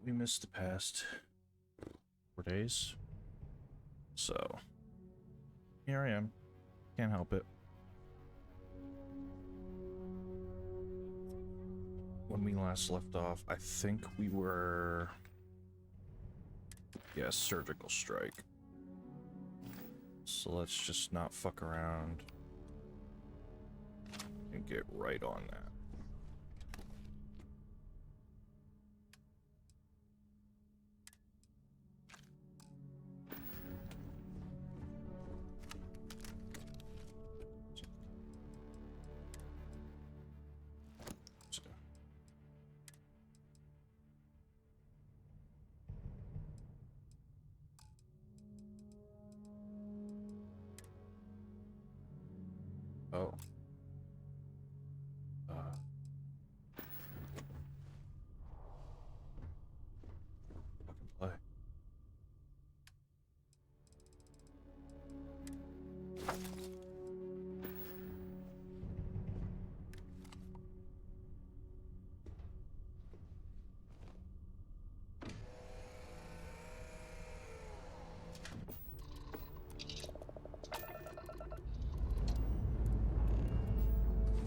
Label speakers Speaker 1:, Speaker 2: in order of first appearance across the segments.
Speaker 1: we missed the past 4 days. So, here I am. Can't help it. When we last left off, I think we were... yeah, surgical strike. So let's just not fuck around and get right on that. Oh. Fucking play.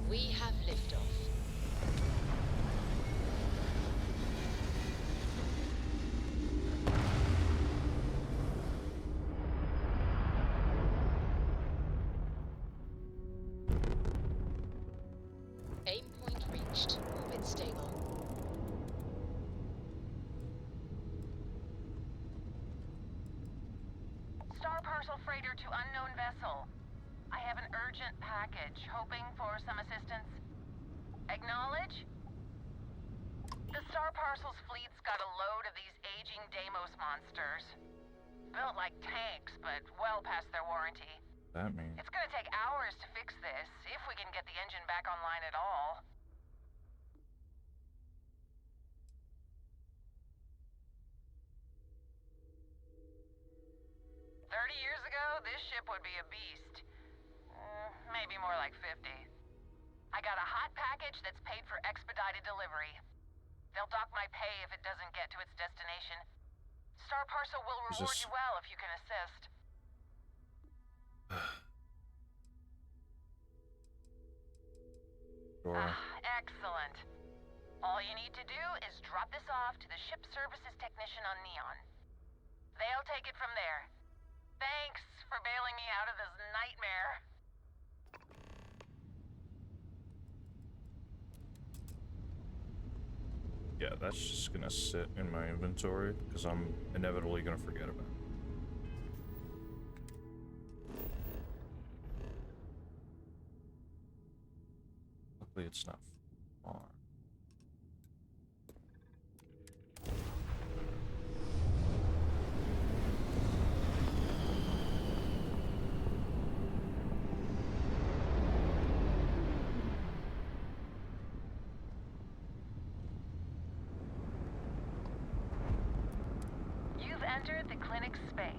Speaker 2: We have liftoff. Aim point reached. Orbit stable.
Speaker 3: Star parcel freighter to unknown vessel. I have an urgent package, hoping for some assistance. Acknowledge? The Star Parcel's fleet's got a load of these aging Deimos monsters. Built like tanks, but well past their warranty.
Speaker 1: That means
Speaker 3: It's gonna take hours to fix this, if we can get the engine back online at all. "30 years ago, this ship would be a beast. Maybe more like 50. I got a hot package that's paid for expedited delivery. They'll dock my pay if it doesn't get to its destination. Star Parcel will reward you well if you can assist."
Speaker 1: sure.
Speaker 3: Excellent. All you need to do is drop this off to the ship services technician on Neon. They'll take it from there. Thanks for bailing me out of this nightmare.
Speaker 1: Yeah, that's just gonna sit in my inventory because I'm inevitably gonna forget about it. Luckily, it's not far.
Speaker 3: You've entered the clinic's space.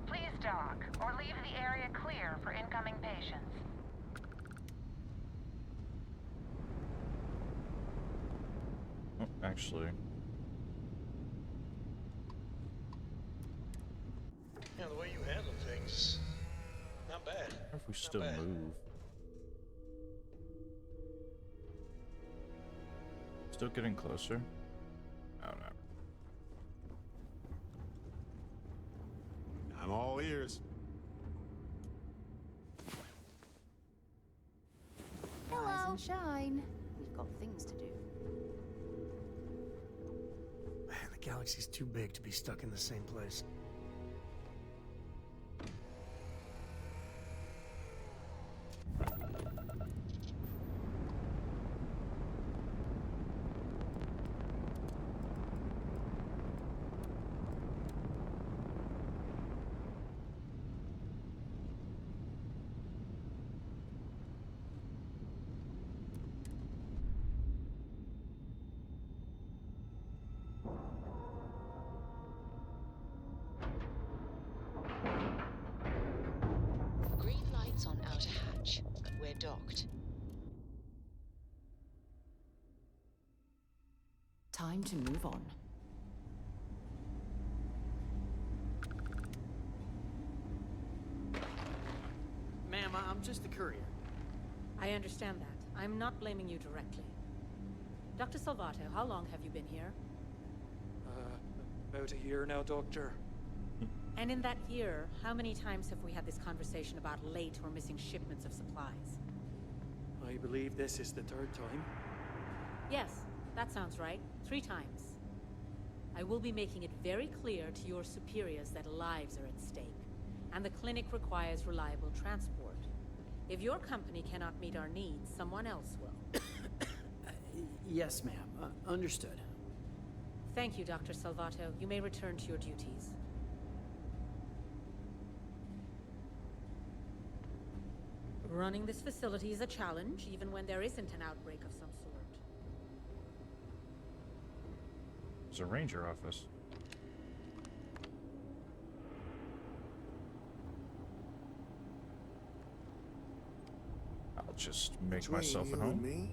Speaker 3: Please dock, or leave the area clear for incoming patients.
Speaker 1: Oh, actually,
Speaker 4: Yeah, the way you handle things, not bad.
Speaker 1: what if we still
Speaker 4: bad.
Speaker 1: move? Still getting closer? Oh, no.
Speaker 5: I'm all ears.
Speaker 6: Rise and shine. We've got things to do.
Speaker 7: Man, the galaxy's too big to be stuck in the same place.
Speaker 2: docked.
Speaker 6: Time to move on.
Speaker 7: just the courier.
Speaker 5: I understand that. I'm not blaming you directly. Dr. Salvato, how long have you been here?
Speaker 8: About a year now, Doctor.
Speaker 5: And in that year, how many times have we had this conversation about late or missing shipments of supplies?
Speaker 8: I believe this is the third time.
Speaker 5: Yes, that sounds right. 3 times. I will be making it very clear to your superiors that lives are at stake, and the clinic requires reliable transport. If your company cannot meet our needs, someone else will.
Speaker 7: Yes, ma'am. Understood.
Speaker 5: Thank you, Dr. Salvato. You may return to your duties. Running this facility is a challenge, even when there isn't an outbreak of some sort.
Speaker 1: There's a ranger office. I'll just make
Speaker 9: Between
Speaker 1: myself
Speaker 9: you
Speaker 1: at
Speaker 9: and
Speaker 1: home.
Speaker 9: me,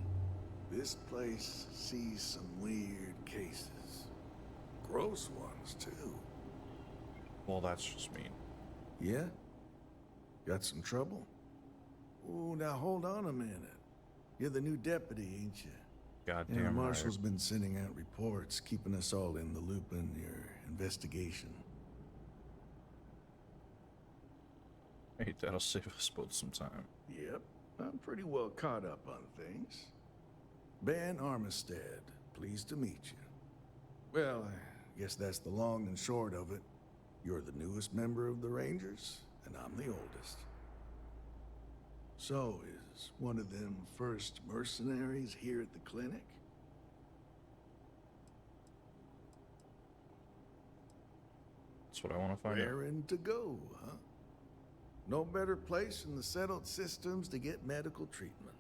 Speaker 9: this place sees some weird cases. Gross ones, too.
Speaker 1: Well, that's just mean.
Speaker 9: Yeah? Got some trouble? Oh, now hold on a minute. You're the new deputy, ain't you?
Speaker 1: Goddamn
Speaker 9: Yeah,
Speaker 1: right.
Speaker 9: Marshal's been sending out reports, keeping us all in the loop in your investigation.
Speaker 1: Hey, that'll save us both some time.
Speaker 9: Yep, I'm pretty well caught up on things. Ben Armistead, pleased to meet you. Well, I guess that's the long and short of it. You're the newest member of the Rangers, and I'm the oldest. So, is one of them first mercenaries here at the clinic?
Speaker 1: That's what I want to find out.
Speaker 9: Raring to go, huh? No better place in the settled systems to get medical treatment.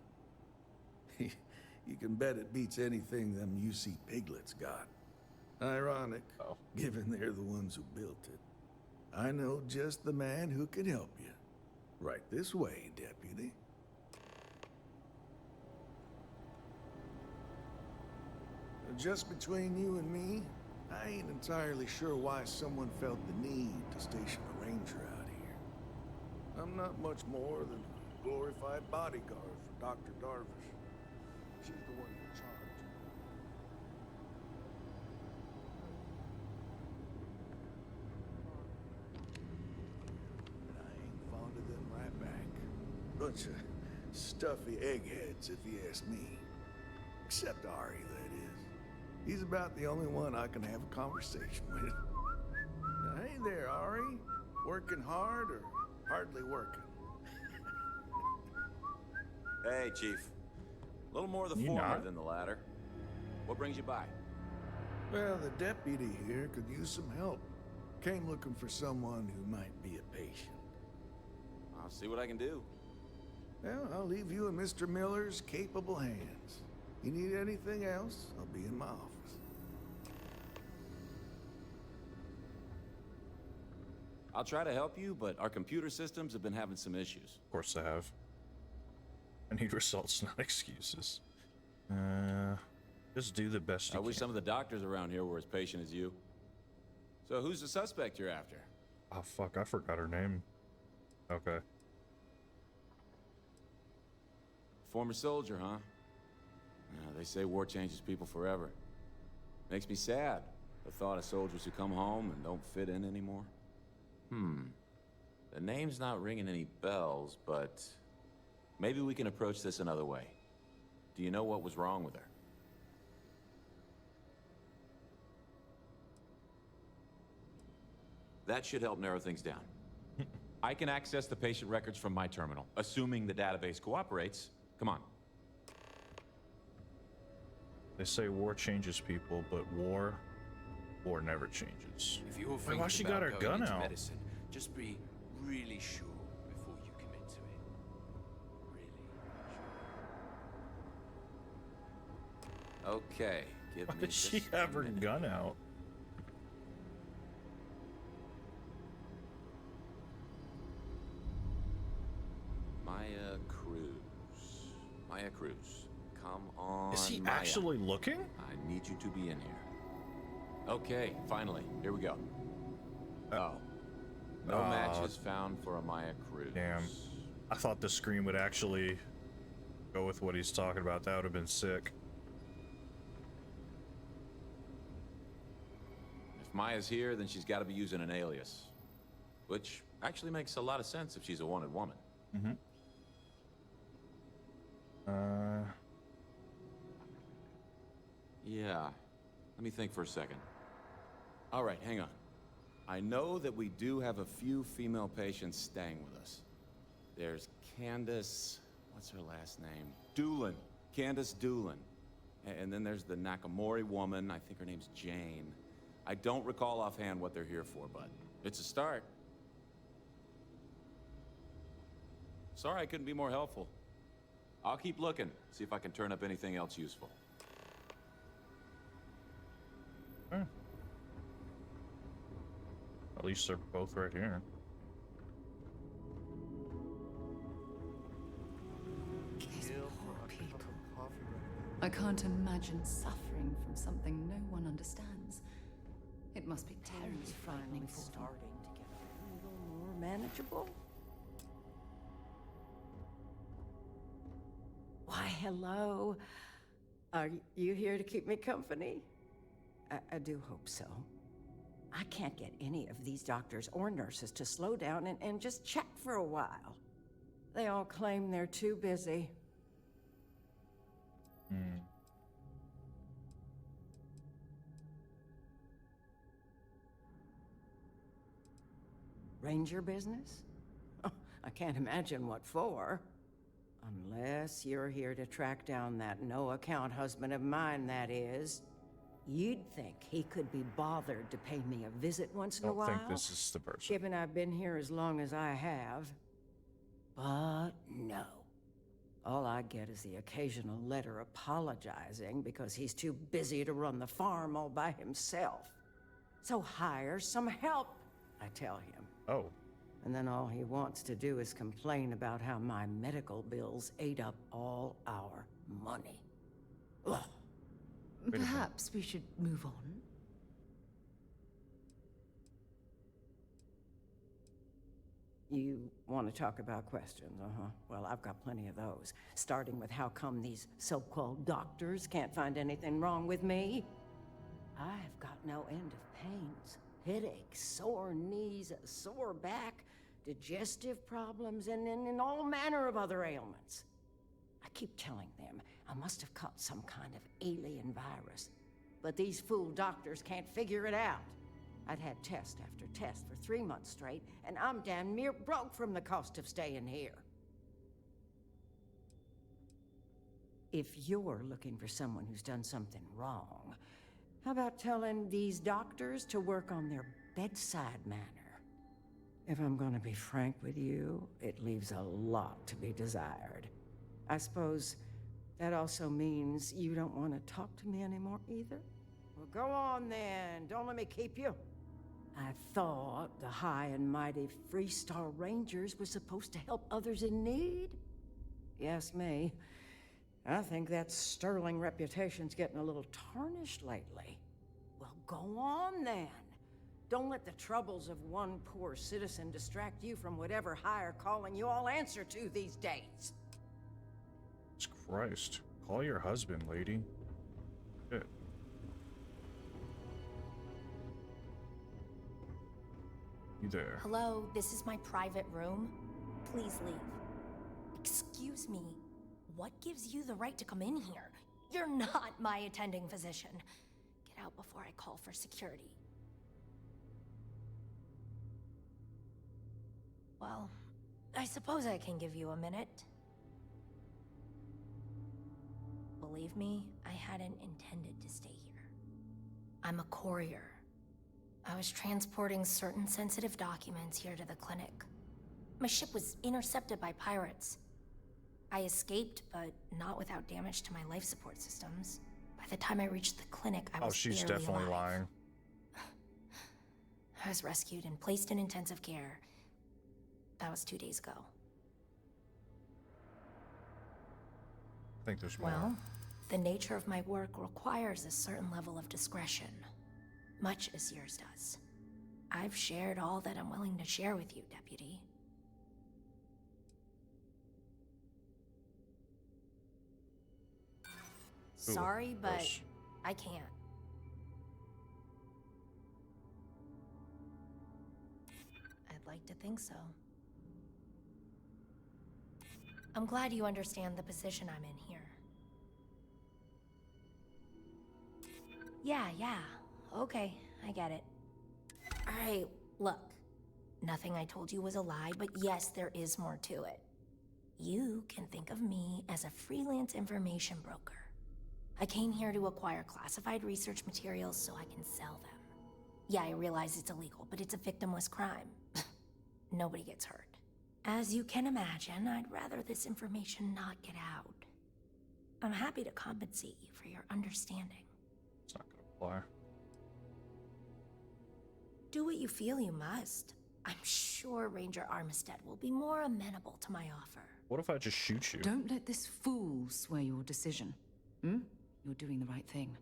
Speaker 9: You can bet it beats anything them UC piglets got. Ironic, given they're the ones who built it. I know just the man who can help you. Right this way, Deputy. Just between you and me, I ain't entirely sure why someone felt the need to station a ranger out here. I'm not much more than a glorified bodyguard for Dr. Darvish. She's the one in charge. And I ain't fond of them right back. Bunch of stuffy eggheads, if you ask me. Except Ari, that is. He's about the only one I can have a conversation with. Hey there, Ari. Working hard or hardly working?
Speaker 10: Hey, Chief. A little more the
Speaker 1: You
Speaker 10: former
Speaker 1: not?
Speaker 10: than the latter. What brings you by?
Speaker 9: Well, the deputy here could use some help. Came looking for someone who might be a patient.
Speaker 10: I'll see what I can do.
Speaker 9: Well, I'll leave you in Mr. Miller's capable hands. You need anything else, I'll be in my office.
Speaker 10: I'll try to help you, but our computer systems have been having some issues.
Speaker 1: Of course I have. I need results, not excuses. Just do the best you
Speaker 10: I wish
Speaker 1: can.
Speaker 10: some of the doctors around here were as patient as you. So who's the suspect you're after?
Speaker 1: Oh, fuck, I forgot her name. Okay.
Speaker 10: Former soldier, huh? Yeah, they say war changes people forever. Makes me sad, the thought of soldiers who come home and don't fit in anymore. The name's not ringing any bells, but maybe we can approach this another way. Do you know what was wrong with her? That should help narrow things down. I can access the patient records from my terminal, assuming the database cooperates. Come on.
Speaker 1: They say war changes people, but war never changes.
Speaker 11: If you're
Speaker 1: Why
Speaker 11: thinking
Speaker 1: she
Speaker 11: about
Speaker 1: got her
Speaker 11: going
Speaker 1: gun
Speaker 11: into
Speaker 1: out?
Speaker 11: medicine, just be really sure before you commit to it. Really sure.
Speaker 10: Okay, give
Speaker 1: Why
Speaker 10: me
Speaker 1: did she
Speaker 10: just a
Speaker 1: have her
Speaker 10: minute.
Speaker 1: gun out?
Speaker 10: Maya Cruz. Come on,
Speaker 1: Is he
Speaker 10: Maya.
Speaker 1: actually looking?
Speaker 10: I need you to be in here. Okay, finally. Here we go. Oh. No matches found for a Maya Cruz.
Speaker 1: Damn. I thought the screen would actually go with what he's talking about. That would have been sick.
Speaker 10: If Maya's here, then she's got to be using an alias. Which actually makes a lot of sense if she's a wanted woman.
Speaker 1: Mm-hmm.
Speaker 10: Yeah. Let me think for a second. All right, hang on. I know that we do have a few female patients staying with us. There's Candace... what's her last name? Doolin. Candace Doolin. And then there's the Nakamori woman. I think her name's Jane. I don't recall offhand what they're here for, but it's a start. Sorry I couldn't be more helpful. I'll keep looking, see if I can turn up anything else useful.
Speaker 1: At least they're both right here.
Speaker 6: These poor people. I can't imagine suffering from something no one understands. It must be terribly frightening for them.
Speaker 12: Starting to get a little more manageable. Why, hello. Are you here to keep me company? I do hope so. I can't get any of these doctors or nurses to slow down and just chat for a while. They all claim they're too busy. Ranger business? Oh, I can't imagine what for. Unless you're here to track down that no-account husband of mine, that is. You'd think he could be bothered to pay me a visit once in a while.
Speaker 1: I don't think this is the person.
Speaker 12: Given I've been here as long as I have. But no. All I get is the occasional letter apologizing because he's too busy to run the farm all by himself. So hire some help, I tell him.
Speaker 1: Oh.
Speaker 12: And then all he wants to do is complain about how my medical bills ate up all our money. Ugh.
Speaker 6: Perhaps we should move on.
Speaker 12: You want to talk about questions, Well, I've got plenty of those. Starting with how come these so-called doctors can't find anything wrong with me? I've got no end of pains. Headaches, sore knees, a sore back, digestive problems, and all manner of other ailments. I keep telling them I must have caught some kind of alien virus. But these fool doctors can't figure it out. I'd had test after test for 3 months straight, and I'm damn near broke from the cost of staying here. If you're looking for someone who's done something wrong, how about telling these doctors to work on their bedside manner? If I'm gonna be frank with you, it leaves a lot to be desired. I suppose that also means you don't want to talk to me anymore either? Well, go on then. Don't let me keep you. I thought the high and mighty Freestar Rangers were supposed to help others in need. Yes, me. I think that sterling reputation's getting a little tarnished lately. Well, go on then. Don't let the troubles of one poor citizen distract you from whatever higher calling you all answer to these days.
Speaker 1: Jesus Christ. Call your husband, lady. Shit. You there?
Speaker 13: Hello, this is my private room. Please leave. Excuse me. What gives you the right to come in here? You're not my attending physician. Get out before I call for security. Well, I suppose I can give you a minute. Believe me, I hadn't intended to stay here. I'm a courier. I was transporting certain sensitive documents here to the clinic. My ship was intercepted by pirates. I escaped, but not without damage to my life support systems. By the time I reached the clinic, I was
Speaker 1: she's
Speaker 13: barely
Speaker 1: definitely
Speaker 13: alive.
Speaker 1: lying.
Speaker 13: I was rescued and placed in intensive care. That was 2 days ago.
Speaker 1: I think there's more.
Speaker 13: Well, the nature of my work requires a certain level of discretion, much as yours does. I've shared all that I'm willing to share with you, Deputy. sorry, but
Speaker 1: gross.
Speaker 13: I can't. I'd like to think so. I'm glad you understand the position I'm in here. Yeah. Okay, I get it. Alright, look. Nothing I told you was a lie, but yes, there is more to it. You can think of me as a freelance information broker. I came here to acquire classified research materials so I can sell them. Yeah, I realize it's illegal, but it's a victimless crime. Nobody gets hurt. As you can imagine, I'd rather this information not get out. I'm happy to compensate you for your understanding.
Speaker 1: It's not gonna apply.
Speaker 13: Do what you feel you must. I'm sure Ranger Armistead will be more amenable to my offer.
Speaker 1: What if I just shoot you?
Speaker 6: Don't let this fool sway your decision. You're doing the right thing.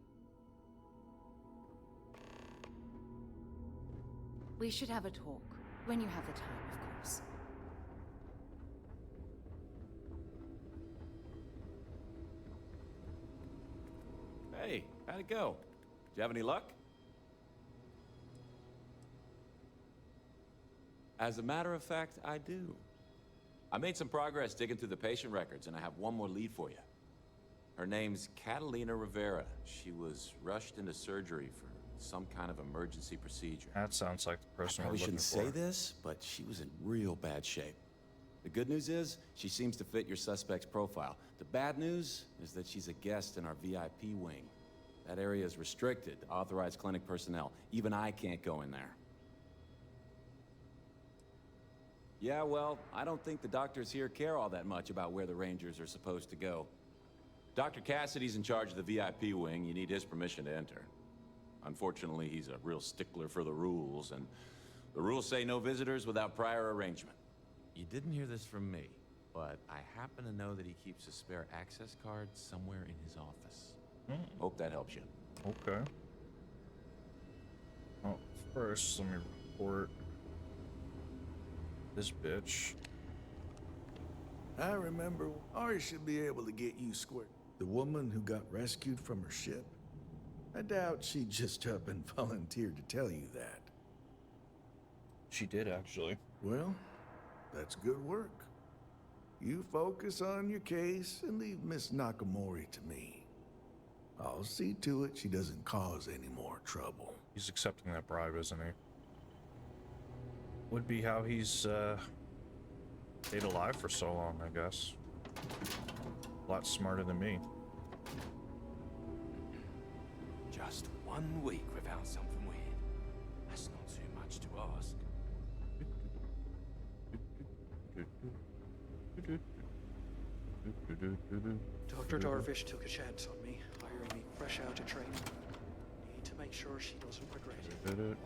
Speaker 6: We should have a talk. When you have the time, of course.
Speaker 10: Hey, how'd it go? Did you have any luck? As a matter of fact, I do. I made some progress digging through the patient records, and I have one more lead for you. Her name's Catalina Rivera. She was rushed into surgery for some kind of emergency procedure.
Speaker 1: That sounds like the person
Speaker 10: I
Speaker 1: we're
Speaker 10: probably
Speaker 1: looking
Speaker 10: shouldn't
Speaker 1: for.
Speaker 10: say this, but she was in real bad shape. The good news is, she seems to fit your suspect's profile. The bad news is that she's a guest in our VIP wing. That area is restricted to authorized clinic personnel. Even I can't go in there. Yeah, well, I don't think the doctors here care all that much about where the Rangers are supposed to go. Dr. Cassidy's in charge of the VIP wing. You need his permission to enter. Unfortunately, he's a real stickler for the rules, and the rules say no visitors without prior arrangement. You didn't hear this from me, but I happen to know that he keeps a spare access card somewhere in his office. Hope that helps you.
Speaker 1: Okay. Well, first, let me report this bitch.
Speaker 9: I remember Ari should be able to get you square. The woman who got rescued from her ship? I doubt she just up and volunteered to tell you that.
Speaker 1: She did, actually.
Speaker 9: Well, that's good work. You focus on your case and leave Miss Nakamori to me. I'll see to it she doesn't cause any more trouble.
Speaker 1: He's accepting that bribe, isn't he? Would be how he's stayed alive for so long, I guess. A lot smarter than me.
Speaker 11: Just 1 week without something weird. That's not too much to ask.
Speaker 8: Dr. Darvish took a chance on me, hiring me fresh out of training. Need to make sure she doesn't regret it.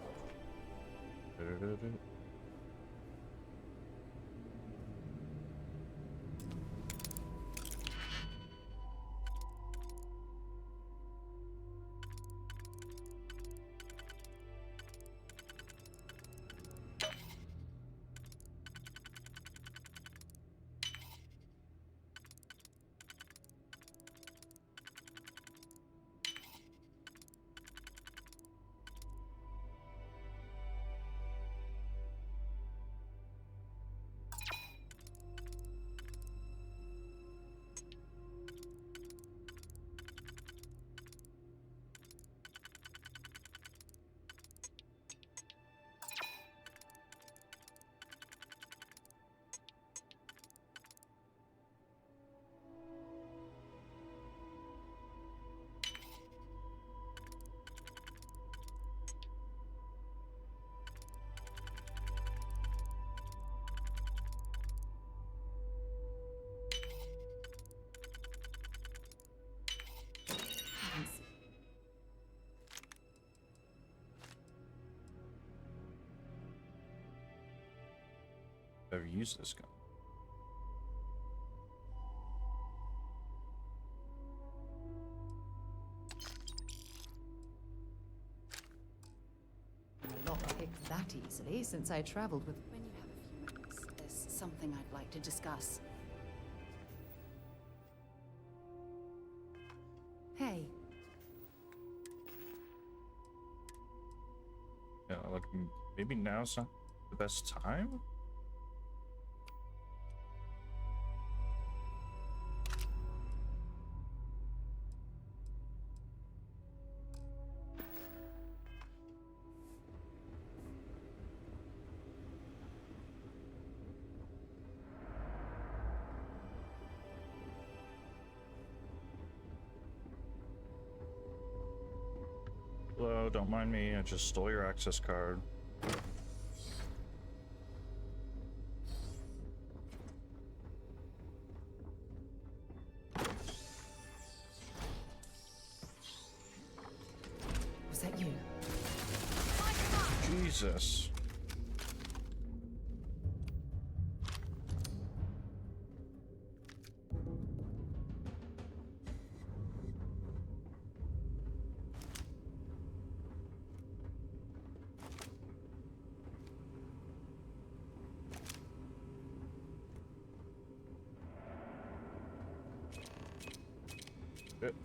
Speaker 1: I've used this gun.
Speaker 6: I'm not picked that easily since I traveled with... When you have a few minutes, there's something I'd like to discuss. Hey.
Speaker 1: Yeah, like maybe now's not the best time. Hello, don't mind me. I just stole your access card.
Speaker 6: Was that you?
Speaker 1: Jesus. Good.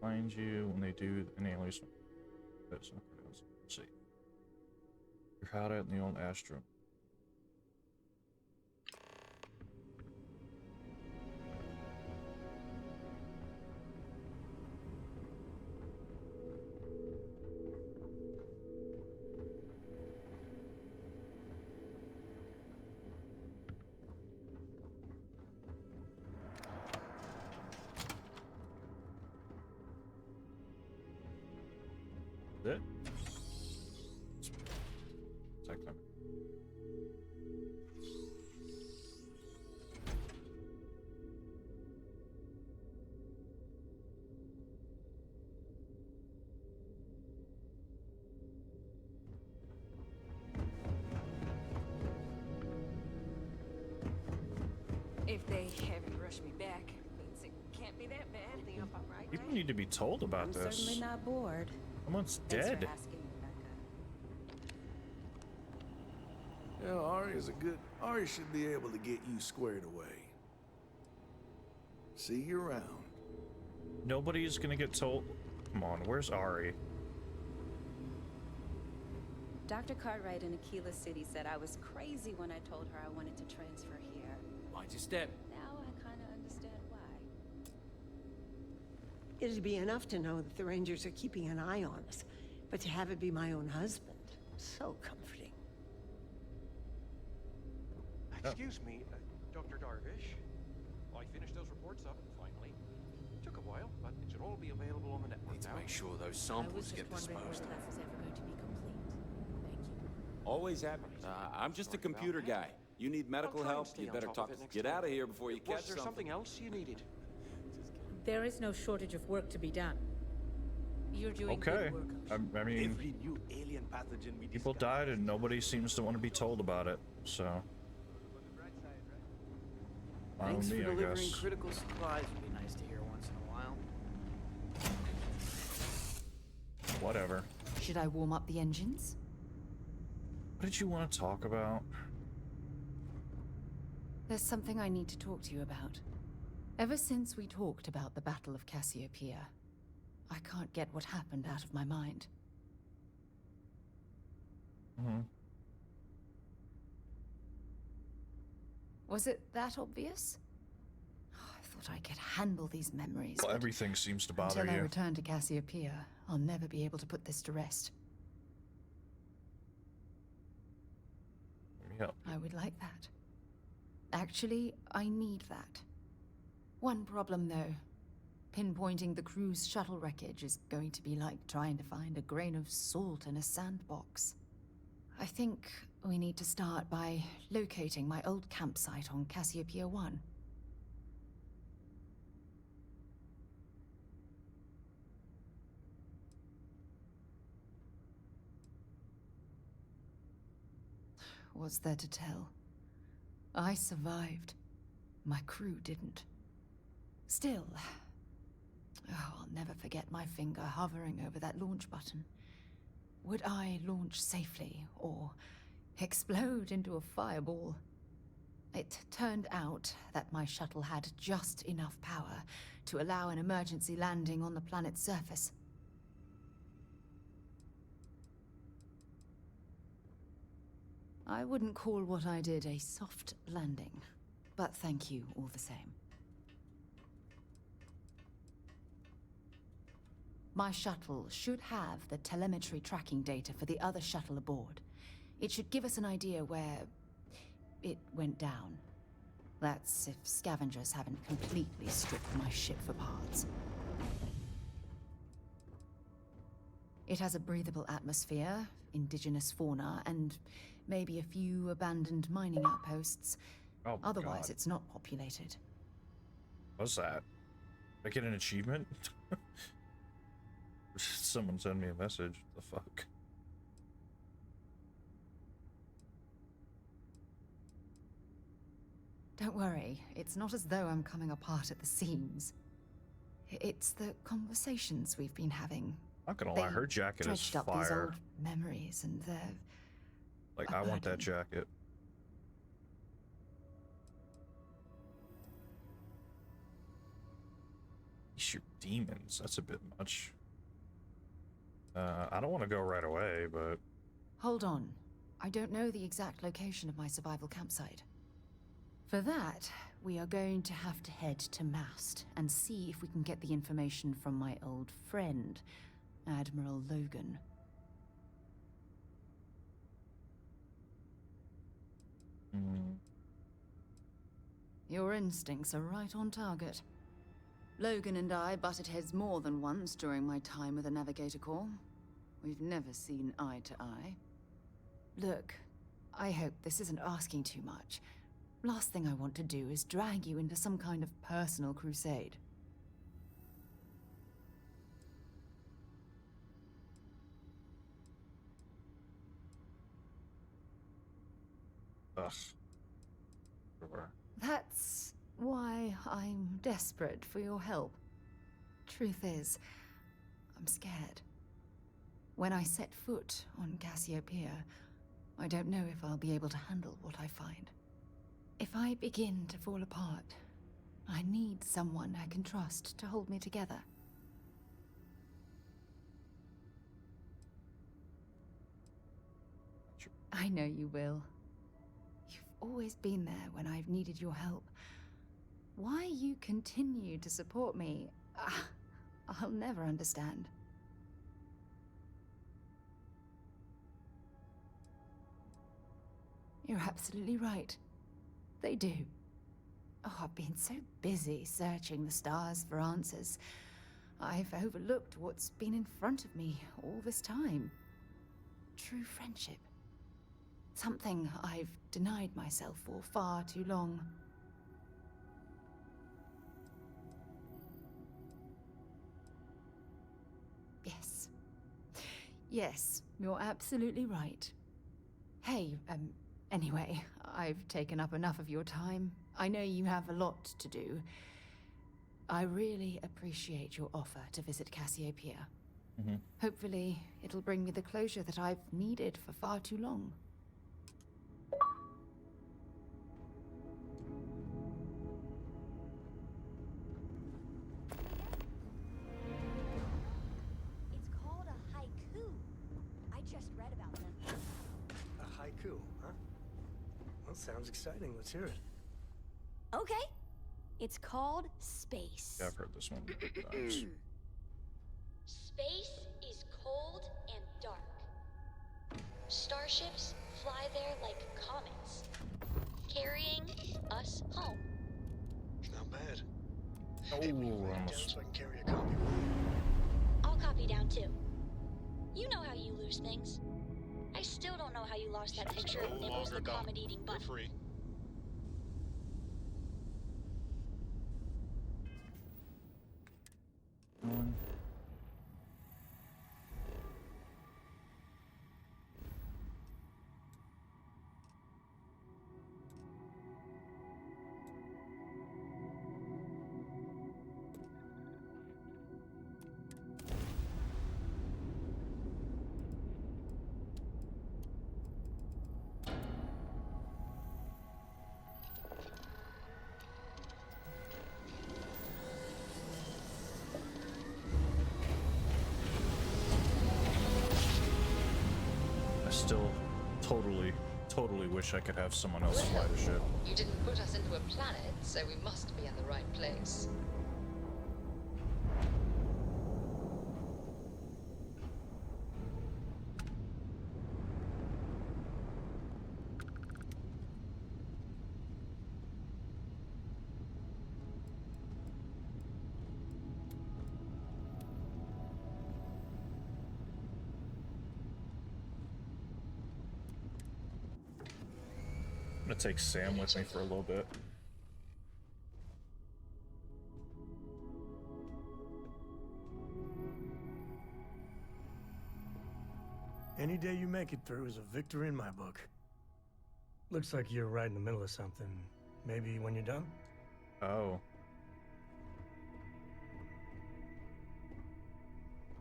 Speaker 1: Find you when they do an alias. Let's see. You're hideout in the old Astro. It? Take them.
Speaker 14: If they haven't rushed me back, means it can't be that bad.
Speaker 1: People need to be told about this.
Speaker 12: I'm certainly not bored.
Speaker 1: Someone's
Speaker 12: Thanks
Speaker 1: dead.
Speaker 12: for asking, Rebecca.
Speaker 9: Yeah, Ari should be able to get you squared away. See you around.
Speaker 1: Nobody's gonna get told. Come on, where's Ari?
Speaker 15: Dr. Cartwright in Aquila City said I was crazy when I told her I wanted to transfer here.
Speaker 11: Mind your step.
Speaker 15: Now I kind of understand why.
Speaker 12: It'd be enough to know that the Rangers are keeping an eye on us, but to have it be my own husband, so comforting.
Speaker 8: Excuse me, Dr. Darvish. I finished those reports up, finally. Took a while, but it should all be available on the network
Speaker 11: Need to
Speaker 8: now.
Speaker 11: make sure those
Speaker 5: I was
Speaker 11: samples
Speaker 5: just
Speaker 11: get
Speaker 5: wondering
Speaker 11: disposed
Speaker 5: whether
Speaker 11: of.
Speaker 5: that was ever going to be complete. Thank you.
Speaker 10: Always happy. I'm just a computer guy. You need medical
Speaker 8: I'll try and
Speaker 10: help,
Speaker 8: stay
Speaker 10: you
Speaker 8: on
Speaker 10: better
Speaker 8: top
Speaker 10: talk.
Speaker 8: of it next
Speaker 10: Get
Speaker 8: time.
Speaker 10: out of here before you catch
Speaker 8: Was there something else you needed?
Speaker 5: There is no shortage of work to be done. You're doing
Speaker 1: Okay.
Speaker 5: good work.
Speaker 1: I mean,
Speaker 11: Every new alien pathogen we
Speaker 1: people
Speaker 11: discover-
Speaker 1: died and nobody seems to want to be told about it. So,
Speaker 16: Thanks for
Speaker 1: me, I
Speaker 16: delivering
Speaker 1: guess.
Speaker 16: critical supplies would be nice to hear once in a while.
Speaker 1: Whatever.
Speaker 6: Should I warm up the engines?
Speaker 1: What did you want to talk about?
Speaker 6: There's something I need to talk to you about. Ever since we talked about the Battle of Cassiopeia, I can't get what happened out of my mind. Was it that obvious? Oh, I thought I could handle these memories.
Speaker 1: Well,
Speaker 6: but
Speaker 1: everything seems to bother
Speaker 6: until I
Speaker 1: you.
Speaker 6: return to Cassiopeia, I'll never be able to put this to rest.
Speaker 1: help.
Speaker 6: I would like that. Actually, I need that. One problem, though. Pinpointing the crew's shuttle wreckage is going to be like trying to find a grain of salt in a sandbox. I think we need to start by locating my old campsite on Cassiopeia 1. What's there to tell? I survived. My crew didn't. Still, I'll never forget my finger hovering over that launch button. Would I launch safely, or explode into a fireball? It turned out that my shuttle had just enough power to allow an emergency landing on the planet's surface. I wouldn't call what I did a soft landing, but thank you all the same. My shuttle should have the telemetry tracking data for the other shuttle aboard. It should give us an idea where it went down. That's if scavengers haven't completely stripped my ship for parts. It has a breathable atmosphere, indigenous fauna, and maybe a few abandoned mining outposts.
Speaker 1: Oh,
Speaker 6: otherwise,
Speaker 1: God.
Speaker 6: it's not populated.
Speaker 1: What's that? Did I get an achievement? Someone send me a message. The fuck?
Speaker 6: Don't worry, it's not as though I'm coming apart at the seams. It's the conversations we've been having.
Speaker 1: Not gonna lie, her jacket is
Speaker 6: dredged up these
Speaker 1: fire.
Speaker 6: old memories, and they're
Speaker 1: Like,
Speaker 6: a
Speaker 1: I want that
Speaker 6: burden.
Speaker 1: jacket. You shoot demons. That's a bit much. I don't want to go right away, but
Speaker 6: Hold on. I don't know the exact location of my survival campsite. For that, we are going to have to head to Mast and see if we can get the information from my old friend, Admiral Logan. Your instincts are right on target. Logan and I butted heads more than once during my time with the Navigator Corps. We've never seen eye to eye. Look, I hope this isn't asking too much. Last thing I want to do is drag you into some kind of personal crusade.
Speaker 1: ugh. Sure.
Speaker 6: That's why I'm desperate for your help. Truth is, I'm scared. When I set foot on Cassiopeia, I don't know if I'll be able to handle what I find. If I begin to fall apart, I need someone I can trust to hold me together. I know you will. You've always been there when I've needed your help. Why you continue to support me, I'll never understand. You're absolutely right. They do. Oh, I've been so busy searching the stars for answers. I've overlooked what's been in front of me all this time. True friendship. Something I've denied myself for far too long. Yes. Yes, you're absolutely right. Hey, anyway, I've taken up enough of your time. I know you have a lot to do. I really appreciate your offer to visit Cassiopeia. Hopefully, it'll bring me the closure that I've needed for far too long.
Speaker 17: It's called a haiku. I just read about them.
Speaker 7: A haiku, huh? Well, sounds exciting. Let's hear it.
Speaker 17: Okay. It's called space.
Speaker 1: Yeah, I've heard this one times.
Speaker 17: Space is cold and dark.
Speaker 13: Starships fly there like comets, carrying us home.
Speaker 7: It's not bad.
Speaker 1: Oh,
Speaker 7: Hey, will you write it down
Speaker 1: almost.
Speaker 7: so I can carry a copy?
Speaker 13: I'll copy down too. You know how you lose things. I still don't know how you lost that picture of Nibbles the comet-eating
Speaker 18: You're
Speaker 13: bunny.
Speaker 18: free.
Speaker 1: I still totally wish I could have someone else fly the ship.
Speaker 19: You didn't put us into a planet, so we must be in the right place.
Speaker 1: I'm gonna take Sam with me for a little bit.
Speaker 7: Any day you make it through is a victory in my book. Looks like you're right in the middle of something. Maybe when you're done?
Speaker 1: Oh.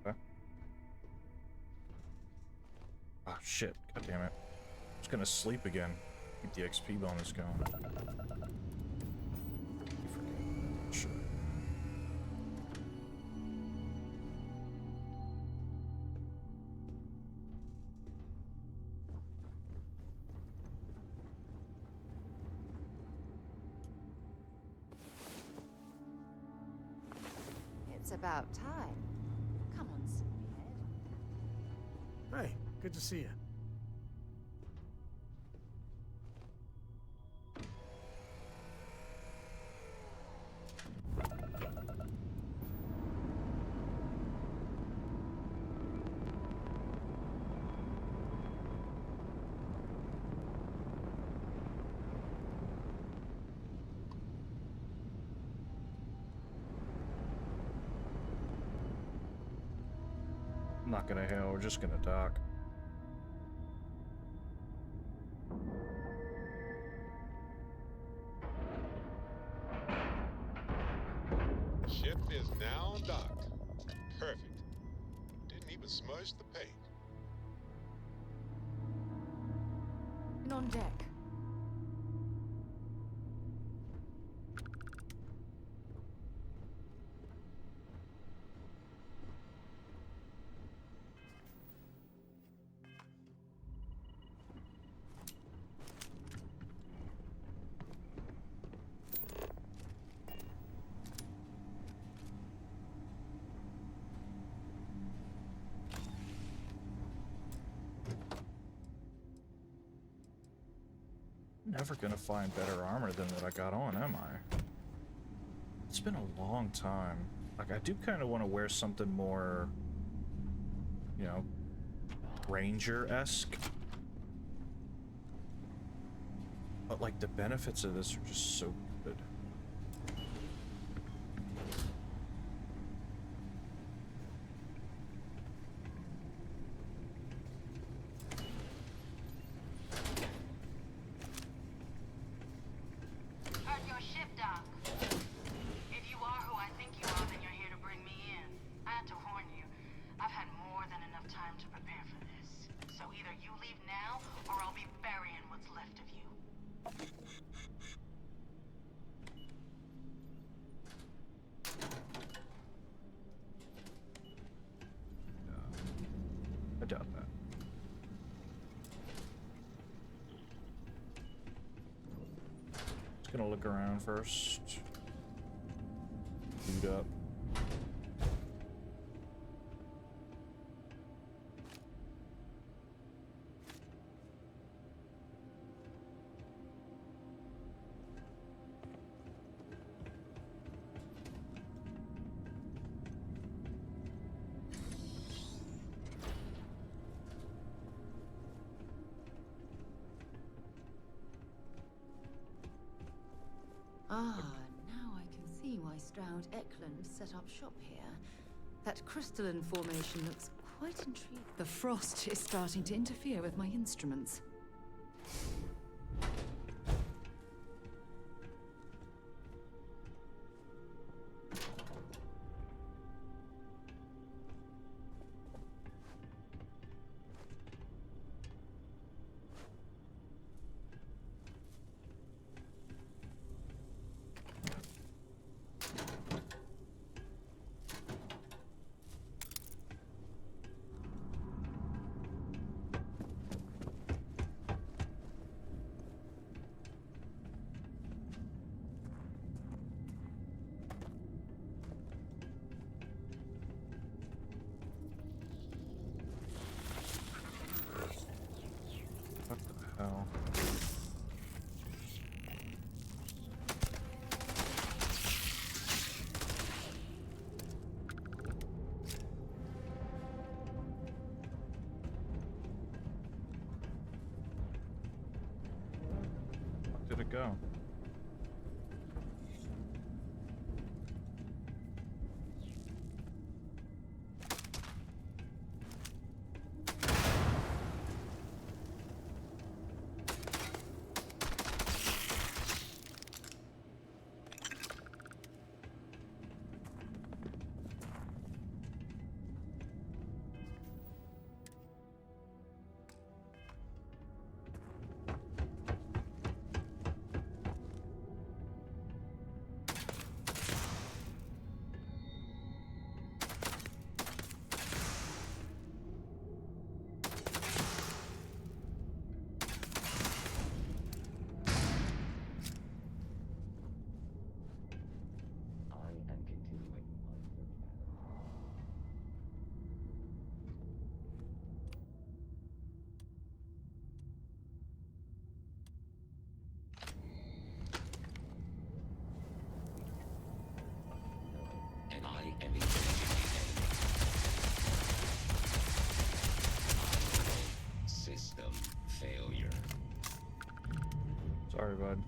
Speaker 1: Huh? Oh shit, god damn it. I'm just gonna sleep again. Keep the XP bonus going. Sure.
Speaker 6: It's about time. Come on, sleepyhead.
Speaker 7: Hey, good to see you.
Speaker 1: I'm not gonna hail, we're just gonna dock.
Speaker 18: Ship is now docked. Perfect. Didn't even smudge the paint.
Speaker 6: And on deck.
Speaker 1: Never gonna find better armor than what I got on, am I? It's been a long time. Like, I do kind of want to wear something more, you know, Ranger-esque. But, like, the benefits of this are just so good.
Speaker 3: Heard your ship dock. If you are who I think you are, then you're here to bring me in. I had to warn you. I've had more than enough time to prepare for this. So either you leave now, or I'll be burying what's left of you.
Speaker 1: I doubt that. Just gonna look around first. Boot up.
Speaker 6: Ah, now I can see why Stroud Eklund set up shop here. That crystalline formation looks quite intriguing. The frost is starting to interfere with my instruments.
Speaker 1: What the hell? Where did it go?
Speaker 20: System failure.
Speaker 1: Sorry, bud.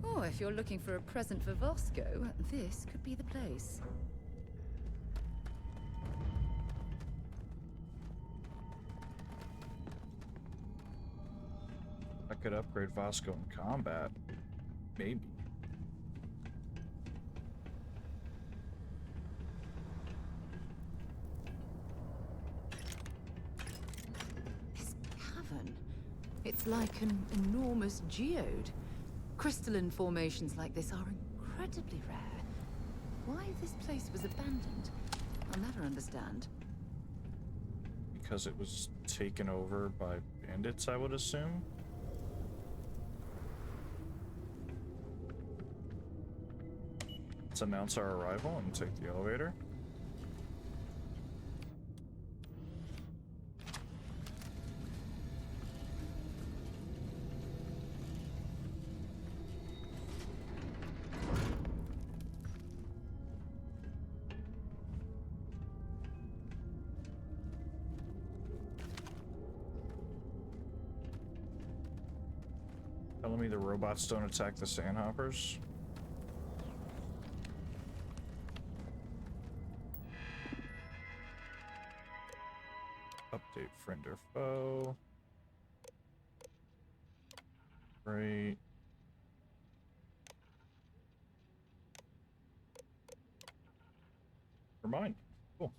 Speaker 6: Oh, if you're looking for a present for Vosco, this could be the place.
Speaker 1: I could upgrade Vasco in combat. Maybe.
Speaker 6: This cavern. It's like an enormous geode. Crystalline formations like this are incredibly rare. Why this place was abandoned, I'll never understand.
Speaker 1: Because it was taken over by bandits, I would assume. Let's announce our arrival and take the elevator. Telling me the robots don't attack the sandhoppers? Update friend or foe. Great. Remind. Cool.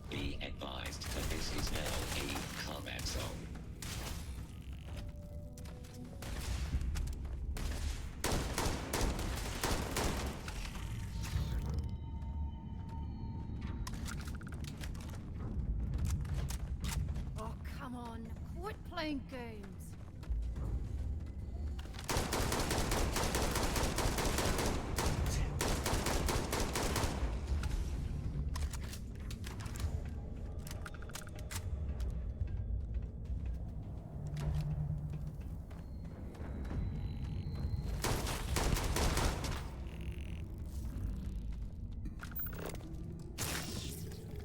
Speaker 20: Be advised that this is now a combat zone.
Speaker 6: Oh, come on. Quit playing games.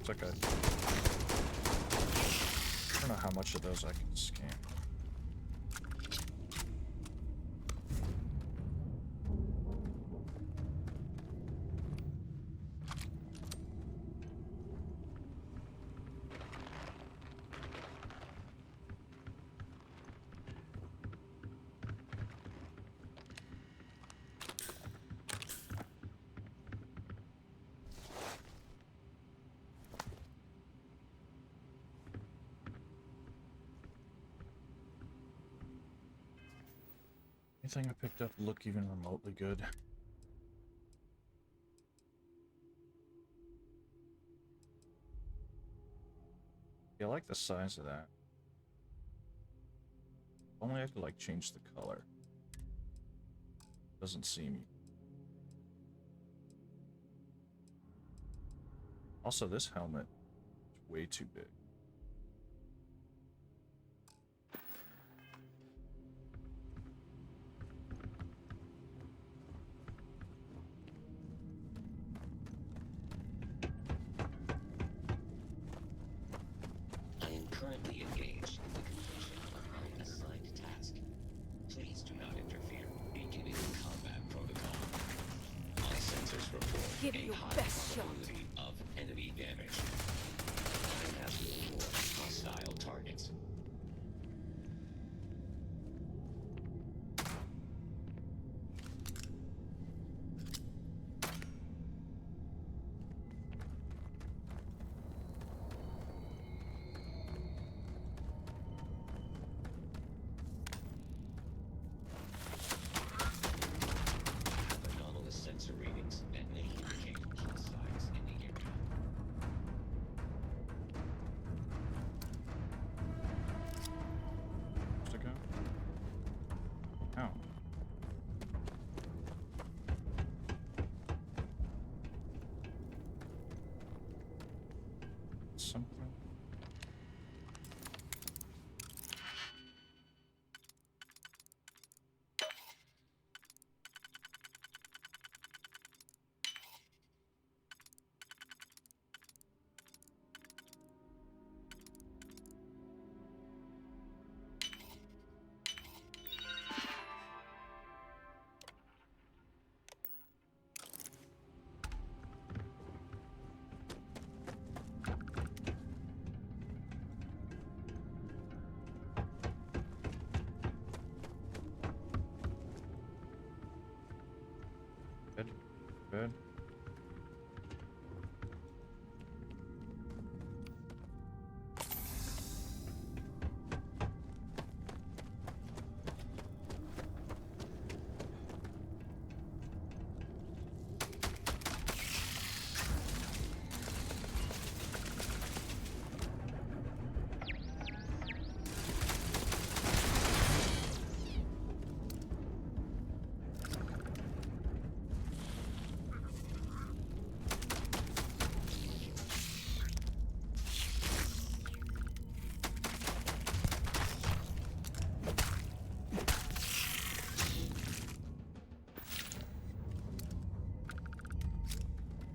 Speaker 1: It's like a... I don't know how much of those I can scan. Anything I picked up look even remotely good? Yeah, I like the size of that. Only I could like change the color. Doesn't seem. Also, this helmet is way too big.
Speaker 20: I am currently engaged in the completion of my assigned task. Please do not interfere. Beginning combat protocol. My sensors report
Speaker 5: Give it
Speaker 20: a
Speaker 5: your
Speaker 20: high
Speaker 5: best shot.
Speaker 20: probability of enemy damage. I have to ignore hostile targets. Anomalous sensor readings that may indicate hostiles in the area.
Speaker 1: To go? How? Something. Good. Good.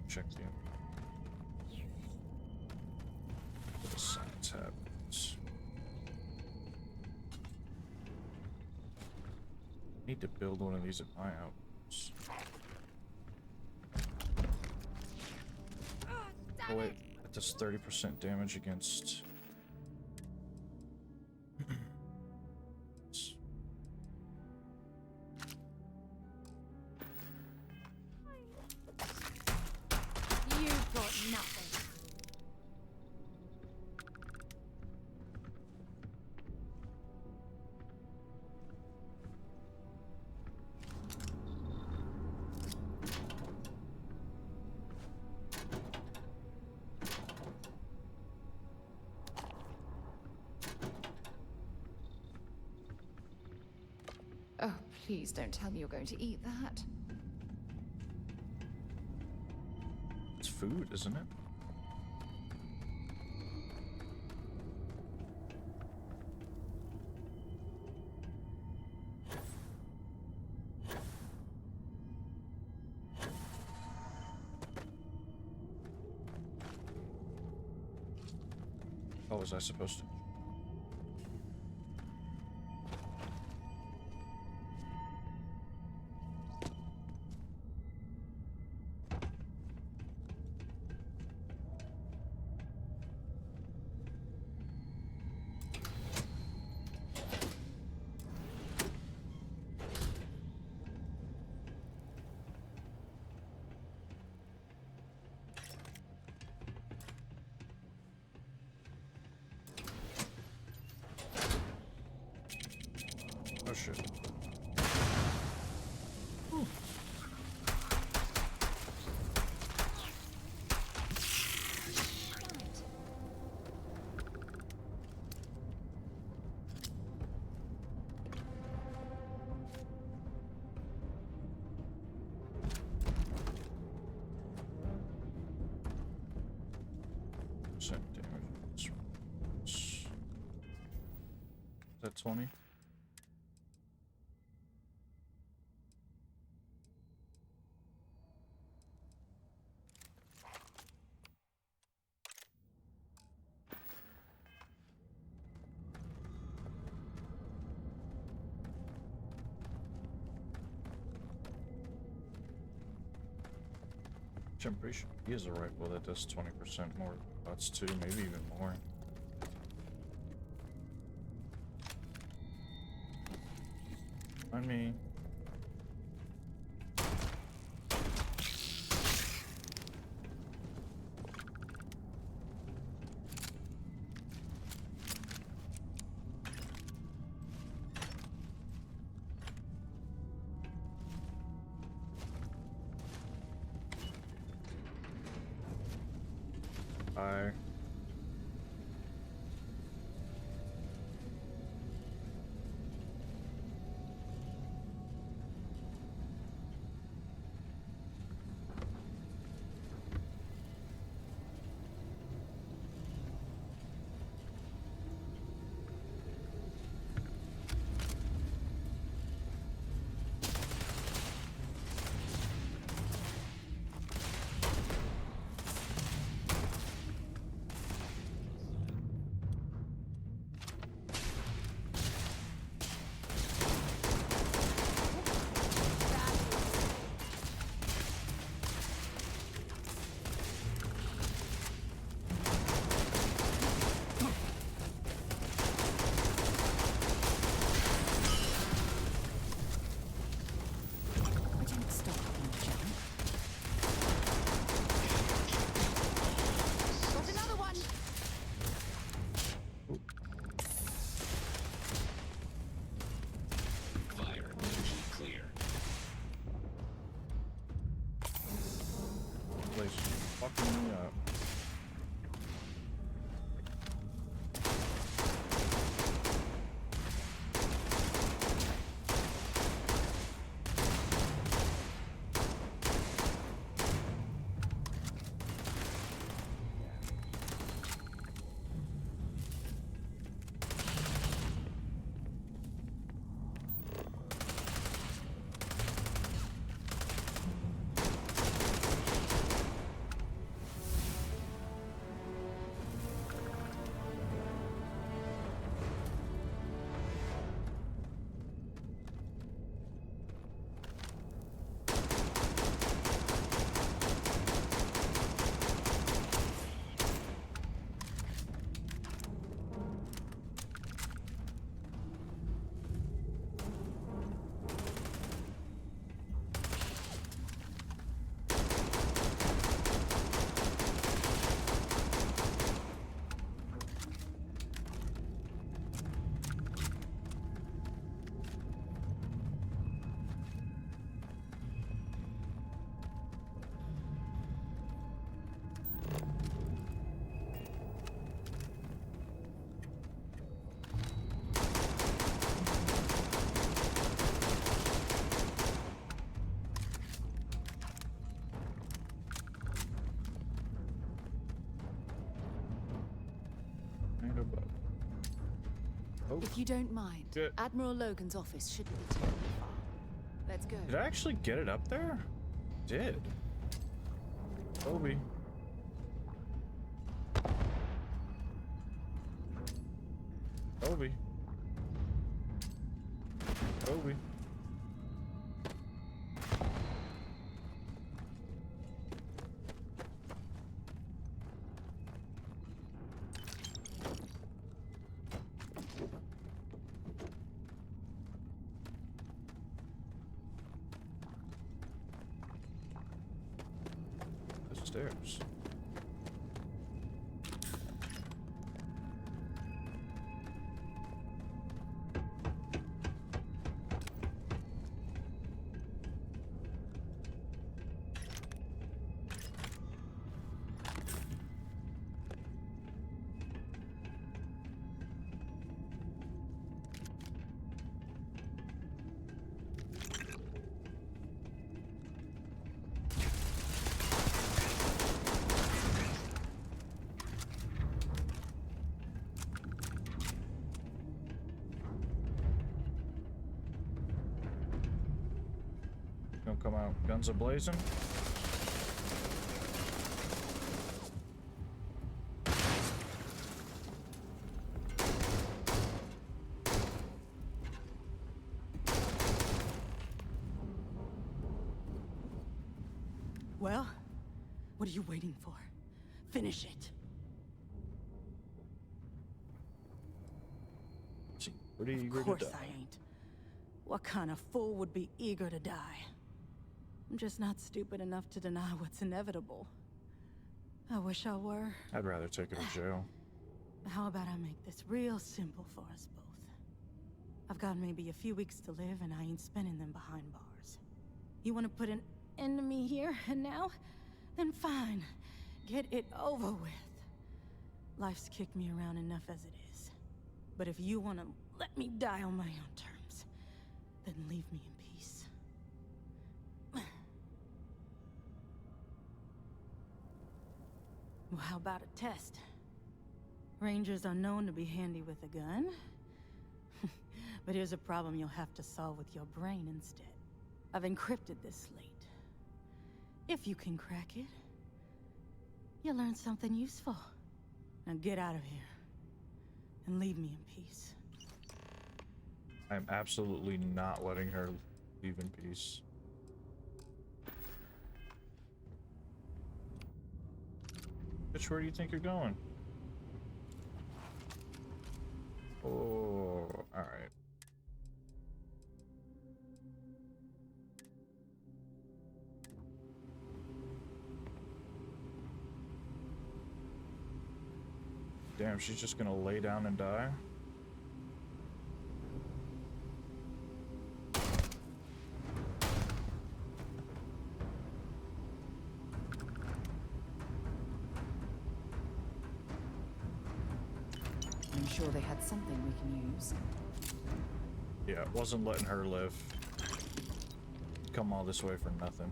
Speaker 1: Check the what the science happens. Need to build one of these at my house. Oh wait, that does 30% damage against.
Speaker 17: You've got nothing.
Speaker 6: Oh, please don't tell me you're going to eat that.
Speaker 1: It's food, isn't it? Oh, was I supposed to? Oh shit. Ooh. Percent damage. Is that 20? I'm pretty sure he has a rifle that does 20% more shots too, maybe even more. I mean, I fucking me up.
Speaker 6: If you don't mind, Admiral Logan's office shouldn't be terribly far. Let's go.
Speaker 1: Did I actually get it up there? Did. Toby. Obi. Obi. The stairs. Gonna come out guns a-blazing.
Speaker 21: Well, what are you waiting for? Finish it.
Speaker 1: She pretty eager
Speaker 21: Of course
Speaker 1: to die.
Speaker 21: I ain't. What kind of fool would be eager to die? I'm just not stupid enough to deny what's inevitable. I wish I were.
Speaker 1: I'd rather take her to jail.
Speaker 21: How about I make this real simple for us both? I've got maybe a few weeks to live, and I ain't spending them behind bars. You want to put an end to me here and now? Then fine. Get it over with. Life's kicked me around enough as it is. But if you want to let me die on my own terms, then leave me in peace. Well, how about a test? Rangers are known to be handy with a gun. But here's a problem you'll have to solve with your brain instead. I've encrypted this slate. If you can crack it, you'll learn something useful. Now get out of here, and leave me in peace.
Speaker 1: I'm absolutely not letting her leave in peace. Bitch, where do you think you're going? Oh, alright. Damn, she's just gonna lay down and die?
Speaker 6: I'm sure they had something we can use.
Speaker 1: Yeah, it wasn't letting her live. Come all this way for nothing.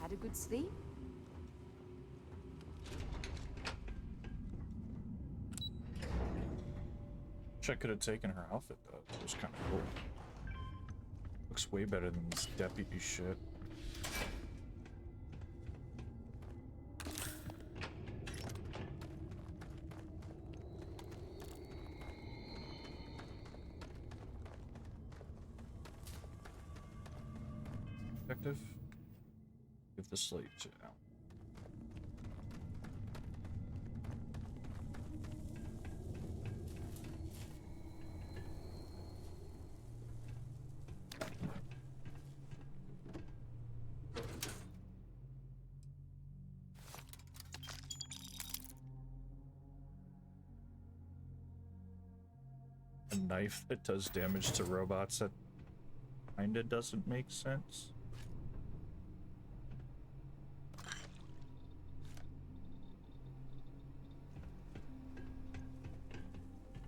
Speaker 6: Had a good sleep?
Speaker 1: Wish I could have taken her outfit though. It was kind of cool. Looks way better than this deputy shit. Effective. Give the slate to Al. A knife that does damage to robots that kinda doesn't make sense.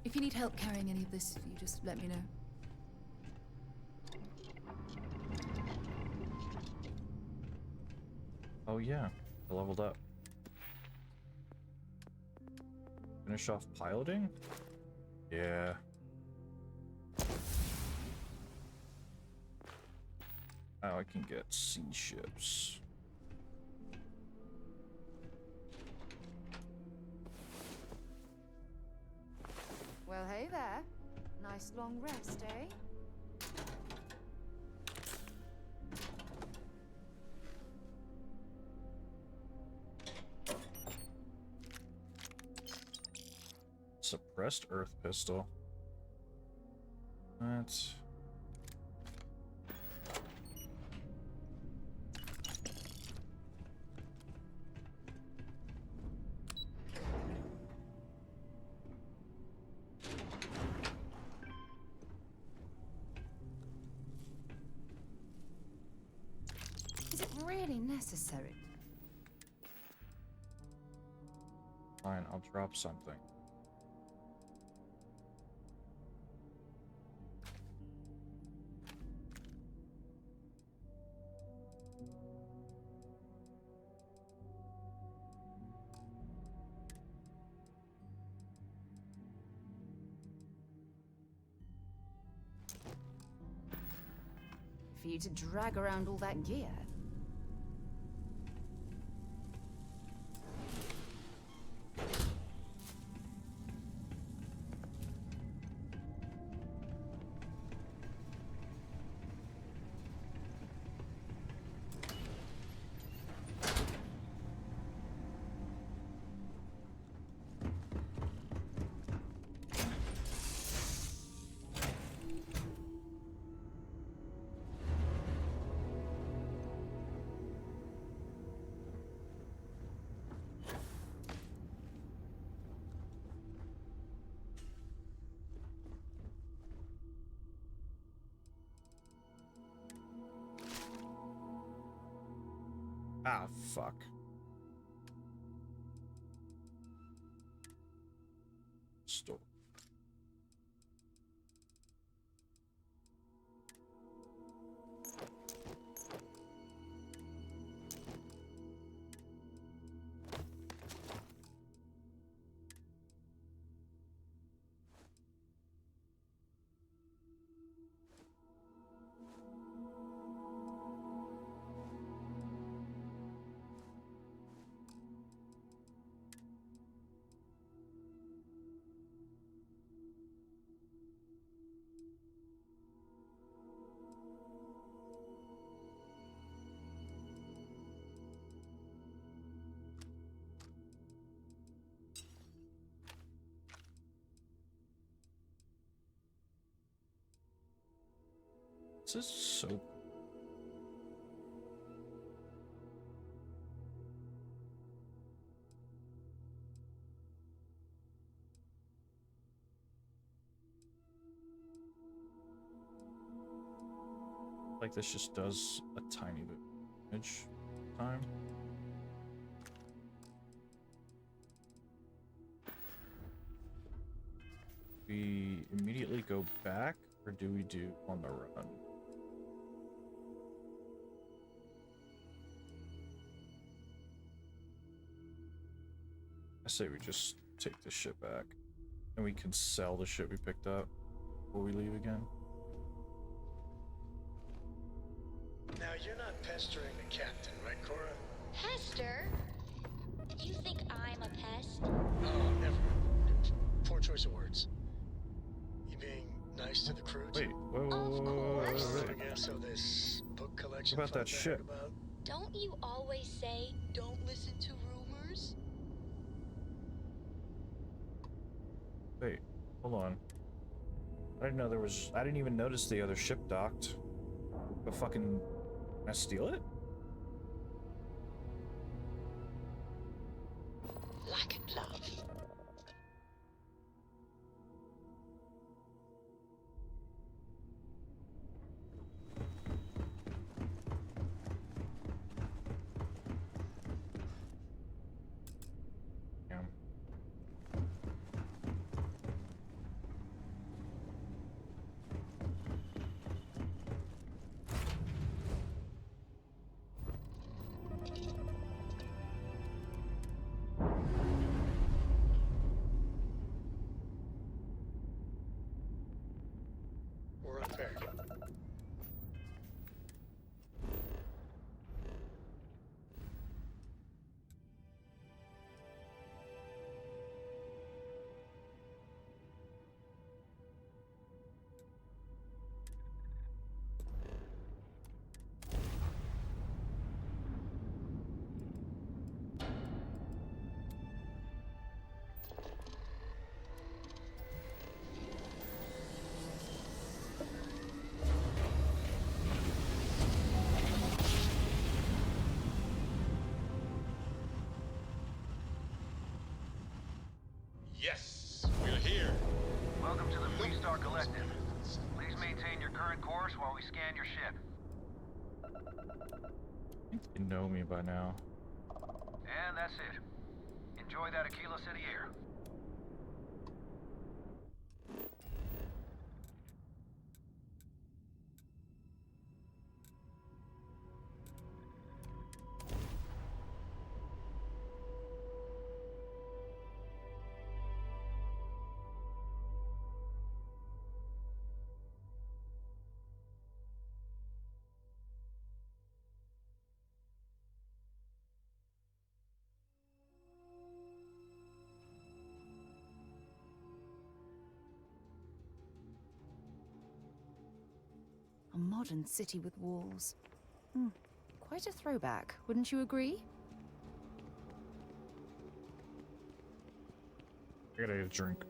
Speaker 6: If you need help carrying any of this, you just let me know.
Speaker 1: Oh yeah, I leveled up. Finish off piloting? Yeah. Now I can get sea ships.
Speaker 6: Well, hey there. Nice long rest, eh?
Speaker 1: Suppressed earth pistol. That's...
Speaker 6: Is it really necessary?
Speaker 1: Fine, I'll drop something.
Speaker 6: For you to drag around all that gear.
Speaker 1: Ah, fuck. Store. This is so... Like this just does a tiny bit of damage time. We immediately go back, or do we do on the run? I say we just take the ship back, and we can sell the ship we picked up before we leave again.
Speaker 7: Now, you're not pestering the captain, right, Cora?
Speaker 17: Pester? You think I'm a pest?
Speaker 7: Oh, never. Poor choice of words. You being nice to the crew,
Speaker 1: Wait,
Speaker 7: too?
Speaker 1: wait.
Speaker 7: I guess so this book collection
Speaker 1: What about that
Speaker 7: fun
Speaker 1: ship?
Speaker 7: about?
Speaker 17: Don't you always say, don't listen to rumors?
Speaker 1: Wait, hold on. I didn't know there was... I didn't even notice the other ship docked. But fucking... Can I steal it?
Speaker 17: Like and love.
Speaker 4: Collective. Please maintain your current course while we scan your ship.
Speaker 1: I think they know me by now.
Speaker 4: And that's it. Enjoy that Aquila City air.
Speaker 6: A modern city with walls. Quite a throwback, wouldn't you agree?
Speaker 1: I gotta get a drink.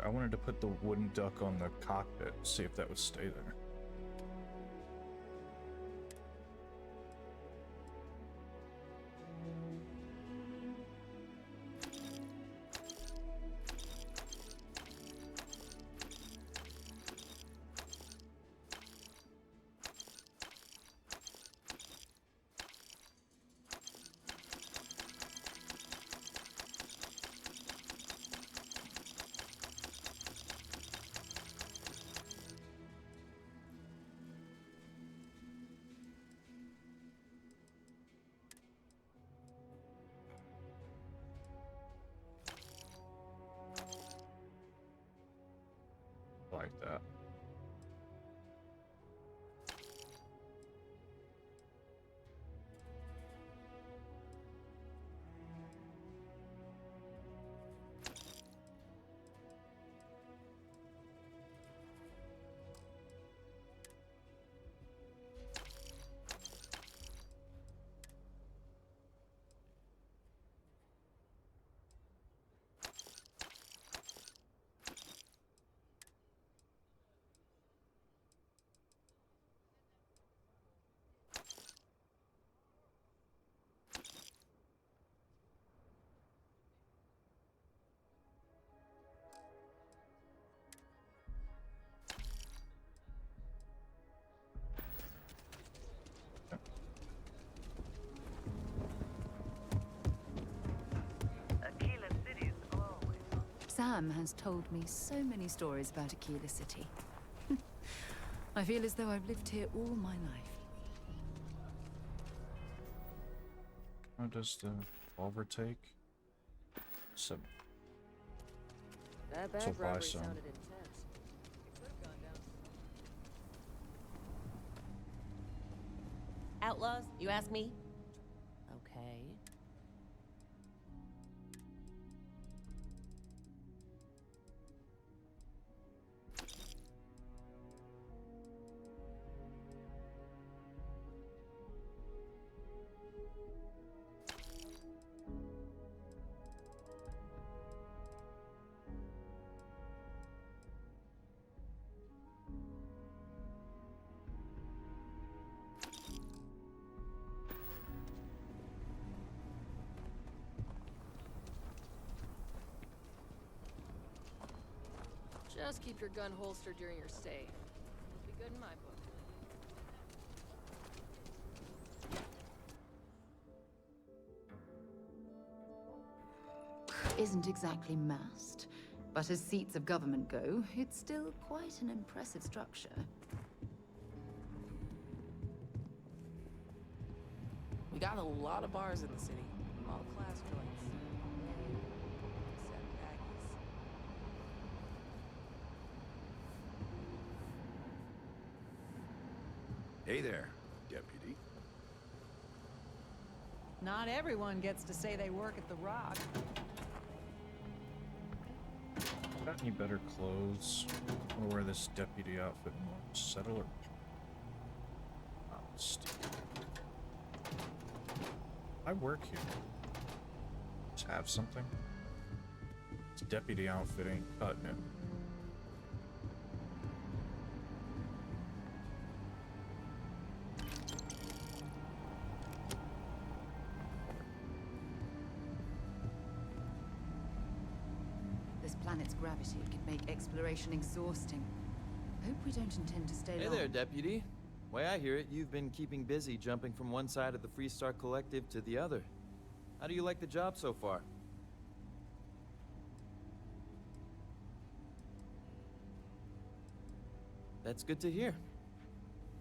Speaker 1: I wanted to put the wooden duck on the cockpit, see if that would stay there. Like that.
Speaker 6: Sam has told me so many stories about Aquila City. I feel as though I've lived here all my life.
Speaker 1: How does the revolver take? So,
Speaker 2: That
Speaker 1: so
Speaker 2: bank
Speaker 1: buy
Speaker 2: robbery
Speaker 1: some.
Speaker 2: sounded intense. It could have gone down.
Speaker 22: Outlaws, you ask me? Okay.
Speaker 2: Just keep your gun holstered during your stay. It'll be good in my book.
Speaker 6: Isn't exactly massed, but as seats of government go, it's still quite an impressive structure.
Speaker 2: We got a lot of bars in the city. All class joints. Except Aggie's.
Speaker 4: Hey there, Deputy.
Speaker 12: Not everyone gets to say they work at the Rock.
Speaker 1: Got any better clothes? I wanna wear this deputy outfit more. Settle or I work here. Just have something. This deputy outfit ain't cutting it.
Speaker 6: This planet's gravity could make exploration exhausting. Hope we don't intend to stay
Speaker 23: Hey
Speaker 6: long.
Speaker 23: there, Deputy. Way I hear it, you've been keeping busy jumping from one side of the Freestar Collective to the other. How do you like the job so far? That's good to hear.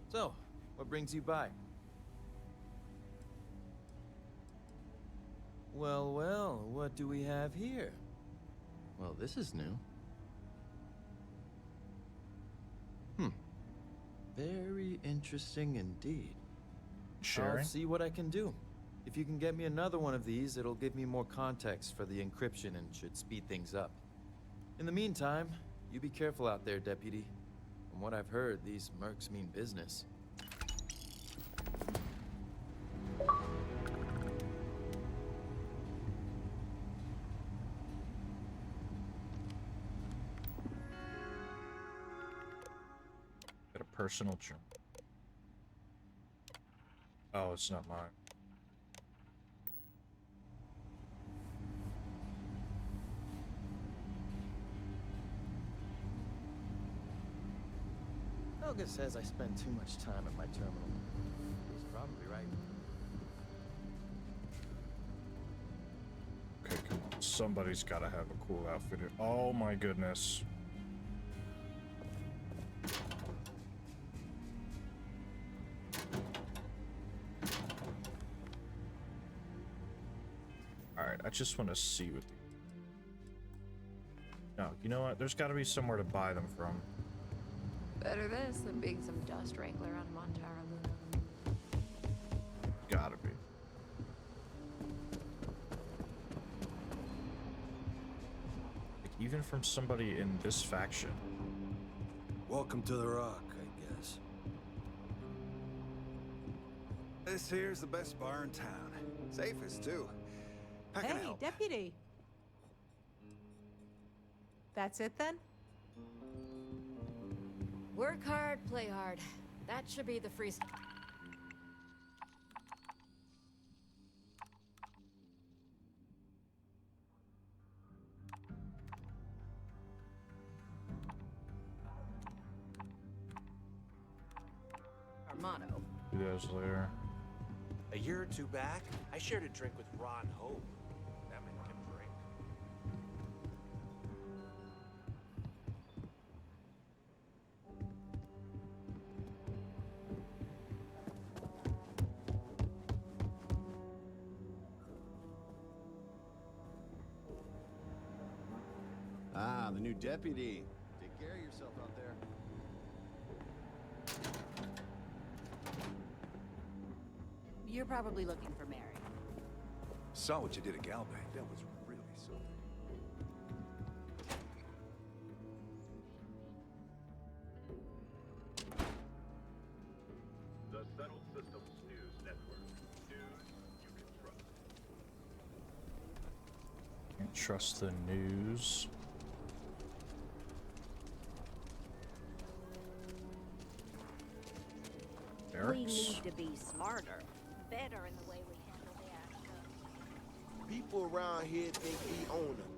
Speaker 23: So, what brings you by? Well, well, what do we have here? Well, this is new. Very interesting indeed.
Speaker 1: Sharing?
Speaker 23: I'll see what I can do. If you can get me another one of these, it'll give me more context for the encryption and should speed things up. In the meantime, you be careful out there, Deputy. From what I've heard, these mercs mean business.
Speaker 1: Got a personal journal. Oh, it's not mine.
Speaker 23: Helga says I spend too much time at my terminal. He's probably right.
Speaker 1: Okay, come on. Somebody's gotta have a cool outfit. Oh my goodness. Alright, I just want to see what the... No, you know what? There's gotta be somewhere to buy them from.
Speaker 14: Better this than being some dust wrangler on Montara Moon.
Speaker 1: Gotta be. Like, even from somebody in this faction.
Speaker 24: Welcome to the Rock, I guess. This here's the best bar in town. Safest, too. How can I
Speaker 12: Hey,
Speaker 24: help?
Speaker 12: Deputy. That's it then?
Speaker 13: Work hard, play hard. That should be the free.
Speaker 12: Our motto.
Speaker 1: 2 days later.
Speaker 8: A year or two back, I shared a drink with Ron Hope. That man kept drink.
Speaker 9: Ah, the new deputy. Take care of yourself out there.
Speaker 22: You're probably looking for Mary.
Speaker 24: Saw what you did at Galbank. That was really something.
Speaker 10: The Settled Systems News Network. News you can trust.
Speaker 1: Can't trust the news.
Speaker 17: We need to be smarter, better in the way we handle the ashes.
Speaker 11: People around here think we own them.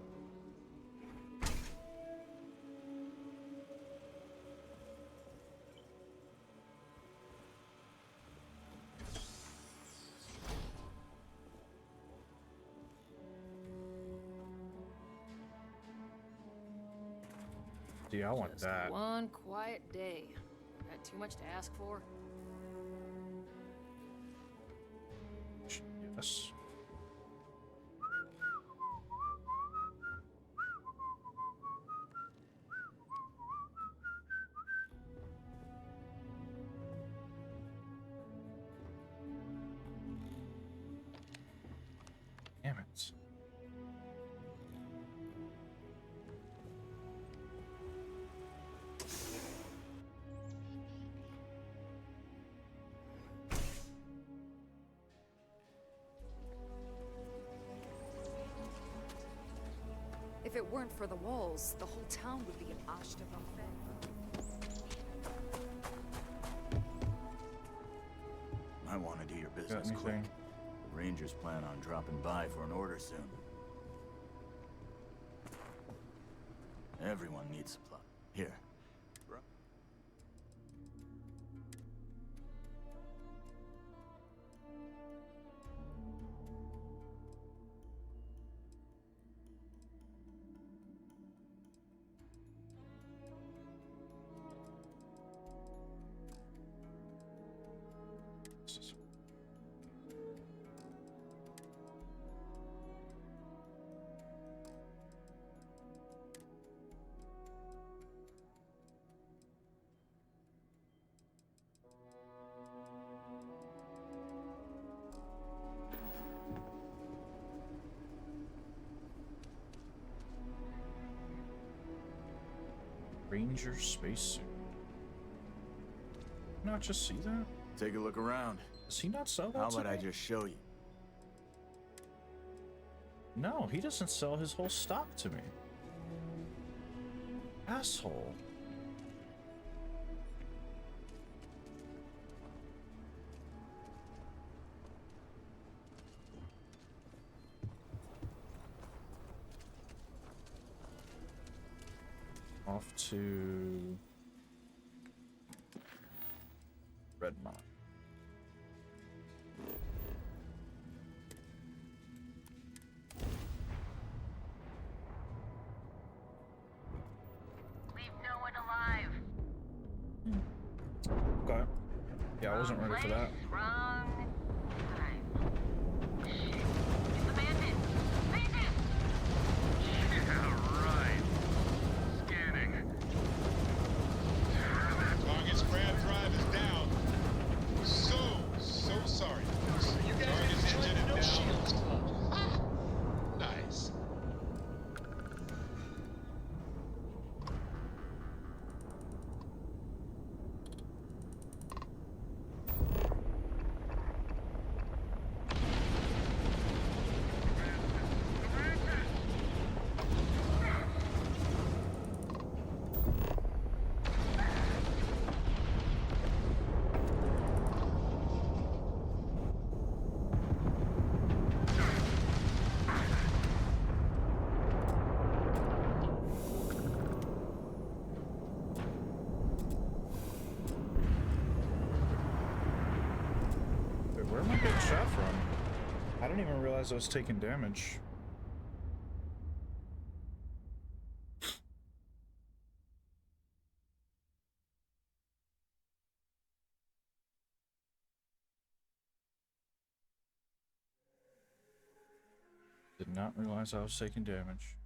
Speaker 1: Yeah, I want that.
Speaker 15: One quiet day. Got too much to ask for?
Speaker 1: Yes. Damn it.
Speaker 14: If it weren't for the walls, the whole town would be an arche de l'enfer.
Speaker 25: I want to do your business quick. The Rangers plan on dropping by for an order soon. Everyone needs supply. Here. Ranger spacesuit. Not just see that? Take a look around.
Speaker 1: Does he not sell that?
Speaker 25: How
Speaker 1: to
Speaker 25: about I
Speaker 1: me?
Speaker 25: just show you?
Speaker 1: No, he doesn't sell his whole stock to me. Asshole. Off to Redmont.
Speaker 3: Leave no one alive.
Speaker 1: Okay. Yeah, I wasn't ready for that.
Speaker 3: Wrong time. Shit. It's the bandit. Bandit!
Speaker 18: Yeah, right. Scanning. Target's crab drive is down. So sorry.
Speaker 20: You guys
Speaker 18: Target's
Speaker 20: enjoyed
Speaker 18: engine
Speaker 20: the No
Speaker 18: is down.
Speaker 20: Shields Club.
Speaker 18: Nice.
Speaker 1: Wait, where am I getting shot from? I didn't even realize I was taking damage. Did not realize I was taking damage.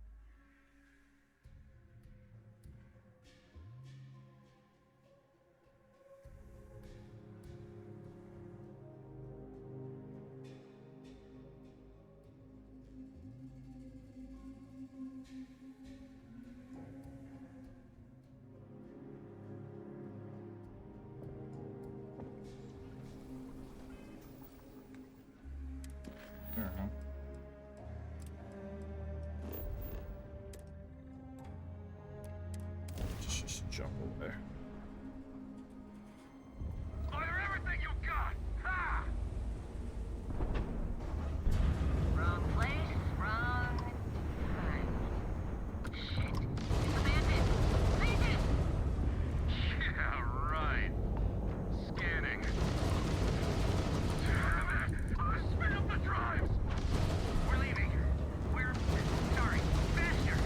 Speaker 1: jump away.
Speaker 10: Fire everything you got! Ha!
Speaker 3: Wrong place, wrong time. Shit. It's a bandit! Bandit!
Speaker 10: Yeah, right. Scanning. Damn it! Speed up the drives!
Speaker 3: We're leaving. We're sorry. Faster!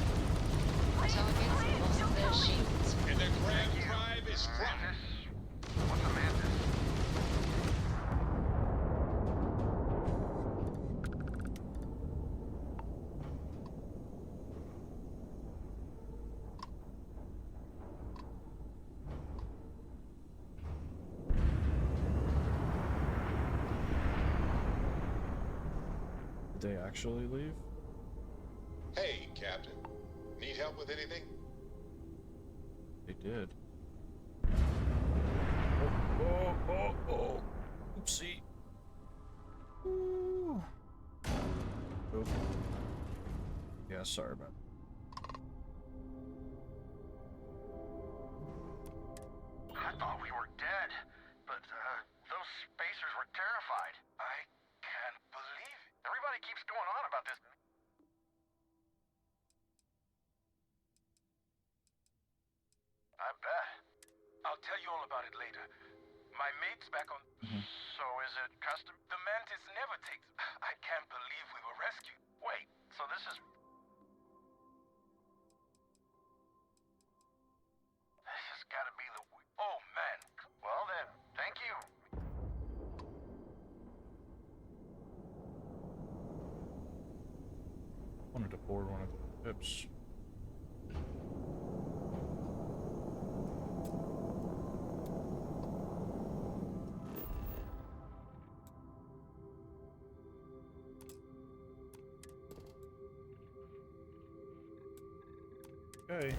Speaker 13: Targets lost their shields.
Speaker 18: And the Grand Drive is fried.
Speaker 4: What's a mantis?
Speaker 1: Did they actually leave?
Speaker 18: Hey, Captain. Need help with anything?
Speaker 1: They did. Oh. Oopsie. Ooh. Oop. Yeah, sorry about that.
Speaker 4: I thought we were dead, but those spacers were terrified. I can't believe it. Everybody keeps going on about this. I bet. I'll tell you all about it later. My mate's back on. So is it custom? The mantis never takes. I can't believe we were rescued. Wait, so this is. This has got to be the. Oh man. Well then, thank you.
Speaker 1: Wanted to board one of the ships. Okay.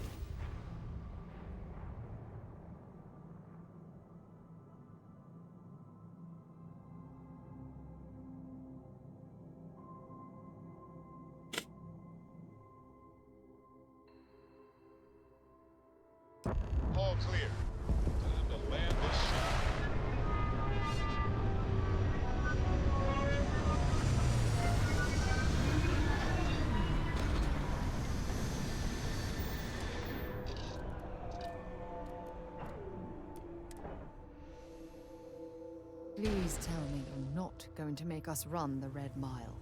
Speaker 18: All clear. Time to land this ship.
Speaker 6: Please tell me you're not going to make us run the Red Mile.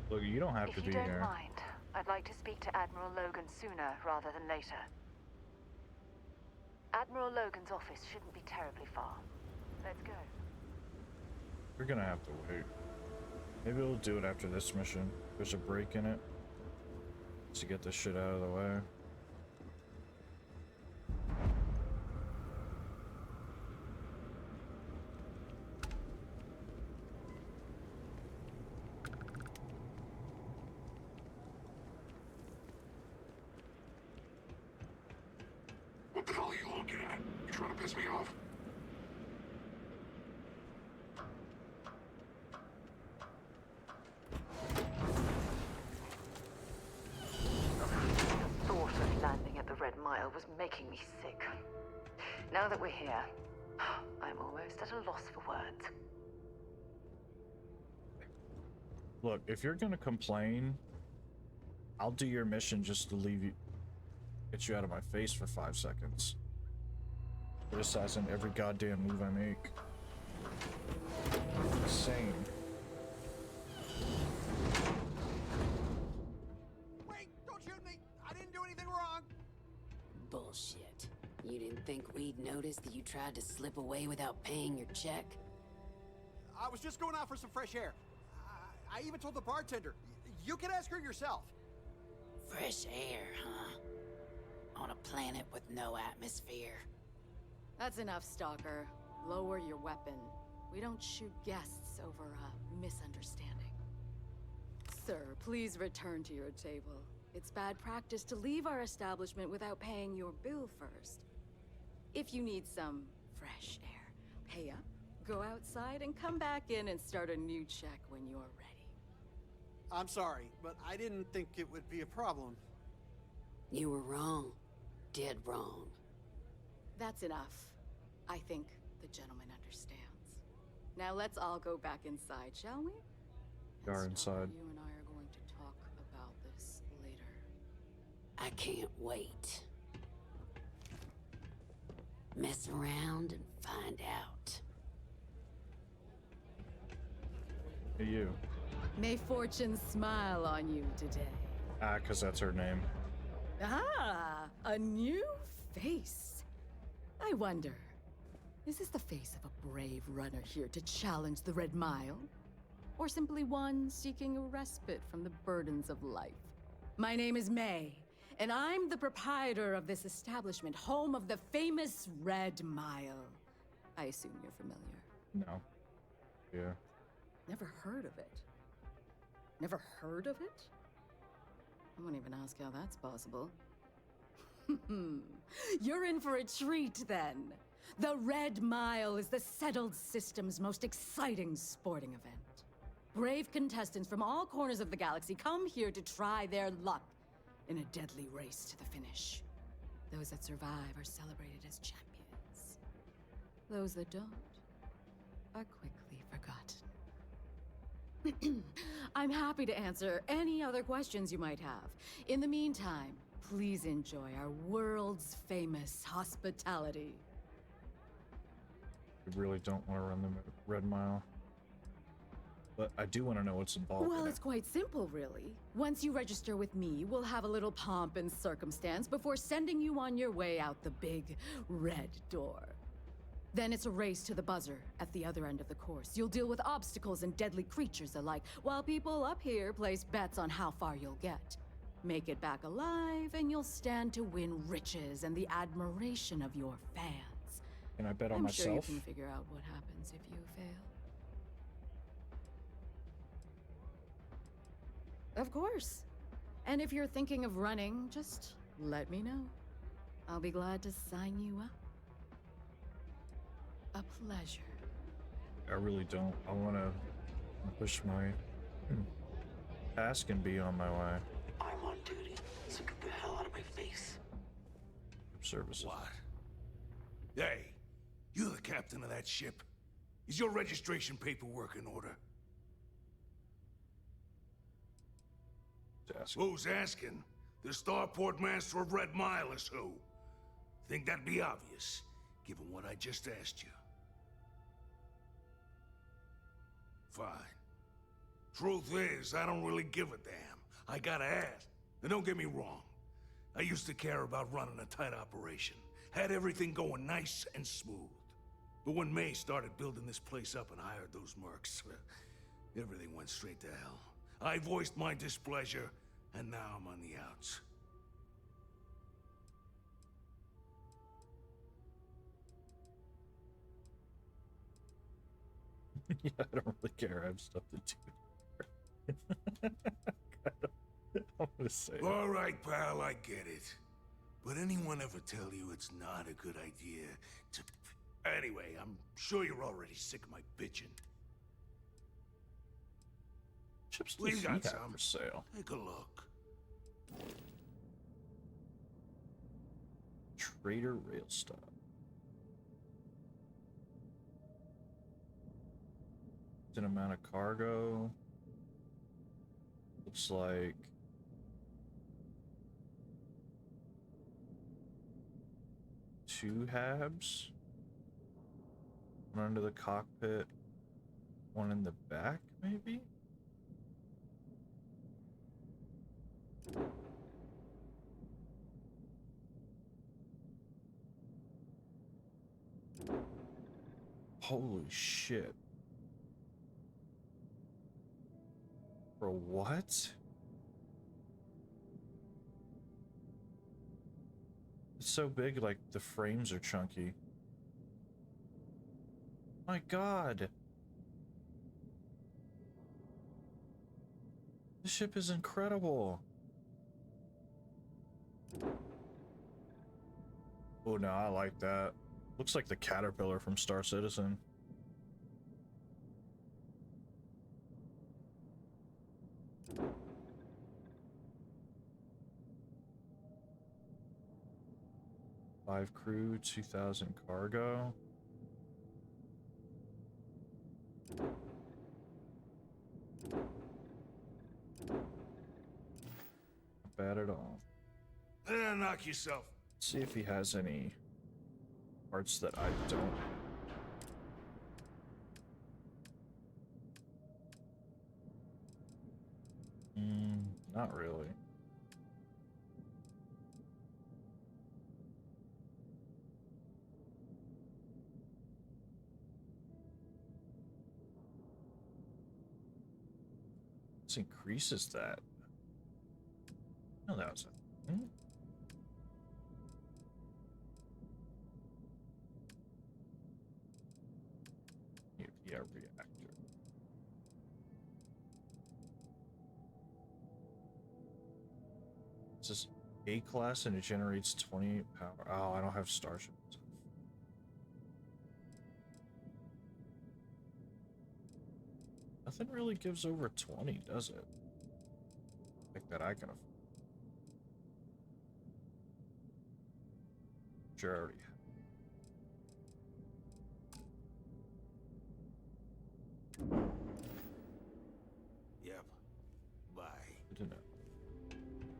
Speaker 1: Look, you don't have to
Speaker 5: If
Speaker 1: be
Speaker 5: you don't
Speaker 1: here.
Speaker 5: mind, I'd like to speak to Admiral Logan sooner rather than later. Admiral Logan's office shouldn't be terribly far. Let's go.
Speaker 1: We're gonna have to wait. Maybe we'll do it after this mission. There's a break in it. To get this shit out of the way.
Speaker 18: What the hell are you looking at? You trying to piss me off?
Speaker 5: The thought of landing at the Red Mile was making me sick. Now that we're here, I'm almost at a loss for words.
Speaker 1: Look, if you're gonna complain, I'll do your mission just to leave you, get you out of my face for 5 seconds. Criticizing every goddamn move I make. Insane.
Speaker 7: Wait! Don't shoot me! I didn't do anything wrong!
Speaker 2: Bullshit. You didn't think we'd notice that you tried to slip away without paying your check?
Speaker 7: I was just going out for some fresh air. I even told the bartender. You can ask her yourself.
Speaker 2: Fresh air, huh? On a planet with no atmosphere.
Speaker 22: That's enough, Stalker. Lower your weapon. We don't shoot guests over a misunderstanding. Sir, please return to your table. It's bad practice to leave our establishment without paying your bill first. If you need some fresh air, pay up, go outside, and come back in and start a new check when you're ready.
Speaker 7: I'm sorry, but I didn't think it would be a problem.
Speaker 2: You were wrong.
Speaker 12: dead wrong.
Speaker 22: That's enough. I think the gentleman understands. Now let's all go back inside, shall we?
Speaker 1: We are inside.
Speaker 22: You and I are going to talk about this later.
Speaker 12: I can't wait. Mess around and find out.
Speaker 1: Hey, you.
Speaker 22: May fortune smile on you today.
Speaker 1: Ah, because that's her name.
Speaker 22: Ah, a new face. I wonder, is this the face of a brave runner here to challenge the Red Mile? Or simply one seeking a respite from the burdens of life? My name is May, and I'm the proprietor of this establishment, home of the famous Red Mile. I assume you're familiar.
Speaker 1: No. Yeah.
Speaker 22: Never heard of it. Never heard of it? I won't even ask how that's possible. You're in for a treat, then. The Red Mile is the settled system's most exciting sporting event. Brave contestants from all corners of the galaxy come here to try their luck in a deadly race to the finish. Those that survive are celebrated as champions. Those that don't are quickly forgotten. I'm happy to answer any other questions you might have. In the meantime, please enjoy our world's famous hospitality.
Speaker 1: I really don't want to run the Red Mile. But I do want to know what's involved.
Speaker 22: Well,
Speaker 1: in
Speaker 22: it's quite simple, really. Once you register with me, we'll have a little pomp and circumstance before sending you on your way out the big red door. Then it's a race to the buzzer at the other end of the course. You'll deal with obstacles and deadly creatures alike, while people up here place bets on how far you'll get. Make it back alive, and you'll stand to win riches and the admiration of your fans.
Speaker 1: Can I bet on
Speaker 22: I'm
Speaker 1: myself?
Speaker 22: sure you can figure out what happens if you fail. Of course. And if you're thinking of running, just let me know. I'll be glad to sign you up. A pleasure.
Speaker 1: I really don't. I want to push my task and be on my way.
Speaker 12: I'm on duty, so get the hell out of my face.
Speaker 1: Services.
Speaker 16: What? Hey, you're the captain of that ship. Is your registration paperwork in order? Who's asking? The Starport Master of Red Mile is who? Think that'd be obvious, given what I just asked you. Fine. Truth is, I don't really give a damn. I gotta ask. And don't get me wrong. I used to care about running a tight operation. Had everything going nice and smooth. But when May started building this place up and hired those mercs, everything went straight to hell. I voiced my displeasure, and now I'm on the outs.
Speaker 1: Yeah, I don't really care. I have stuff to do. I'm gonna say it.
Speaker 16: All right, pal, I get it. But anyone ever tell you it's not a good idea to... Anyway, I'm sure you're already sick of my bitching.
Speaker 1: Chips
Speaker 16: We
Speaker 1: does
Speaker 16: got
Speaker 1: he have
Speaker 16: some.
Speaker 1: for sale.
Speaker 16: Take a look.
Speaker 1: Trader Rail Stop. An amount of cargo. Looks like two habs. One under the cockpit. One in the back, maybe? Holy shit. For what? It's so big, like the frames are chunky. My God. This ship is incredible. Oh no, I like that. Looks like the caterpillar from Star Citizen. 5 crew, 2,000 cargo. Not bad at all.
Speaker 16: Knock yourself.
Speaker 1: See if he has any parts that I don't. Not really. This increases that. No, that was a thing. Yeah, reactor. This is A class and it generates 20 power. Oh, I don't have starship. Nothing really gives over 20, does it? Like that I can afford. Sure, I already have.
Speaker 16: Yep. Bye.
Speaker 1: Good to know.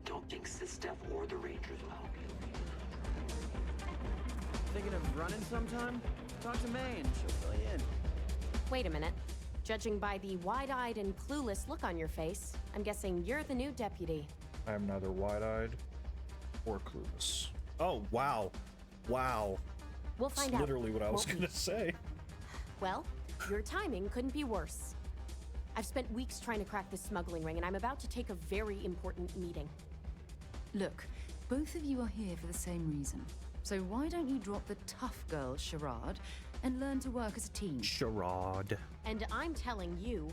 Speaker 12: Don't think Sysdef or the Rangers will help you.
Speaker 8: Thinking of running sometime? Talk to May and she'll fill you in.
Speaker 9: Wait a minute. Judging by the wide-eyed and clueless look on your face, I'm guessing you're the new deputy.
Speaker 1: I am neither wide-eyed or clueless. Oh, wow. Wow.
Speaker 9: We'll find
Speaker 1: That's
Speaker 9: out.
Speaker 1: literally what I was
Speaker 9: won't we?
Speaker 1: gonna say.
Speaker 9: Well, your timing couldn't be worse. I've spent weeks trying to crack this smuggling ring, and I'm about to take a very important meeting.
Speaker 6: Look, both of you are here for the same reason. So why don't you drop the tough girl charade and learn to work as a team?
Speaker 1: Charade.
Speaker 9: And I'm telling you,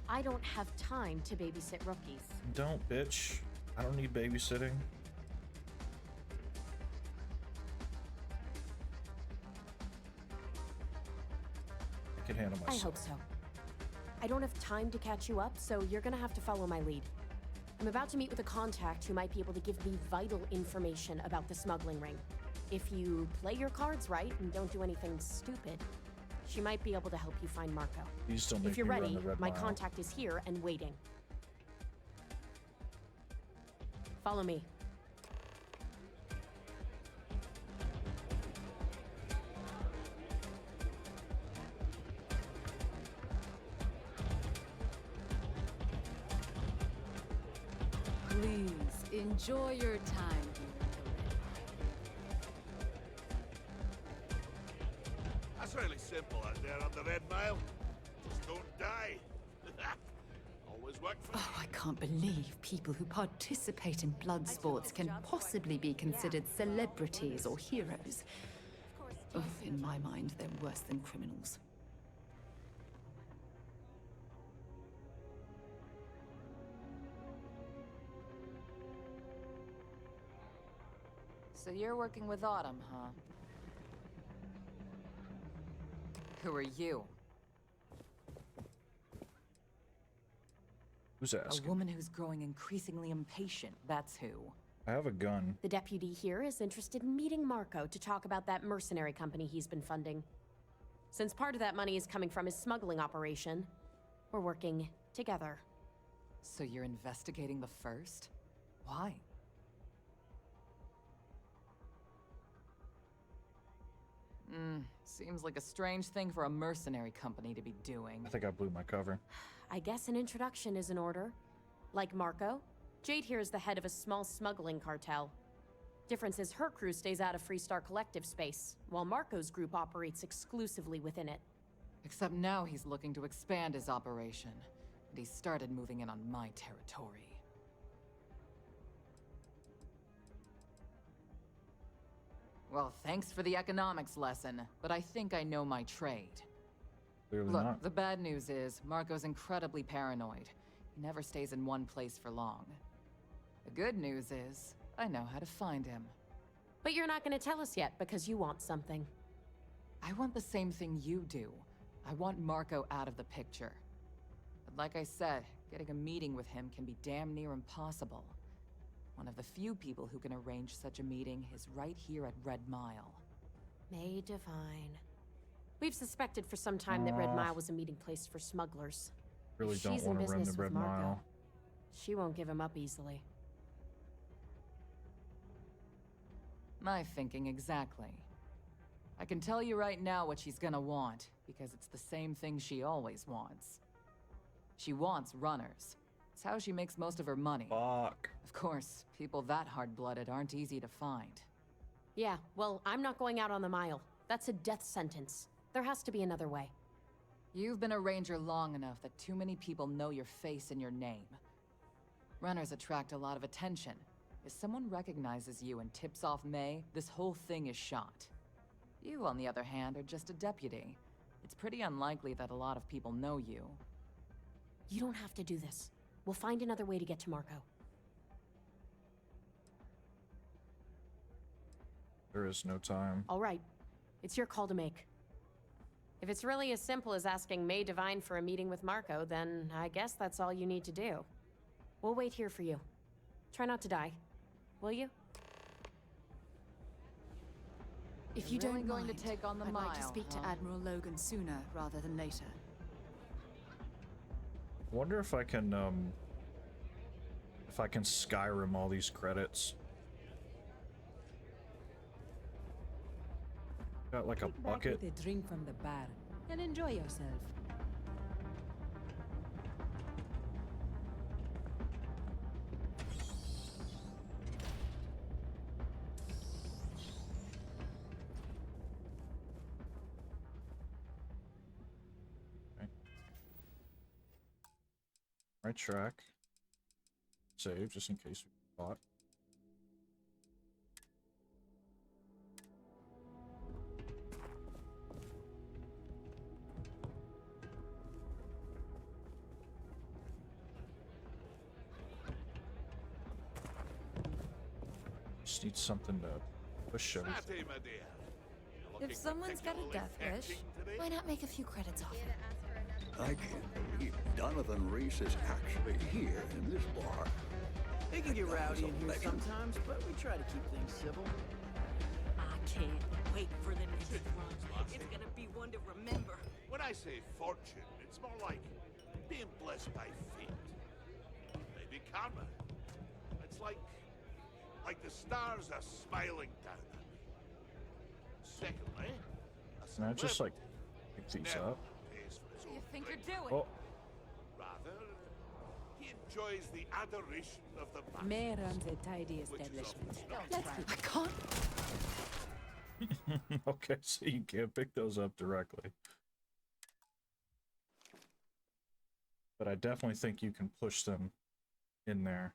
Speaker 9: I don't have time to babysit rookies.
Speaker 1: Don't, bitch. I don't need babysitting. I can handle myself.
Speaker 9: I hope so. I don't have time to catch you up, so you're gonna have to follow my lead. I'm about to meet with a contact who might be able to give me vital information about the smuggling ring. If you play your cards right and don't do anything stupid, she might be able to help you find Marco.
Speaker 1: Please don't make
Speaker 9: If you're
Speaker 1: me run
Speaker 9: ready,
Speaker 1: the red
Speaker 9: my
Speaker 1: mile.
Speaker 9: contact is here and waiting. Follow me.
Speaker 22: Please, enjoy your time
Speaker 16: That's really simple out there on the Red Mile. Just don't die. Always work for me.
Speaker 6: Oh, I can't believe people who participate in blood sports can possibly be considered celebrities or heroes. Oh, in my mind, they're worse than criminals.
Speaker 19: So you're working with Autumn, huh? Who are you?
Speaker 1: Who's asking?
Speaker 19: A woman who's growing increasingly impatient, that's who.
Speaker 1: I have a gun.
Speaker 9: The deputy here is interested in meeting Marco to talk about that mercenary company he's been funding. Since part of that money is coming from his smuggling operation, we're working together.
Speaker 19: So you're investigating the first? Why? Seems like a strange thing for a mercenary company to be doing.
Speaker 1: I think I blew my cover.
Speaker 9: I guess an introduction is in order. Like Marco, Jade here is the head of a small smuggling cartel. Difference is her crew stays out of Freestar Collective space, while Marco's group operates exclusively within it.
Speaker 19: Except now he's looking to expand his operation, and he's started moving in on my territory. Well, thanks for the economics lesson, but I think I know my trade.
Speaker 1: Clearly
Speaker 19: Look,
Speaker 1: not.
Speaker 19: the bad news is, Marco's incredibly paranoid. He never stays in one place for long. The good news is, I know how to find him.
Speaker 9: But you're not going to tell us yet because you want something.
Speaker 19: I want the same thing you do. I want Marco out of the picture. But like I said, getting a meeting with him can be damn near impossible. One of the few people who can arrange such a meeting is right here at Red Mile.
Speaker 9: May Divine. We've suspected for some time that Red Mile was a meeting place for smugglers.
Speaker 1: Really
Speaker 9: If
Speaker 1: don't
Speaker 9: she's in
Speaker 1: want to run
Speaker 9: business
Speaker 1: the
Speaker 9: with
Speaker 1: Red
Speaker 9: Marco,
Speaker 1: Mile.
Speaker 9: she won't give him up easily.
Speaker 19: My thinking exactly. I can tell you right now what she's gonna want, because it's the same thing she always wants. She wants runners. It's how she makes most of her money.
Speaker 1: Fuck.
Speaker 19: Of course, people that hard-blooded aren't easy to find.
Speaker 9: Yeah, well, I'm not going out on the mile. That's a death sentence. There has to be another way.
Speaker 19: You've been a ranger long enough that too many people know your face and your name. Runners attract a lot of attention. If someone recognizes you and tips off May, this whole thing is shot. You, on the other hand, are just a deputy. It's pretty unlikely that a lot of people know you.
Speaker 9: You don't have to do this. We'll find another way to get to Marco.
Speaker 1: There is no time.
Speaker 9: All right. It's your call to make. If it's really as simple as asking May Divine for a meeting with Marco, then I guess that's all you need to do. We'll wait here for you. Try not to die. Will you?
Speaker 6: If you
Speaker 19: Really
Speaker 6: don't
Speaker 19: going
Speaker 6: mind,
Speaker 19: to take on the
Speaker 6: I'd
Speaker 19: mile,
Speaker 6: like to speak to
Speaker 19: huh?
Speaker 6: Admiral Logan sooner rather than later.
Speaker 1: Wonder if I can Skyrim all these credits. Got like a bucket.
Speaker 11: With a drink from the bar and enjoy yourself.
Speaker 1: Right track. Save just in case we thought. Just need something to push everything.
Speaker 11: If someone's got a death wish,
Speaker 13: Why not make a few credits off it?
Speaker 17: I can't believe Donovan Reese is actually here in this bar.
Speaker 8: It can get rowdy in here sometimes, but we try to keep things civil.
Speaker 12: I can't wait for the next run. It's gonna be one to remember.
Speaker 16: When I say fortune, it's more like being blessed by fate. Maybe karma. It's like the stars are smiling down at me. Secondly,
Speaker 1: Can I just like pick these up?
Speaker 19: What do you think you're doing?
Speaker 1: Oh.
Speaker 16: Rather, he enjoys the adoration of the masses.
Speaker 11: May runs a tidy establishment. Let's keep
Speaker 1: I can't. Okay, so you can't pick those up directly. But I definitely think you can push them in there.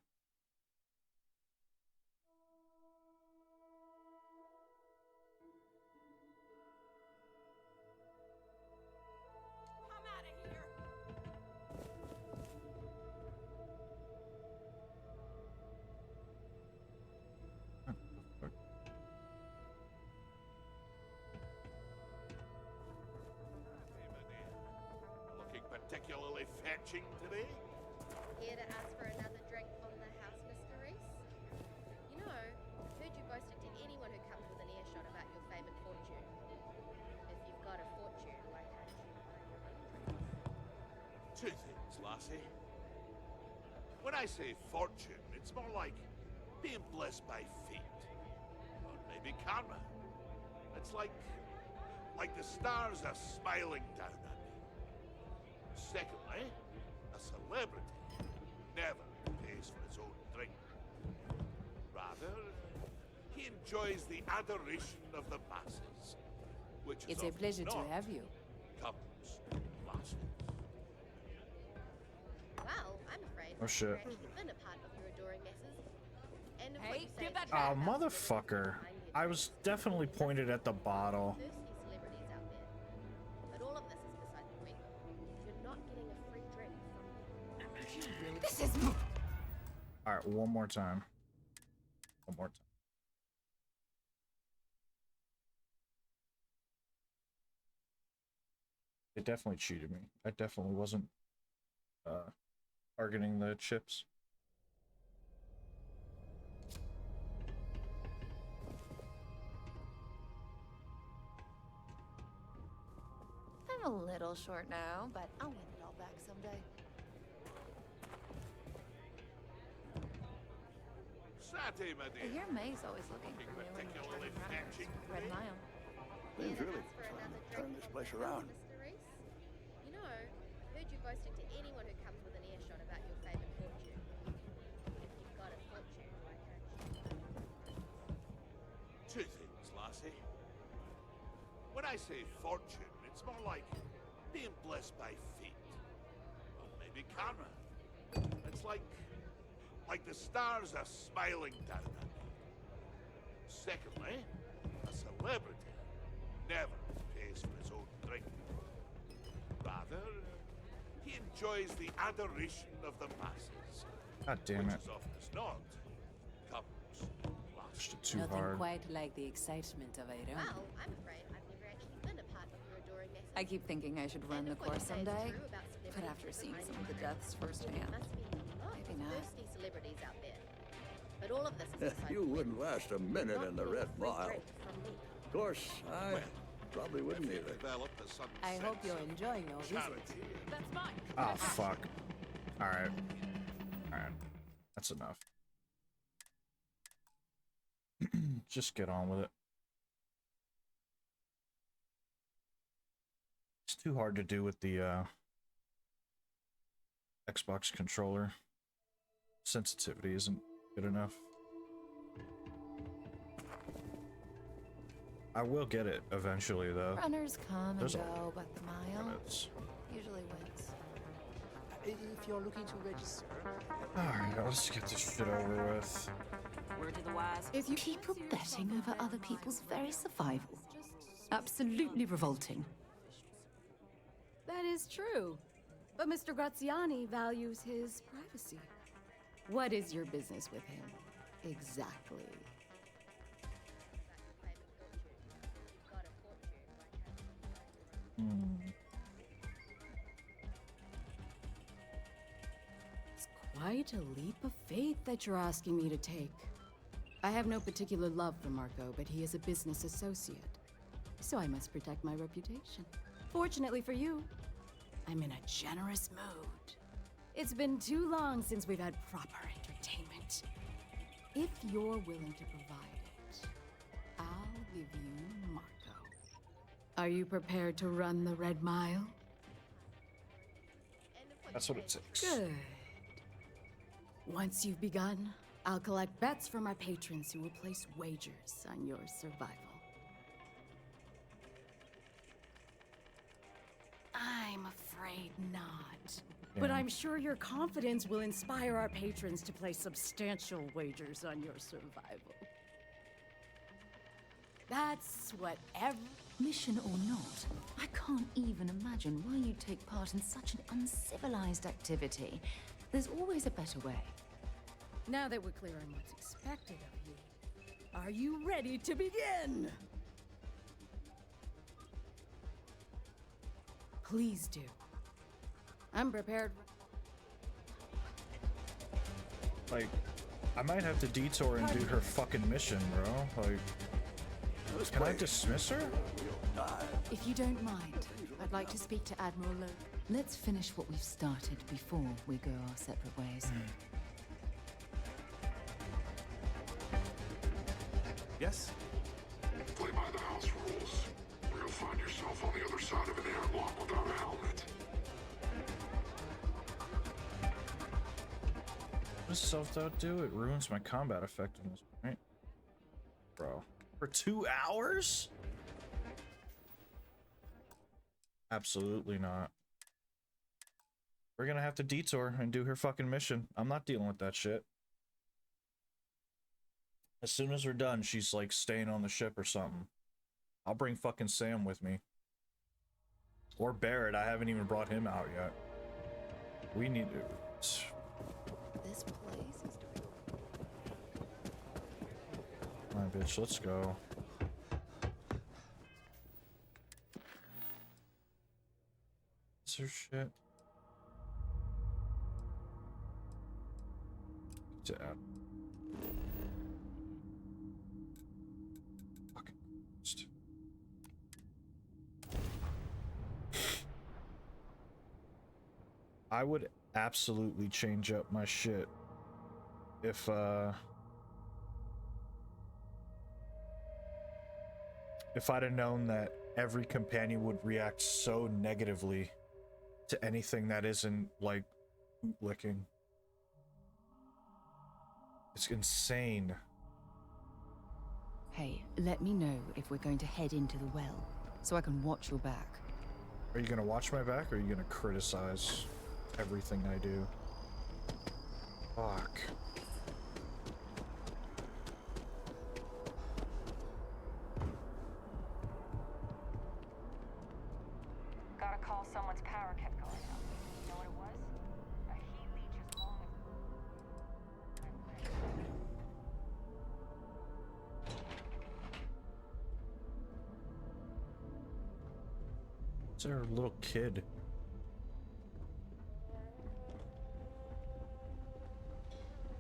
Speaker 16: Looking particularly fetching today?
Speaker 21: Here to ask for another drink from the house, Mr. Reese? You know, heard you boasted to anyone who comes within earshot about your fame and fortune. If you've got a fortune, why can't you buy your own drinks?
Speaker 16: Two things, lassie. When I say fortune, it's more like being blessed by fate. Or maybe karma. It's like the stars are smiling down at me. Secondly, a celebrity never pays for his own drink. Rather, he enjoys the adoration of the masses, which is
Speaker 11: It's a
Speaker 16: often
Speaker 11: pleasure to
Speaker 16: not
Speaker 11: have you.
Speaker 16: comes lasses.
Speaker 21: Well, I'm afraid
Speaker 1: Oh, shit.
Speaker 21: I've actually been a part of your adoring masses. And of what
Speaker 14: Hey,
Speaker 21: you say
Speaker 14: give that
Speaker 21: is
Speaker 1: Oh,
Speaker 21: true.
Speaker 1: motherfucker. I was definitely pointed at the bottle.
Speaker 21: Thirsty celebrities out there. But all of this is beside the point. You're not getting a free drink from me.
Speaker 13: This is...
Speaker 1: Alright, one more time. One more time. They definitely cheated me. I definitely wasn't targeting the chips.
Speaker 6: I'm a little short now, but I'll win it all back someday.
Speaker 16: Sati, my
Speaker 6: I hear May's always looking for new and returning runners. Red Mile.
Speaker 17: Seems really trying to turn this place around.
Speaker 21: Mr. Reese? You know, I've heard you boasting to anyone who comes within earshot about your fame and fortune. If you've got a fortune, why can't you?
Speaker 16: Two things, lassie. When I say fortune, it's more like being blessed by fate. Or maybe karma. It's like the stars are smiling down at me. Secondly, a celebrity never pays for his own drink. Rather, he enjoys the adoration of the masses.
Speaker 1: God damn it.
Speaker 16: Which, as often as not, comes last.
Speaker 1: Pushed it too
Speaker 11: Nothing
Speaker 1: hard.
Speaker 11: quite like the excitement of a run.
Speaker 21: Well, I'm afraid I've never actually been a part of your adoring message.
Speaker 11: I keep thinking I should run
Speaker 21: And
Speaker 11: the
Speaker 21: if what you
Speaker 11: course
Speaker 21: say is
Speaker 11: someday,
Speaker 21: true about
Speaker 11: but
Speaker 21: celebrities
Speaker 11: after
Speaker 21: in
Speaker 11: seeing
Speaker 21: the
Speaker 11: some of the
Speaker 21: mining
Speaker 11: deaths
Speaker 21: There
Speaker 11: firsthand.
Speaker 21: must be lots
Speaker 11: Maybe
Speaker 21: of
Speaker 11: not.
Speaker 21: thirsty celebrities out there. But all of this is beside
Speaker 17: You
Speaker 21: the point.
Speaker 17: wouldn't last a minute in the Red Mile.
Speaker 21: From me.
Speaker 17: Of course, I probably wouldn't either.
Speaker 11: I hope you'll enjoy your visit.
Speaker 12: That's mine.
Speaker 1: Oh, fuck. Alright. Alright. That's enough. Just get on with it. It's too hard to do with the Xbox controller. Sensitivity isn't good enough. I will get it eventually, though.
Speaker 6: Runners come
Speaker 1: There's
Speaker 6: and
Speaker 1: a-
Speaker 6: go, but the mile
Speaker 1: Minutes.
Speaker 6: usually wins.
Speaker 8: If you're looking to register...
Speaker 1: Alright, let's get this shit over with.
Speaker 12: Word to the wise.
Speaker 6: If you people betting over other people's very survival. Absolutely revolting.
Speaker 22: That is true. But Mr. Graziani values his privacy. What is your business with him? Exactly. It's quite a leap of faith that you're asking me to take. I have no particular love for Marco, but he is a business associate. So I must protect my reputation. Fortunately for you, I'm in a generous mood. It's been too long since we've had proper entertainment. If you're willing to provide it, I'll give you Marco. Are you prepared to run the Red Mile?
Speaker 1: That's what it takes.
Speaker 22: Good. Once you've begun, I'll collect bets from our patrons who will place wagers on your survival. I'm afraid not. But I'm sure your confidence will inspire our patrons to place substantial wagers on your survival. That's what
Speaker 6: Mission or not, I can't even imagine why you'd take part in such an uncivilized activity. There's always a better way.
Speaker 22: Now that we're clear on what's expected of you, are you ready to begin? Please do. I'm prepared.
Speaker 1: Like, I might have to detour and do her fucking mission, bro. Like, can I dismiss her?
Speaker 6: If you don't mind, I'd like to speak to Admiral Logan. Let's finish what we've started before we go our separate ways.
Speaker 15: Yes?
Speaker 20: Play by the house rules, or you'll find yourself on the other side of an airlock without a helmet.
Speaker 1: What does self-doubt do? It ruins my combat effectiveness, right? Bro. For 2 hours? Absolutely not. We're gonna have to detour and do her fucking mission. I'm not dealing with that shit. As soon as we're done, she's like staying on the ship or something. I'll bring fucking Sam with me. Or Barrett. I haven't even brought him out yet. We need to...
Speaker 6: This place is
Speaker 1: Come on, bitch, let's go. Is there shit? To add. Fucking Christ. I would absolutely change up my shit if I'd have known that every companion would react so negatively to anything that isn't like licking. It's insane.
Speaker 6: Hey, let me know if we're going to head into the well, so I can watch your back.
Speaker 1: Are you gonna watch my back, or are you gonna criticize everything I do? Fuck.
Speaker 3: Got a call someone's power kept going out. You know what it was? A heat leech as long as...
Speaker 1: It's our little kid.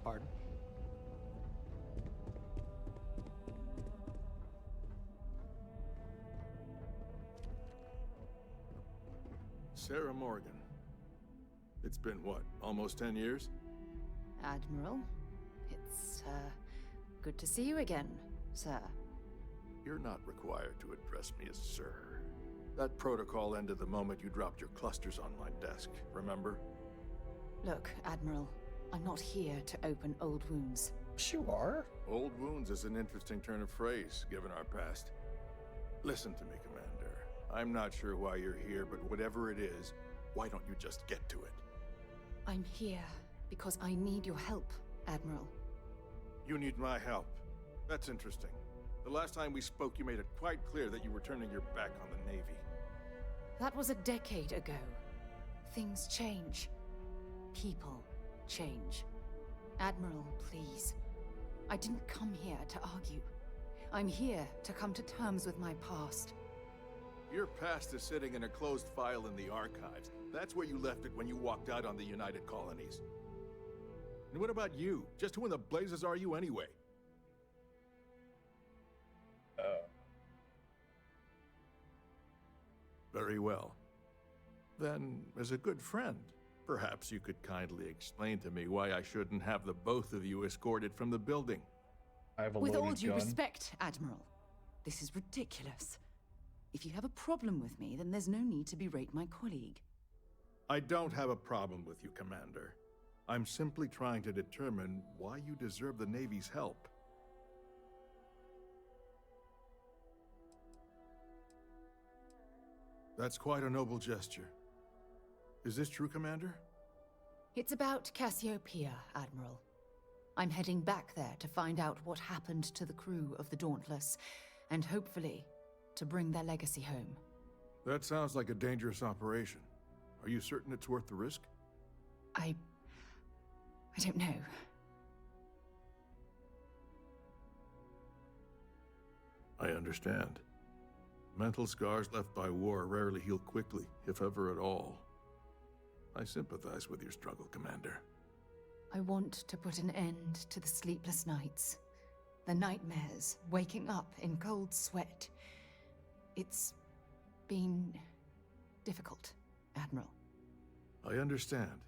Speaker 7: Pardon?
Speaker 10: Sarah Morgan. It's been what, almost 10 years?
Speaker 6: Admiral, it's, good to see you again, sir.
Speaker 10: You're not required to address me as sir. That protocol ended the moment you dropped your clusters on my desk, remember?
Speaker 6: Look, Admiral, I'm not here to open old wounds.
Speaker 1: Yes, you are.
Speaker 10: Old wounds is an interesting turn of phrase, given our past. Listen to me, Commander. I'm not sure why you're here, but whatever it is, why don't you just get to it?
Speaker 6: I'm here because I need your help, Admiral.
Speaker 10: You need my help. That's interesting. The last time we spoke, you made it quite clear that you were turning your back on the Navy.
Speaker 6: That was a decade ago. Things change. People change. Admiral, please. I didn't come here to argue. I'm here to come to terms with my past.
Speaker 10: Your past is sitting in a closed file in the archives. That's where you left it when you walked out on the United Colonies. And what about you? Just who in the blazes are you anyway? Very well. Then, as a good friend, perhaps you could kindly explain to me why I shouldn't have the both of you escorted from the building.
Speaker 1: I have a
Speaker 6: With
Speaker 1: loaded
Speaker 6: all due
Speaker 1: gun.
Speaker 6: respect, Admiral, this is ridiculous. If you have a problem with me, then there's no need to berate my colleague.
Speaker 10: I don't have a problem with you, Commander. I'm simply trying to determine why you deserve the Navy's help. That's quite a noble gesture. Is this true, Commander?
Speaker 6: It's about Cassiopeia, Admiral. I'm heading back there to find out what happened to the crew of the Dauntless, and hopefully, to bring their legacy home.
Speaker 10: That sounds like a dangerous operation. Are you certain it's worth the risk?
Speaker 6: I don't know.
Speaker 10: I understand. Mental scars left by war rarely heal quickly, if ever at all. I sympathize with your struggle, Commander.
Speaker 6: I want to put an end to the sleepless nights, the nightmares, waking up in cold sweat. It's been difficult, Admiral.
Speaker 10: I understand.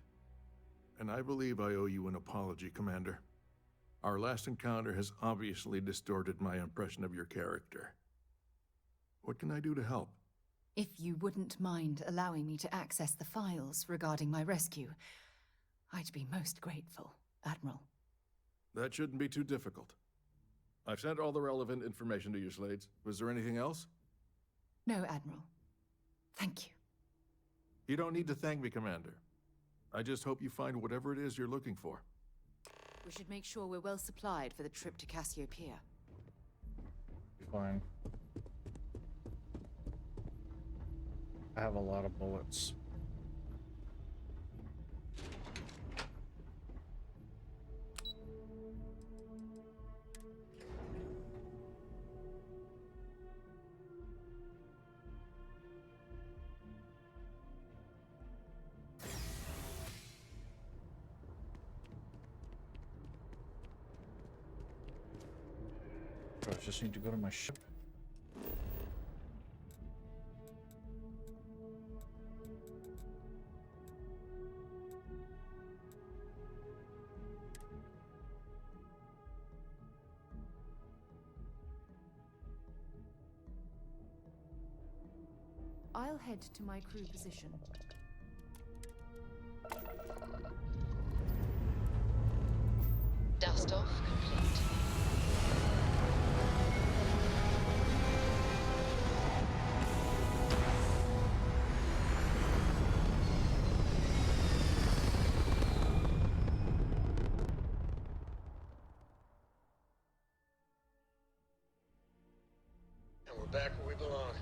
Speaker 10: And I believe I owe you an apology, Commander. Our last encounter has obviously distorted my impression of your character. What can I do to help?
Speaker 6: If you wouldn't mind allowing me to access the files regarding my rescue, I'd be most grateful, Admiral.
Speaker 10: That shouldn't be too difficult. I've sent all the relevant information to you, Slades. Was there anything else?
Speaker 6: No, Admiral. Thank you.
Speaker 10: You don't need to thank me, Commander. I just hope you find whatever it is you're looking for.
Speaker 6: We should make sure we're well supplied for the trip to Cassiopeia.
Speaker 1: Fine. I have a lot of bullets. I just need to go to my ship.
Speaker 6: I'll head to my crew position.
Speaker 4: Dust off complete.
Speaker 15: And we're back where we belong.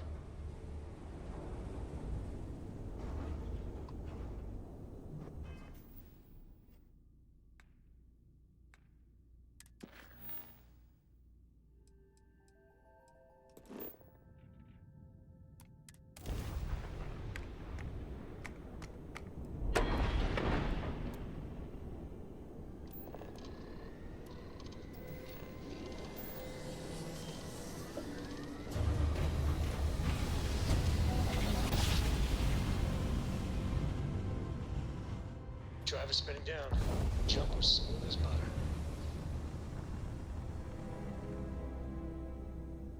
Speaker 15: Driver spinning down. Jumper smooth as butter.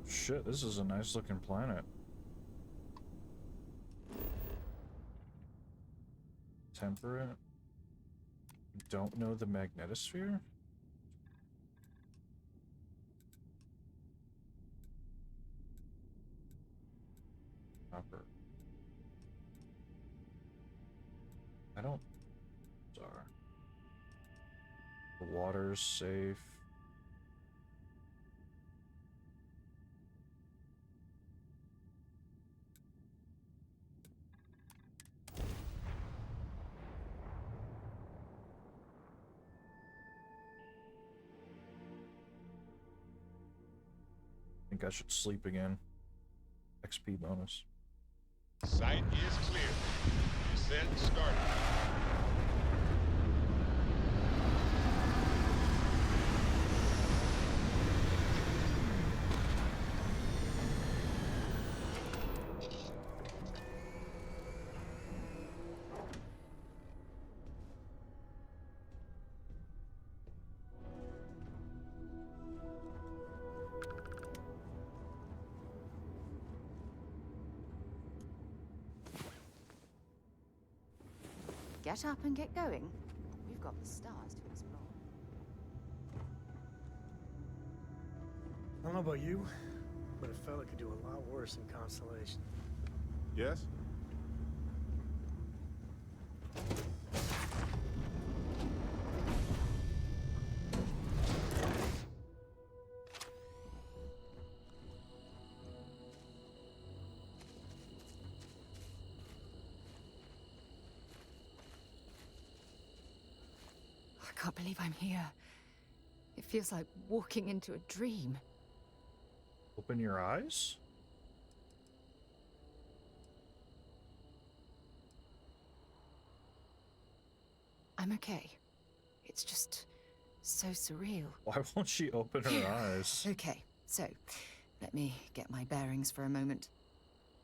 Speaker 1: Shit, this is a nice looking planet. Temperate. Don't know the magnetosphere? Copper. I don't. Sorry. The water's safe. I think I should sleep again. XP bonus.
Speaker 18: Site is clear. Descent started.
Speaker 6: Get up and get going. We've got the stars to explore.
Speaker 23: I don't know about you, but a fella could do a lot worse than Constellation.
Speaker 18: Yes?
Speaker 6: I can't believe I'm here. It feels like walking into a dream.
Speaker 1: Open your eyes?
Speaker 6: I'm okay. It's just so surreal.
Speaker 1: Why won't she open her eyes?
Speaker 6: Okay, so let me get my bearings for a moment.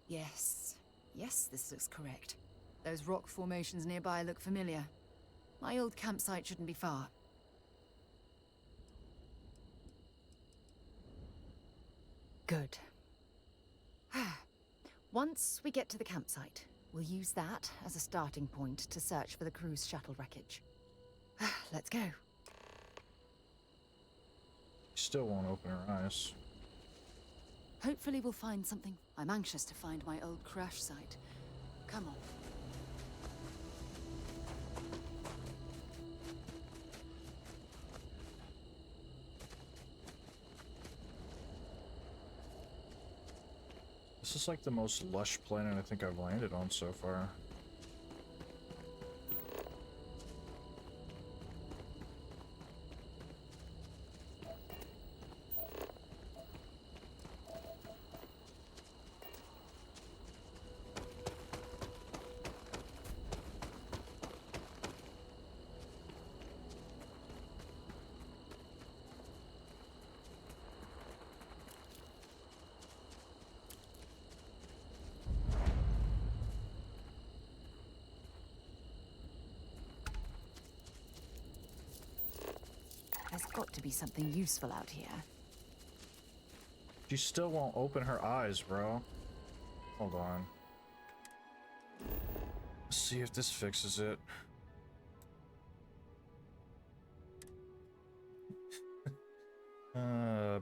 Speaker 6: Yes, this looks correct. Those rock formations nearby look familiar. My old campsite shouldn't be far. Good. Once we get to the campsite, we'll use that as a starting point to search for the cruise shuttle wreckage. Let's go.
Speaker 1: Still won't open her eyes.
Speaker 6: Hopefully we'll find something. I'm anxious to find my old crash site. Come on.
Speaker 1: This is like the most lush planet I think I've landed on so far.
Speaker 6: There's got to be something useful out here.
Speaker 1: She still won't open her eyes, bro. Hold on. Let's see if this fixes it.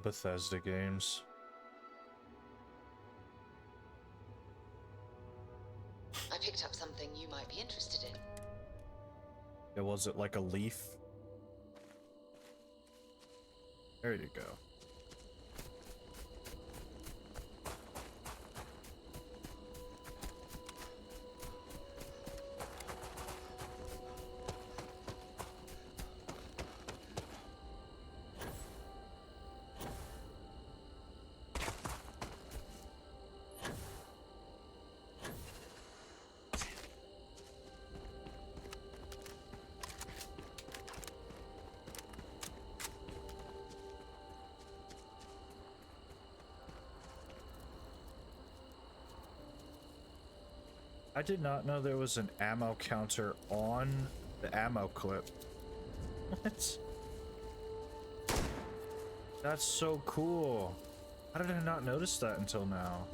Speaker 1: Bethesda games.
Speaker 2: I picked up something you might be interested in.
Speaker 1: Yeah, was it like a leaf? There you go. I did not know there was an ammo counter on the ammo clip. What? That's so cool. How did I not notice that until now?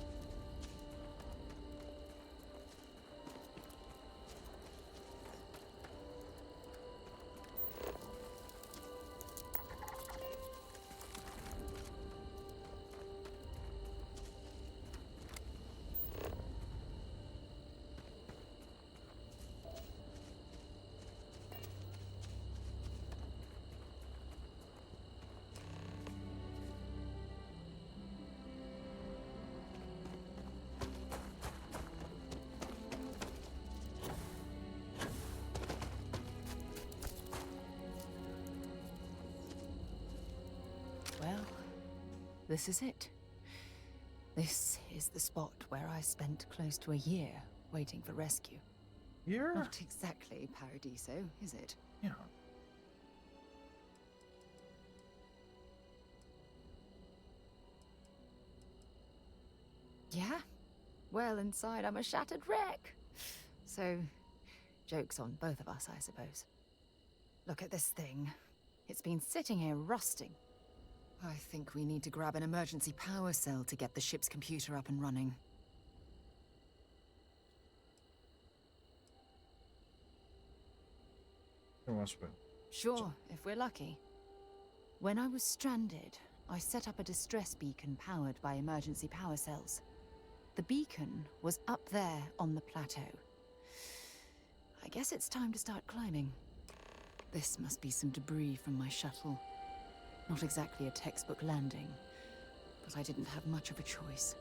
Speaker 6: Well, this is it. This is the spot where I spent close to a year waiting for rescue.
Speaker 1: Year?
Speaker 6: Not exactly Paradiso, is it?
Speaker 1: Yeah.
Speaker 6: Yeah? Well, inside I'm a shattered wreck. So, joke's on both of us, I suppose. Look at this thing. It's been sitting here rusting. I think we need to grab an emergency power cell to get the ship's computer up and running.
Speaker 1: There must be.
Speaker 6: Sure, if we're lucky. When I was stranded, I set up a distress beacon powered by emergency power cells. The beacon was up there on the plateau. I guess it's time to start climbing. This must be some debris from my shuttle. Not exactly a textbook landing, but I didn't have much of a choice.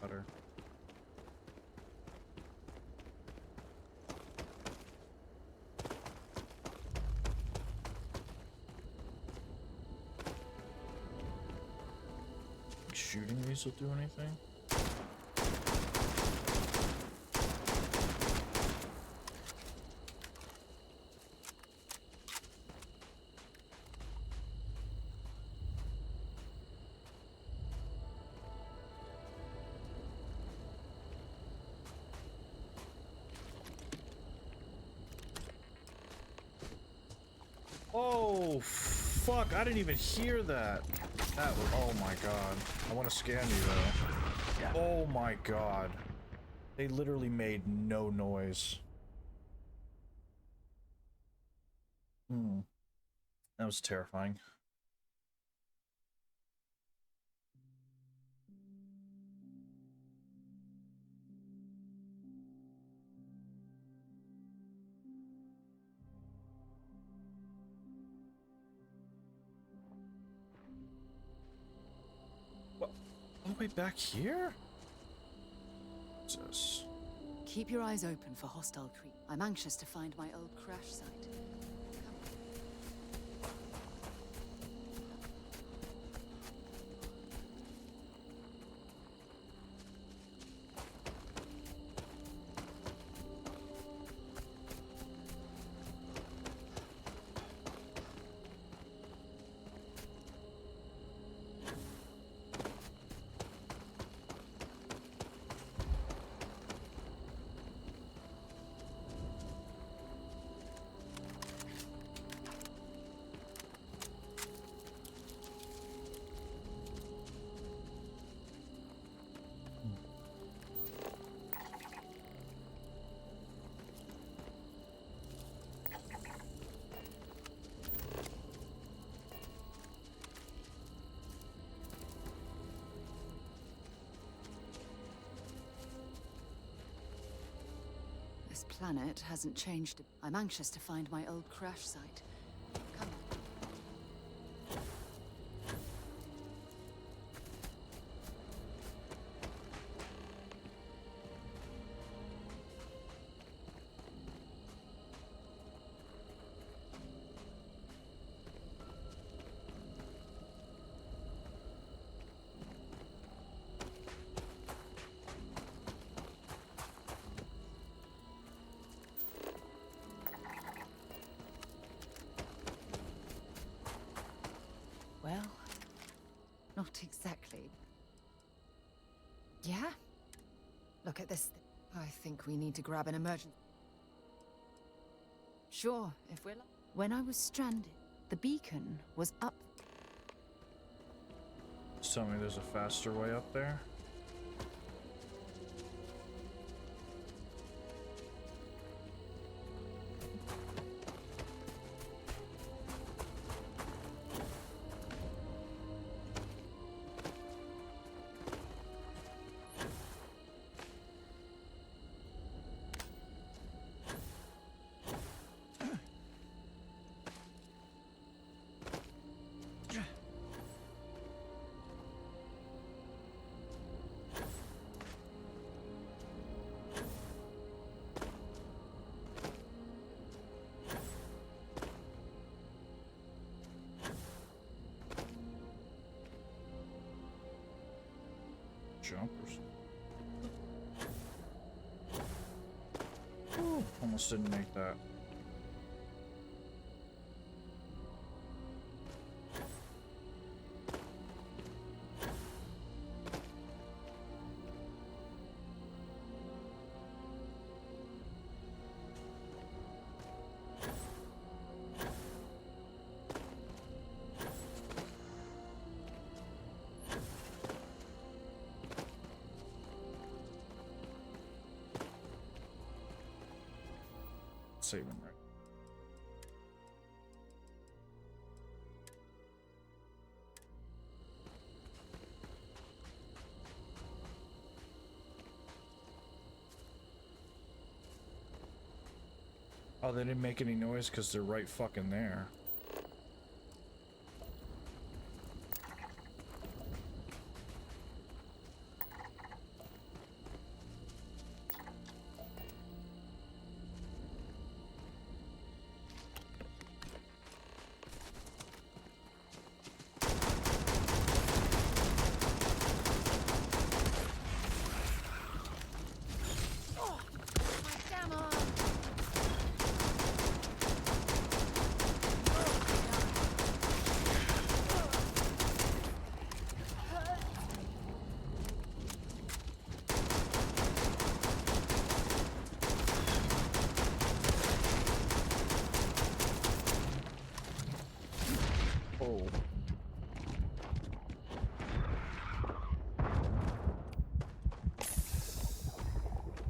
Speaker 1: Better. Shooting these will do anything? Oh, fuck, I didn't even hear that. That was, oh my god. I want to scan you though. Oh my god. They literally made no noise. That was terrifying. way back here? What's this?
Speaker 6: Keep your eyes open for hostile creep. I'm anxious to find my old crash site. This planet hasn't changed. I'm anxious to find my old crash site. Come on. Well, not exactly. Yeah? Look at this. I think we need to grab an emergency. Sure, if we're... When I was stranded, the beacon was up.
Speaker 1: Just tell me there's a faster way up there. Jumpers. Ooh, almost didn't make that. Saving right. Oh, they didn't make any noise because they're right fucking there.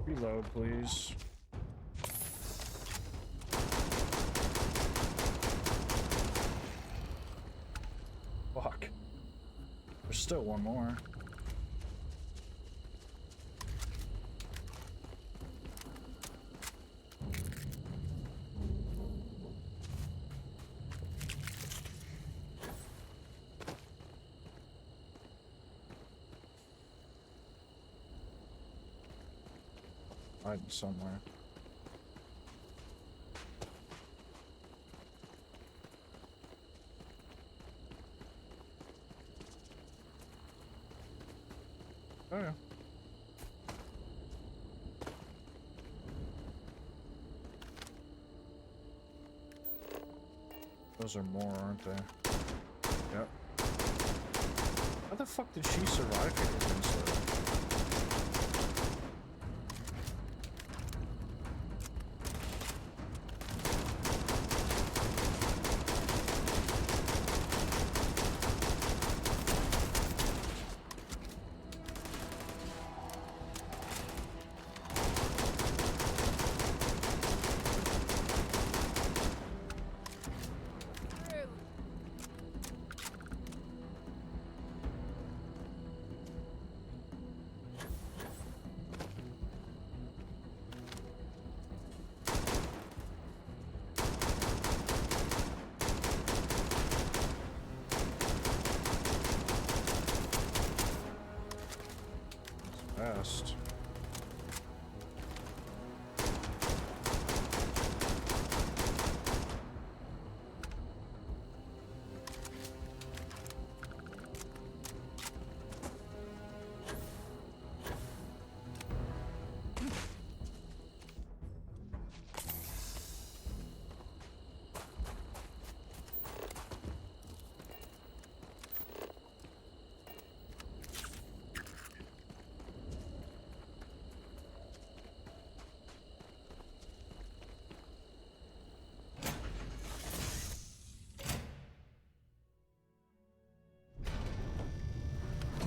Speaker 1: Reload, please. Fuck. There's still one more. hiding somewhere. Oh yeah. Those are more, aren't they? Yep. How the fuck did she survive here against her? Fast.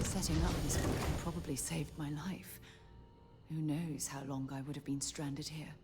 Speaker 6: Setting up this portal probably saved my life. Who knows how long I would have been stranded here.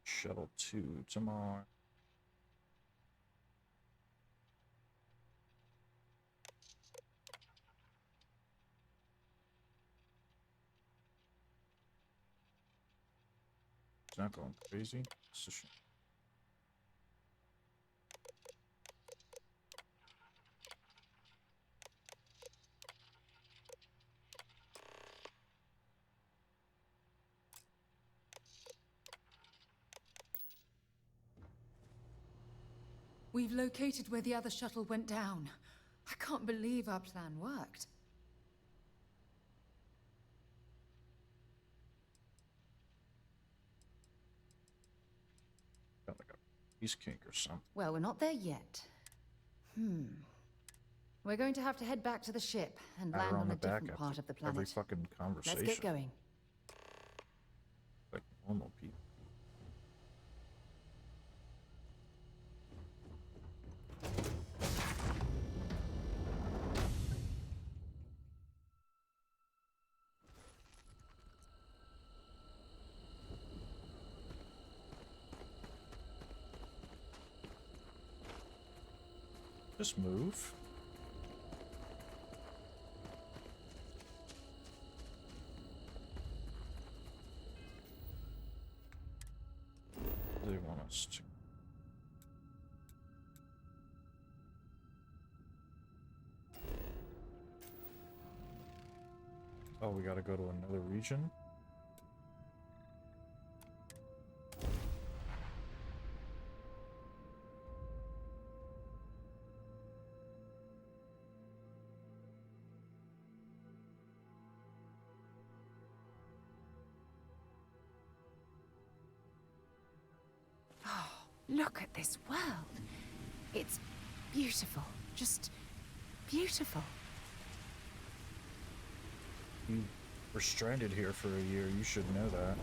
Speaker 6: Shuttle 2 tomorrow. It's not going crazy. It's a shame. We've located where the other shuttle went down. I can't believe our plan worked.
Speaker 1: Got like a peace kink or something.
Speaker 6: Well, we're not there yet. We're going to have to head back to the ship and
Speaker 1: Pat her
Speaker 6: land on
Speaker 1: the
Speaker 6: a different
Speaker 1: back
Speaker 6: part
Speaker 1: after
Speaker 6: of the planet.
Speaker 1: Every fucking conversation.
Speaker 6: Let's get going.
Speaker 1: Like normal people. Just move. do they want us to? Oh, we gotta go to another region?
Speaker 6: Oh, look at this world. It's beautiful. Just beautiful.
Speaker 1: You were stranded here for a year. You should know that.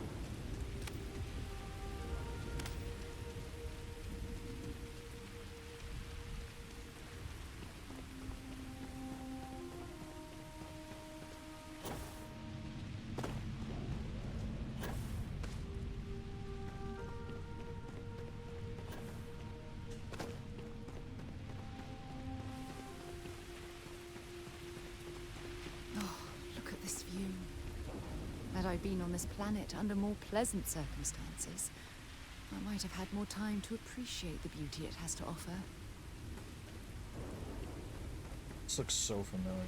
Speaker 6: Had I been on this planet under more pleasant circumstances, I might have had more time to appreciate the beauty it has to offer.
Speaker 1: This looks so familiar.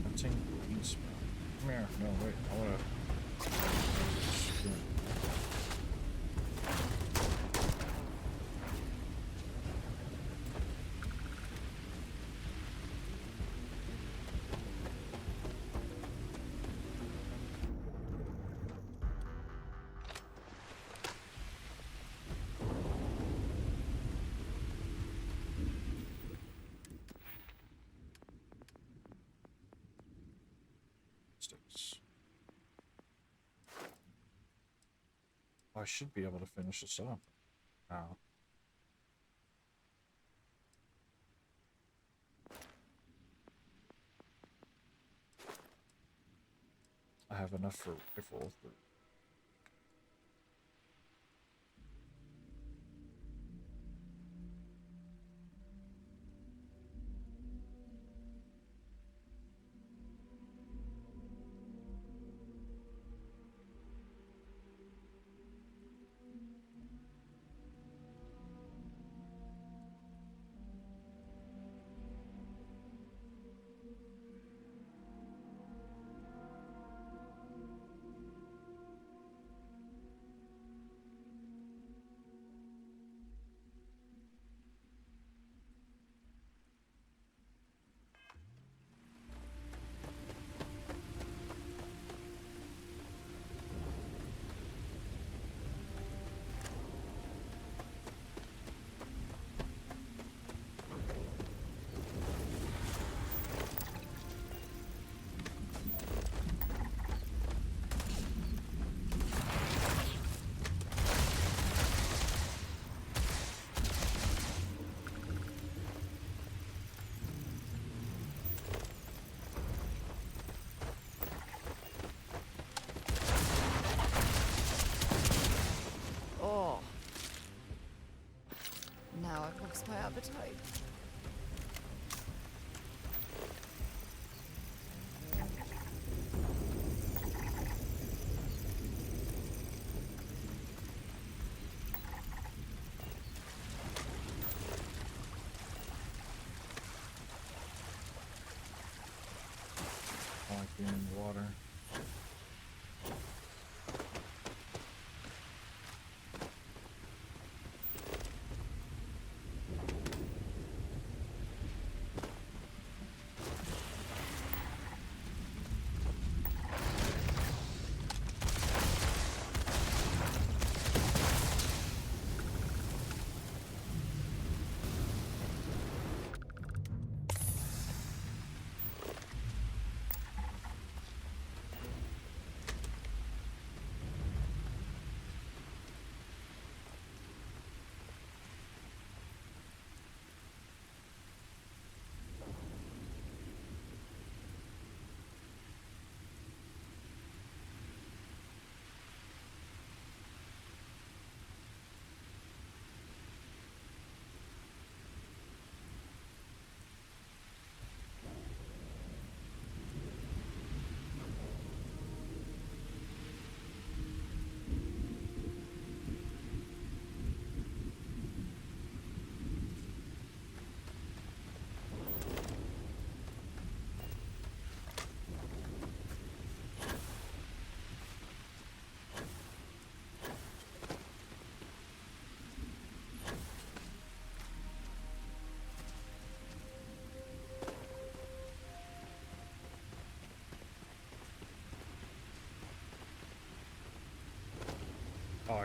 Speaker 1: Hunting bee smell. Come here. No, wait. I wanna. I should be able to finish this up now. I have enough for rifle, but
Speaker 6: now I've lost my appetite.
Speaker 1: I like being in the water.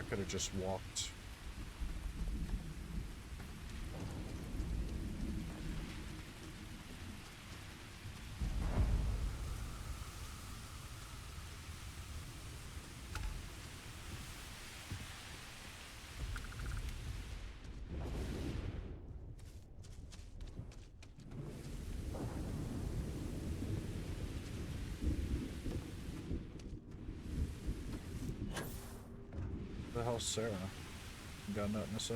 Speaker 1: could have just walked. The hell's Sarah? Got nothing to say?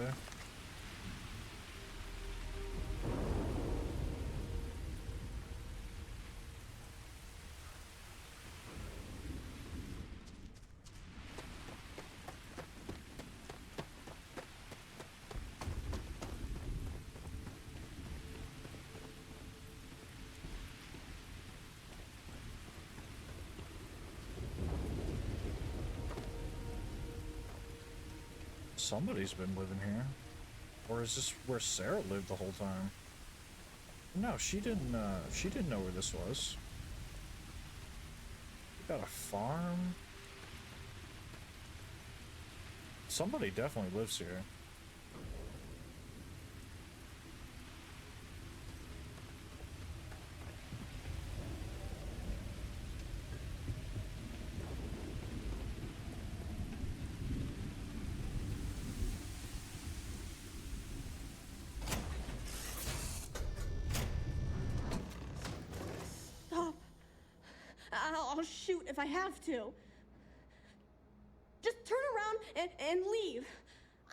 Speaker 1: Somebody's been living here. Or is this where Sarah lived the whole time? No, she didn't know where this was. We got a farm. Somebody definitely lives here.
Speaker 4: I'll shoot if I have to. Just turn around and leave.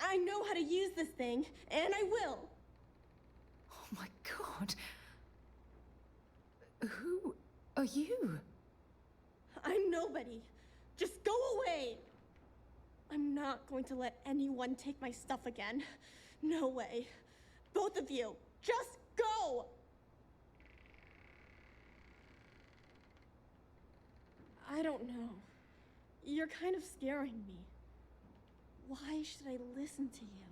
Speaker 4: I know how to use this thing, and I will.
Speaker 6: Oh my god. Who are you?
Speaker 4: I'm nobody. Just go away. I'm not going to let anyone take my stuff again. No way. Both of you, just go! I don't know. You're kind of scaring me. Why should I listen to you?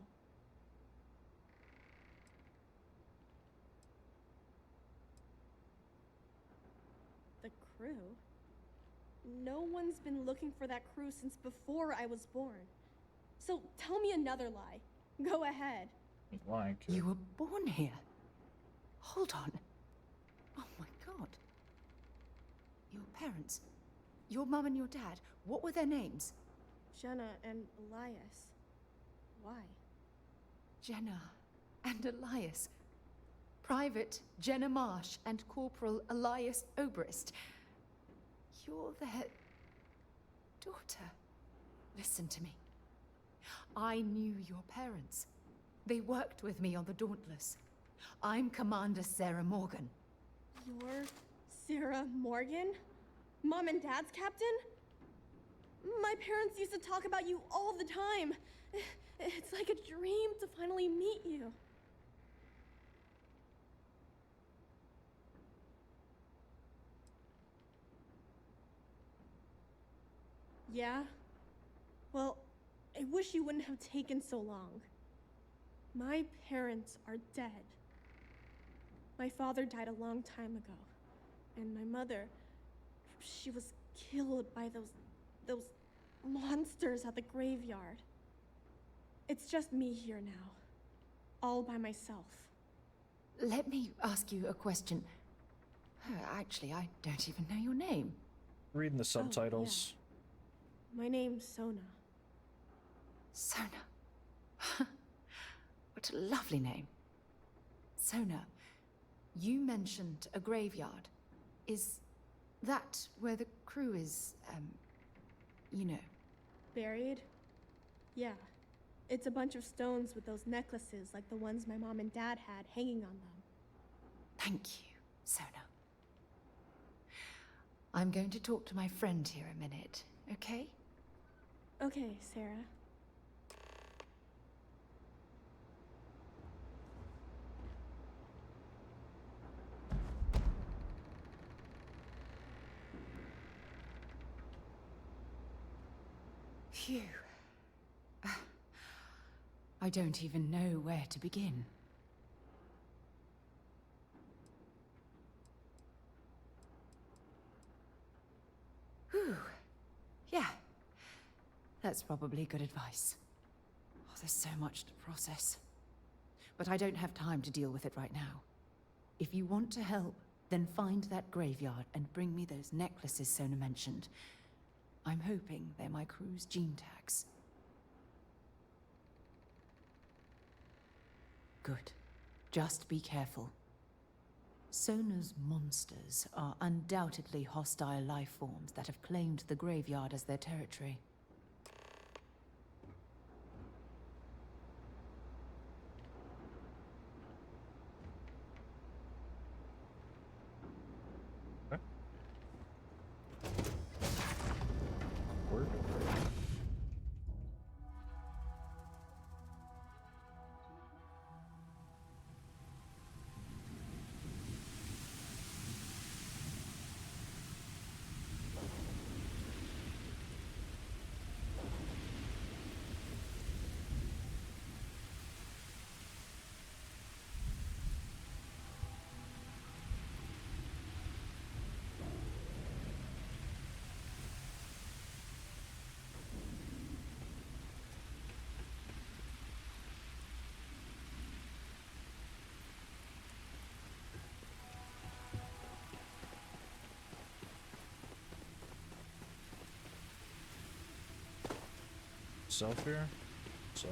Speaker 4: The crew? No one's been looking for that crew since before I was born. So tell me another lie. Go ahead.
Speaker 1: Lying, kid.
Speaker 6: You were born here. Hold on. Oh my god. Your parents. Your mum and your dad, what were their names?
Speaker 4: Jenna and Elias. Why?
Speaker 6: Jenna and Elias. Private Jenna Marsh and Corporal Elias Obrist. You're their daughter. Listen to me. I knew your parents. They worked with me on the Dauntless. I'm Commander Sarah Morgan.
Speaker 4: You're Sarah Morgan? Mom and Dad's captain? My parents used to talk about you all the time. It's like a dream to finally meet you. Yeah? Well, I wish you wouldn't have taken so long. My parents are dead. My father died a long time ago, and my mother, she was killed by those monsters at the graveyard. It's just me here now, all by myself.
Speaker 6: Let me ask you a question. Actually, I don't even know your name.
Speaker 1: Reading the subtitles.
Speaker 4: Oh, yeah. My name's Sona.
Speaker 6: Sona. What a lovely name. Sona, you mentioned a graveyard. Is that where the crew is, you know?
Speaker 4: Buried? Yeah. It's a bunch of stones with those necklaces like the ones my mom and dad had hanging on them.
Speaker 6: Thank you, Sona. I'm going to talk to my friend here a minute, okay?
Speaker 4: Okay, Sarah.
Speaker 6: Phew. I don't even know where to begin. Whew. Yeah. That's probably good advice. Oh, there's so much to process. But I don't have time to deal with it right now. If you want to help, then find that graveyard and bring me those necklaces Sona mentioned. I'm hoping they're my crew's gene tags. Good. Just be careful. Sona's monsters are undoubtedly hostile life forms that have claimed the graveyard as their territory.
Speaker 1: Word. Self here? Sorry.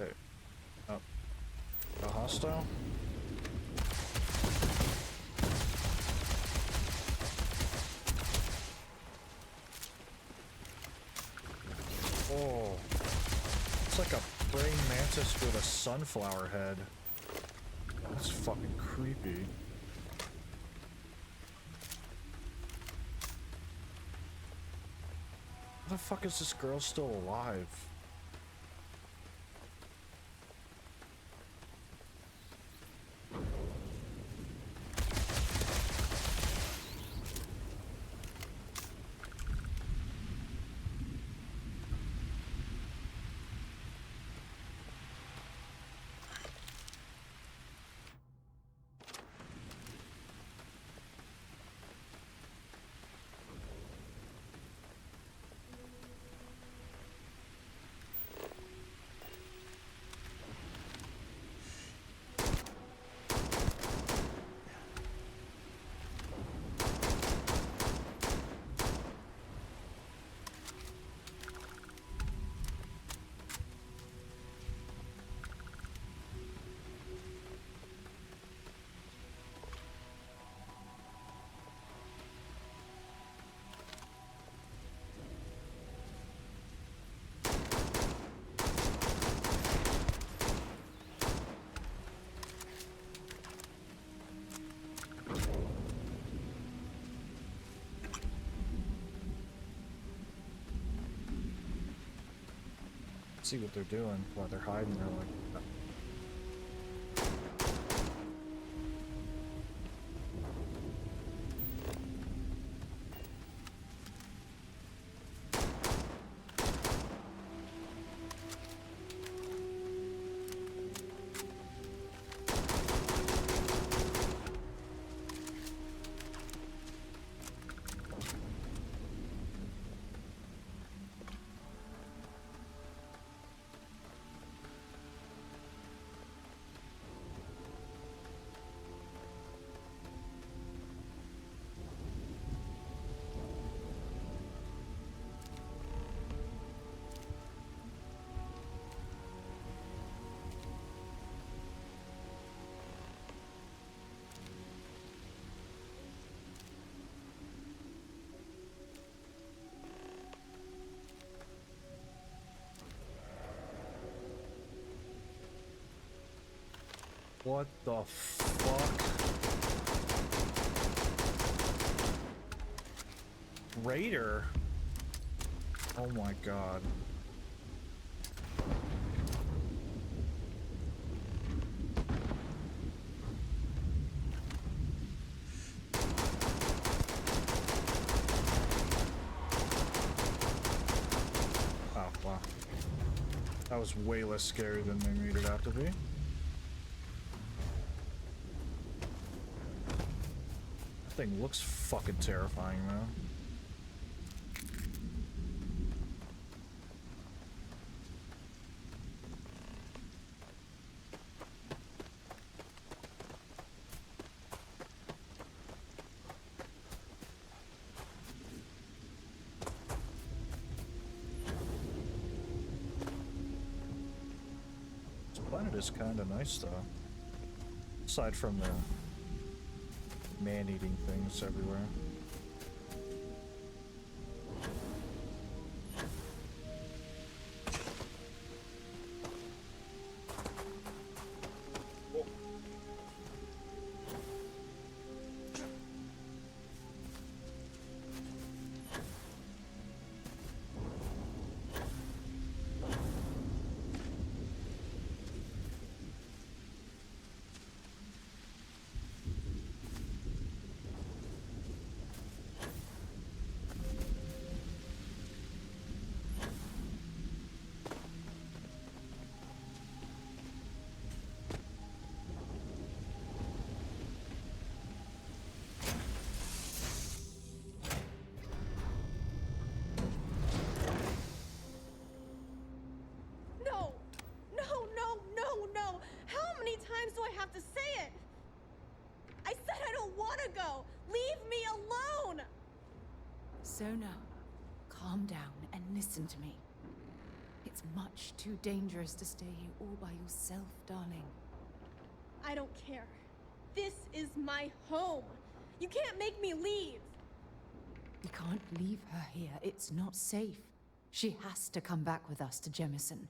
Speaker 1: Okay. Oh. A hostile? Oh. It's like a praying mantis with a sunflower head. That's fucking creepy. How the fuck is this girl still alive? See what they're doing while they're hiding. They're like, What the fuck? Raider? Oh my god. Oh, wow. That was way less scary than they made it out to be. That thing looks fucking terrifying, though. Planet is kind of nice, though. Aside from the man-eating things everywhere.
Speaker 4: No! No, no, no, no! How many times do I have to say it? I said I don't want to go! Leave me alone!
Speaker 6: Sona, calm down and listen to me. It's much too dangerous to stay here all by yourself, darling.
Speaker 4: I don't care. This is my home. You can't make me leave.
Speaker 6: We can't leave her here. It's not safe. She has to come back with us to Jemison.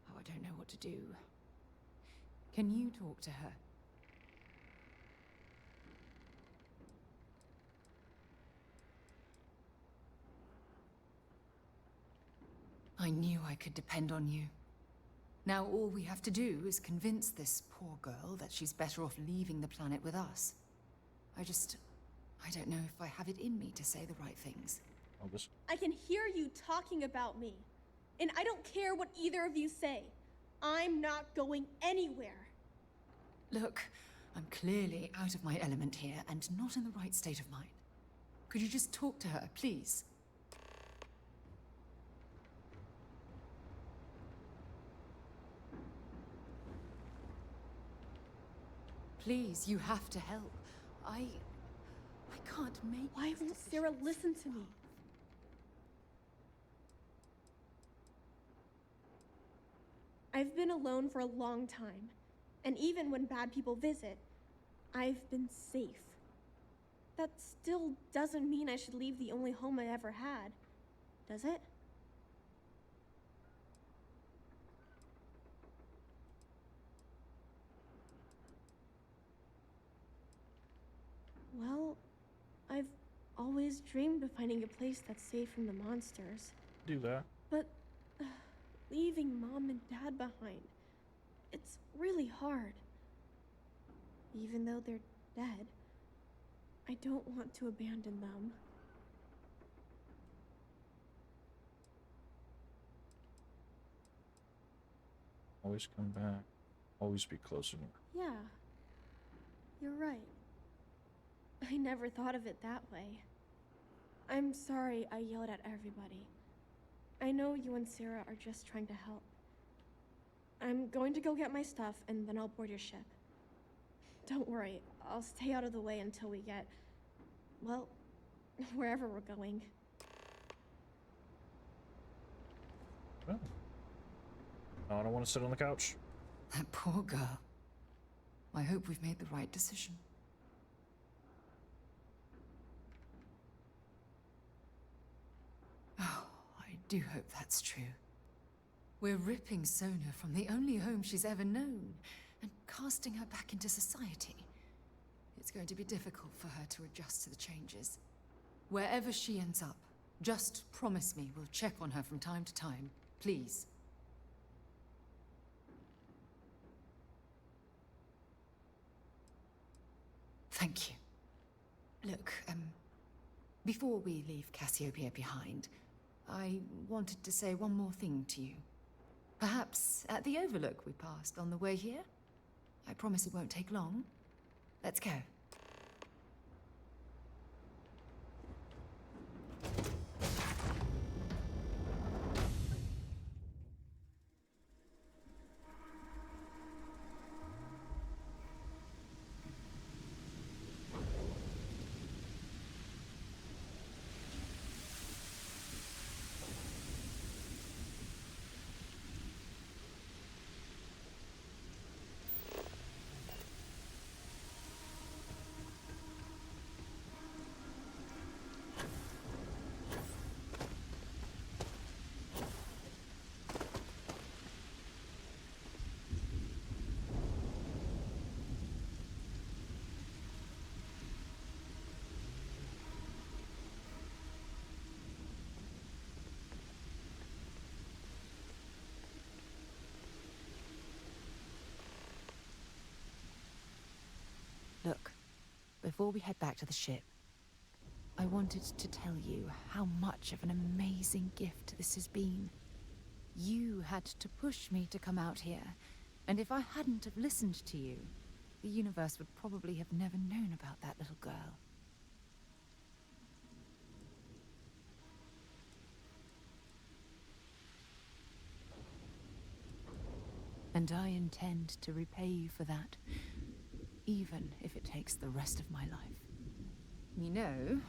Speaker 6: Oh, I don't know what to do. Can you talk to her? I knew I could depend on you. Now all we have to do is convince this poor girl that she's better off leaving the planet with us. I don't know if I have it in me to say the right things.
Speaker 4: I can hear you talking about me. And I don't care what either of you say. I'm not going anywhere.
Speaker 6: Look, I'm clearly out of my element here and not in the right state of mind. Could you just talk to her, please? Please, you have to help. I can't make...
Speaker 4: Why won't Sarah listen to me? I've been alone for a long time. And even when bad people visit, I've been safe. That still doesn't mean I should leave the only home I ever had, does it? Well, I've always dreamed of finding a place that's safe from the monsters.
Speaker 1: Do that.
Speaker 4: But leaving Mom and Dad behind, it's really hard. Even though they're dead, I don't want to abandon them.
Speaker 1: Always come back. Always be close enough.
Speaker 4: Yeah, you're right. I never thought of it that way. I'm sorry I yelled at everybody. I know you and Sarah are just trying to help. I'm going to go get my stuff and then I'll board your ship. Don't worry, I'll stay out of the way until we get, well, wherever we're going.
Speaker 1: Well, I don't want to sit on the couch.
Speaker 6: That poor girl. I hope we've made the right decision. Oh, I do hope that's true. We're ripping Sona from the only home she's ever known, and casting her back into society. It's going to be difficult for her to adjust to the changes. Wherever she ends up, just promise me we'll check on her from time to time, please. Thank you. Look, before we leave Cassiopeia behind, I wanted to say one more thing to you. Perhaps at the overlook we passed on the way here? I promise it won't take long. Let's go. Look, before we head back to the ship, I wanted to tell you how much of an amazing gift this has been. You had to push me to come out here, and if I hadn't have listened to you, the universe would probably have never known about that little girl. And I intend to repay you for that, even if it takes the rest of my life. You know,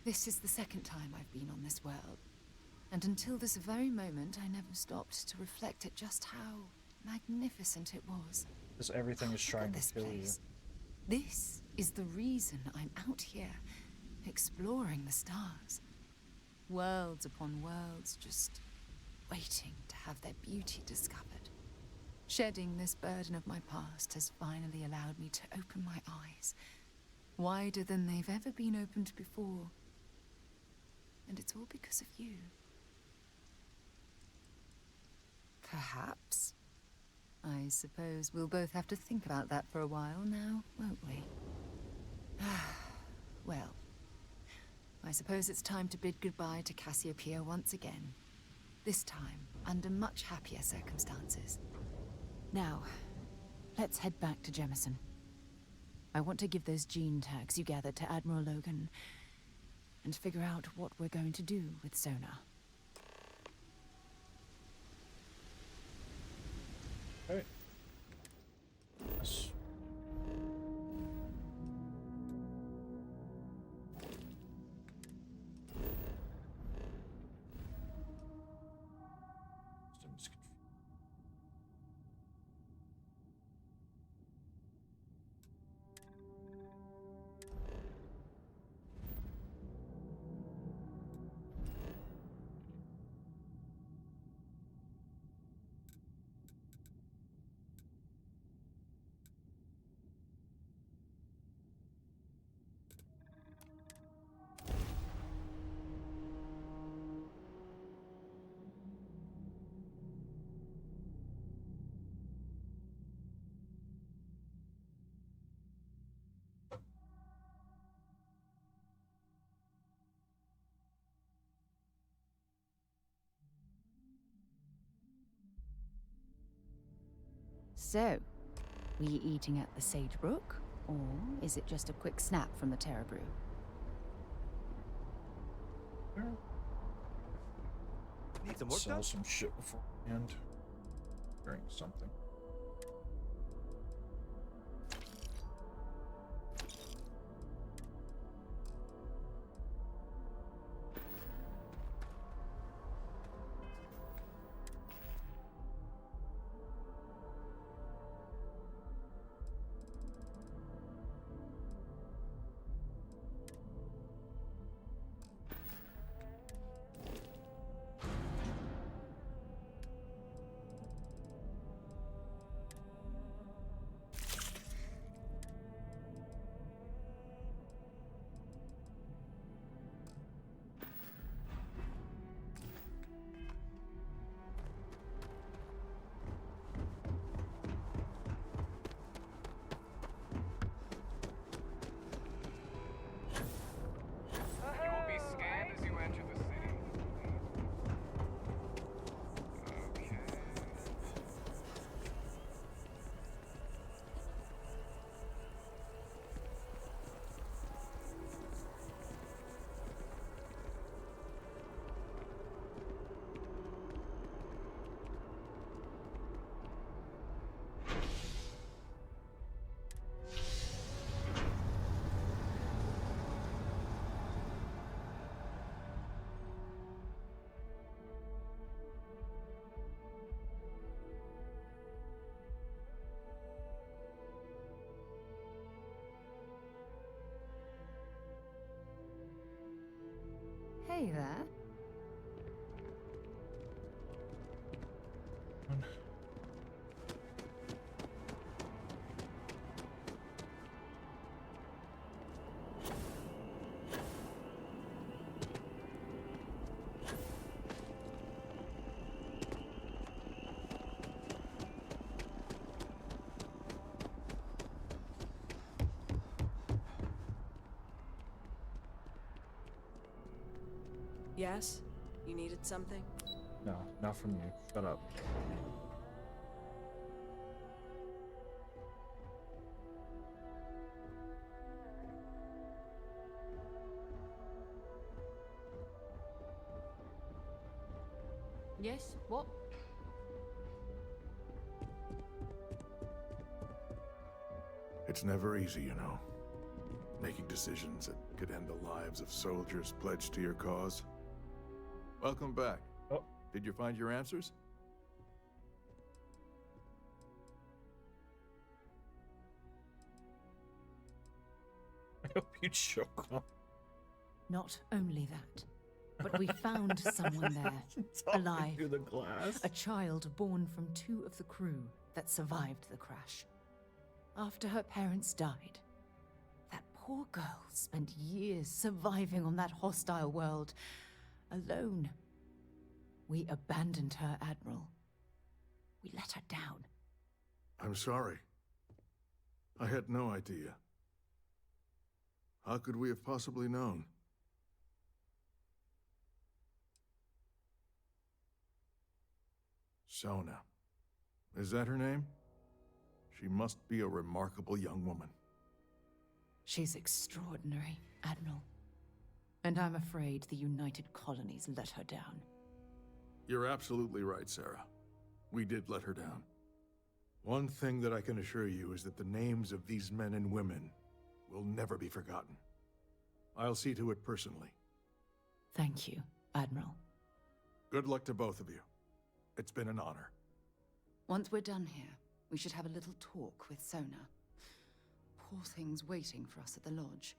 Speaker 6: this is the second time I've been on this world, and until this very moment, I never stopped to reflect at just how magnificent it was.
Speaker 1: Because everything is trying to kill you.
Speaker 6: This is the reason I'm out here, exploring the stars. Worlds upon worlds, just waiting to have their beauty discovered. Shedding this burden of my past has finally allowed me to open my eyes, wider than they've ever been opened before. And it's all because of you. Perhaps. I suppose we'll both have to think about that for a while now, won't we? Well, I suppose it's time to bid goodbye to Cassiopeia once again. This time, under much happier circumstances. Now, let's head back to Jemison. I want to give those gene tags you gathered to Admiral Logan, and figure out what we're going to do with Sona.
Speaker 1: Okay. Yes.
Speaker 6: So, were you eating at the Sagebrook, or is it just a quick snap from the Terra Brew?
Speaker 1: Need some work done? Sell some shit beforehand. Drink something.
Speaker 6: Hey there.
Speaker 8: Yes? You needed something?
Speaker 1: No, not from you. Shut up.
Speaker 8: Yes? What?
Speaker 10: It's never easy, you know. Making decisions that could end the lives of soldiers pledged to your cause. Welcome back.
Speaker 1: Oh.
Speaker 10: Did you find your answers?
Speaker 1: I hope you choke on.
Speaker 6: Not only that, but we found someone there, alive.
Speaker 1: Through the glass.
Speaker 6: A child born from 2 of the crew that survived the crash. After her parents died, that poor girl spent years surviving on that hostile world, alone. We abandoned her, Admiral. We let her down.
Speaker 10: I'm sorry. I had no idea. How could we have possibly known? Sona. Is that her name? She must be a remarkable young woman.
Speaker 6: She's extraordinary, Admiral. And I'm afraid the United Colonies let her down.
Speaker 10: You're absolutely right, Sarah. We did let her down. One thing that I can assure you is that the names of these men and women will never be forgotten. I'll see to it personally.
Speaker 6: Thank you, Admiral.
Speaker 10: Good luck to both of you. It's been an honor.
Speaker 6: Once we're done here, we should have a little talk with Sona. Poor thing's waiting for us at the lodge.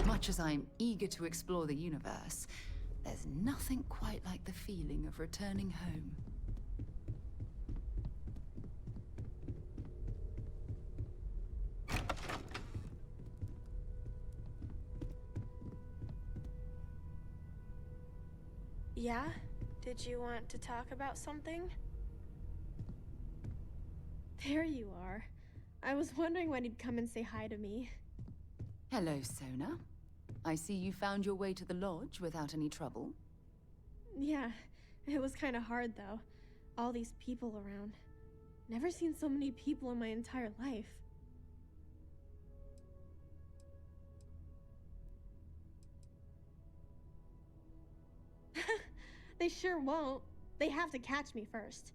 Speaker 6: Much as I'm eager to explore the universe, there's nothing quite like the feeling of returning home.
Speaker 4: Yeah? Did you want to talk about something? There you are. I was wondering when you'd come and say hi to me.
Speaker 6: Hello, Sona. I see you found your way to the lodge without any trouble.
Speaker 4: Yeah, it was kind of hard though. All these people around. Never seen so many people in my entire life. They sure won't. They have to catch me first.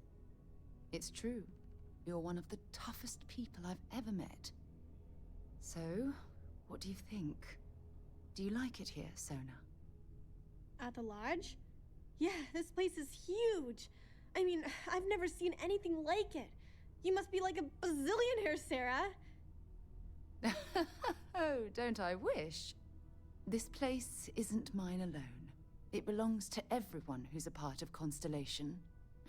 Speaker 6: It's true. You're one of the toughest people I've ever met. So, what do you think? Do you like it here, Sona?
Speaker 4: At the lodge? Yeah, this place is huge. I mean, I've never seen anything like it. You must be like a bazillionaire, Sarah.
Speaker 6: Oh, don't I wish? This place isn't mine alone. It belongs to everyone who's a part of Constellation.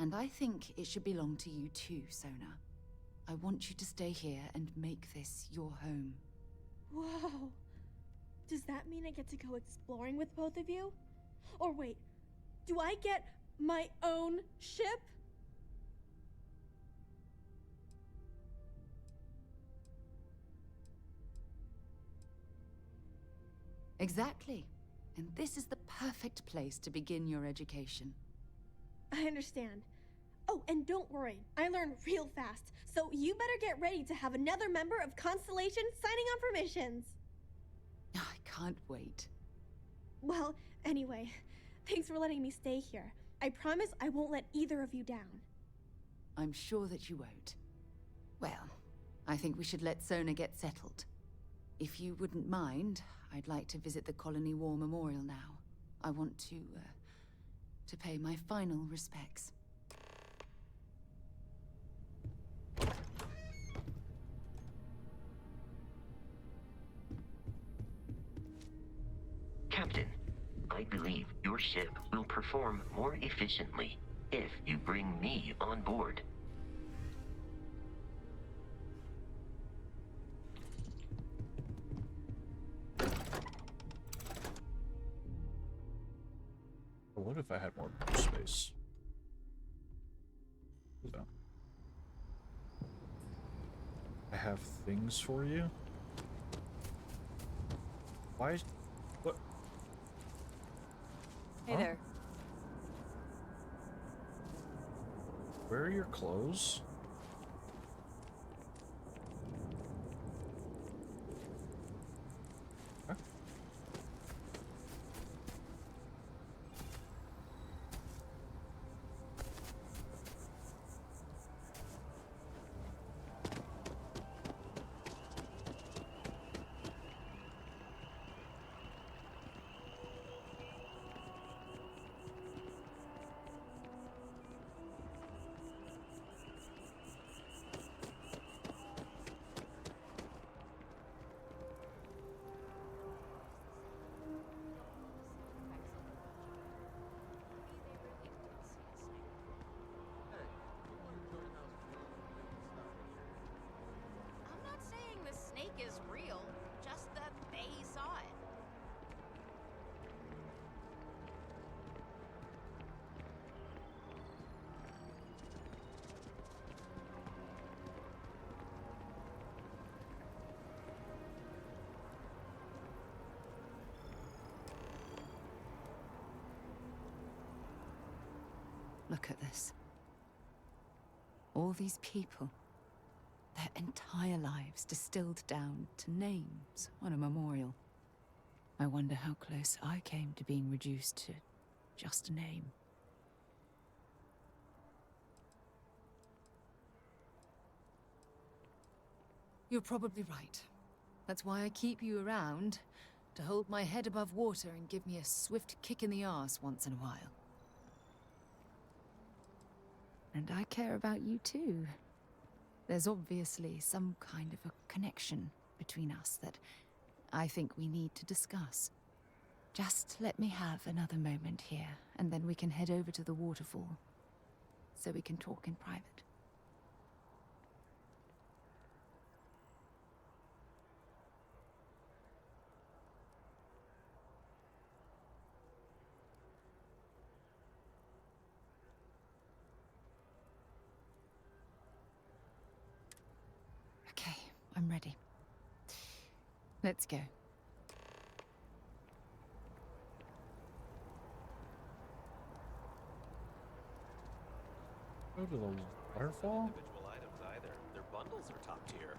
Speaker 6: And I think it should belong to you too, Sona. I want you to stay here and make this your home.
Speaker 4: Whoa. Does that mean I get to go exploring with both of you? Or wait, do I get my own ship?
Speaker 6: Exactly. And this is the perfect place to begin your education.
Speaker 4: I understand. Oh, and don't worry, I learn real fast, so you better get ready to have another member of Constellation signing on for missions.
Speaker 6: I can't wait.
Speaker 4: Well, anyway, Thanks for letting me stay here. I promise I won't let either of you down.
Speaker 6: I'm sure that you won't. Well, I think we should let Sona get settled. If you wouldn't mind, I'd like to visit the Colony War Memorial now. I want to pay my final respects.
Speaker 5: Captain, I believe your ship will perform more efficiently if you bring me on board.
Speaker 1: What if I had more space? So. I have things for you? Why? What?
Speaker 11: Hey there.
Speaker 1: Where are your clothes? Huh?
Speaker 3: I'm not saying the snake is real, just that they saw it.
Speaker 6: Look at this. All these people. Their entire lives distilled down to names on a memorial. I wonder how close I came to being reduced to just a name. You're probably right. That's why I keep you around, to hold my head above water and give me a swift kick in the arse once in a while. And I care about you too. There's obviously some kind of a connection between us that I think we need to discuss. Just let me have another moment here, and then we can head over to the waterfall, so we can talk in private. Okay, I'm ready. Let's go.
Speaker 1: Go to the waterfall?
Speaker 9: Individual items either. Their bundles are top tier.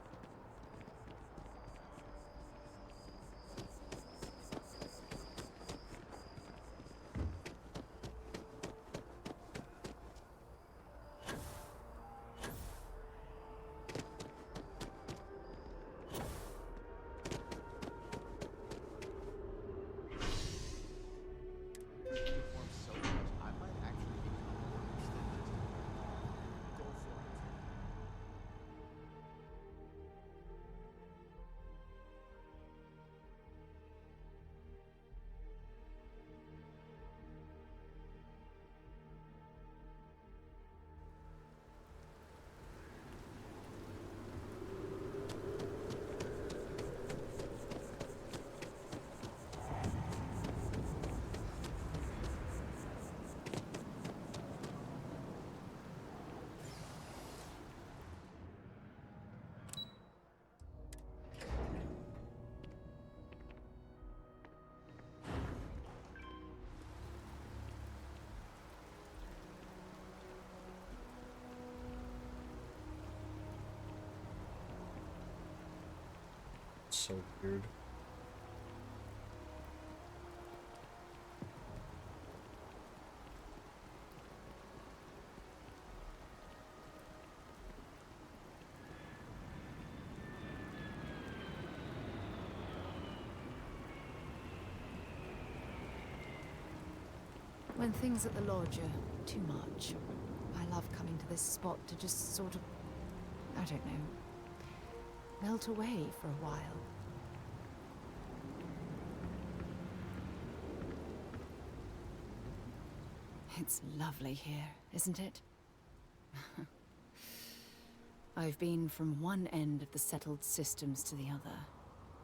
Speaker 1: So weird.
Speaker 6: When things at the lodge are too much, I love coming to this spot to just sort of, I don't know, melt away for a while. It's lovely here, isn't it? I've been from one end of the settled systems to the other.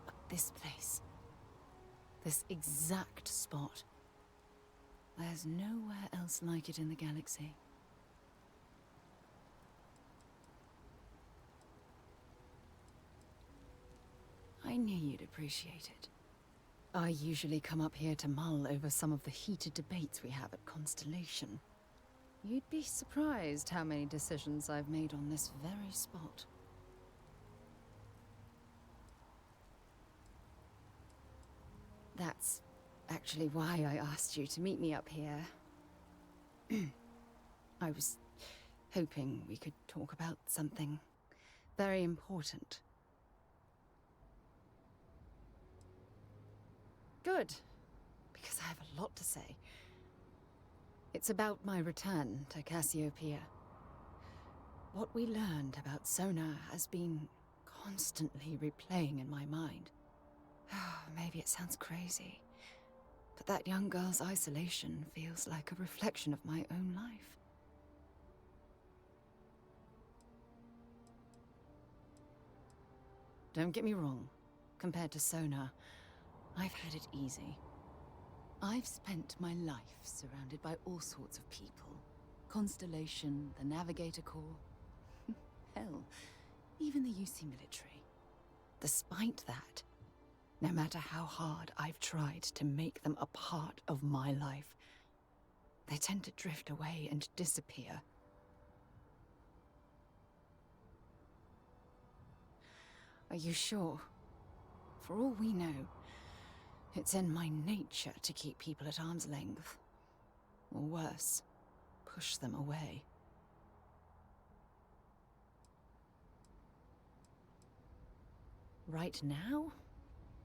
Speaker 6: But this place, this exact spot, there's nowhere else like it in the galaxy. I knew you'd appreciate it. I usually come up here to mull over some of the heated debates we have at Constellation. You'd be surprised how many decisions I've made on this very spot. That's actually why I asked you to meet me up here. I was hoping we could talk about something very important. Good, because I have a lot to say. It's about my return to Cassiopeia. What we learned about Sona has been constantly replaying in my mind. Maybe it sounds crazy, but that young girl's isolation feels like a reflection of my own life. Don't get me wrong, compared to Sona, I've had it easy. I've spent my life surrounded by all sorts of people. Constellation, the Navigator Corps. Hell, even the UC military. Despite that, no matter how hard I've tried to make them a part of my life, they tend to drift away and disappear. Are you sure? For all we know, it's in my nature to keep people at arm's length. Or worse, push them away. Right now?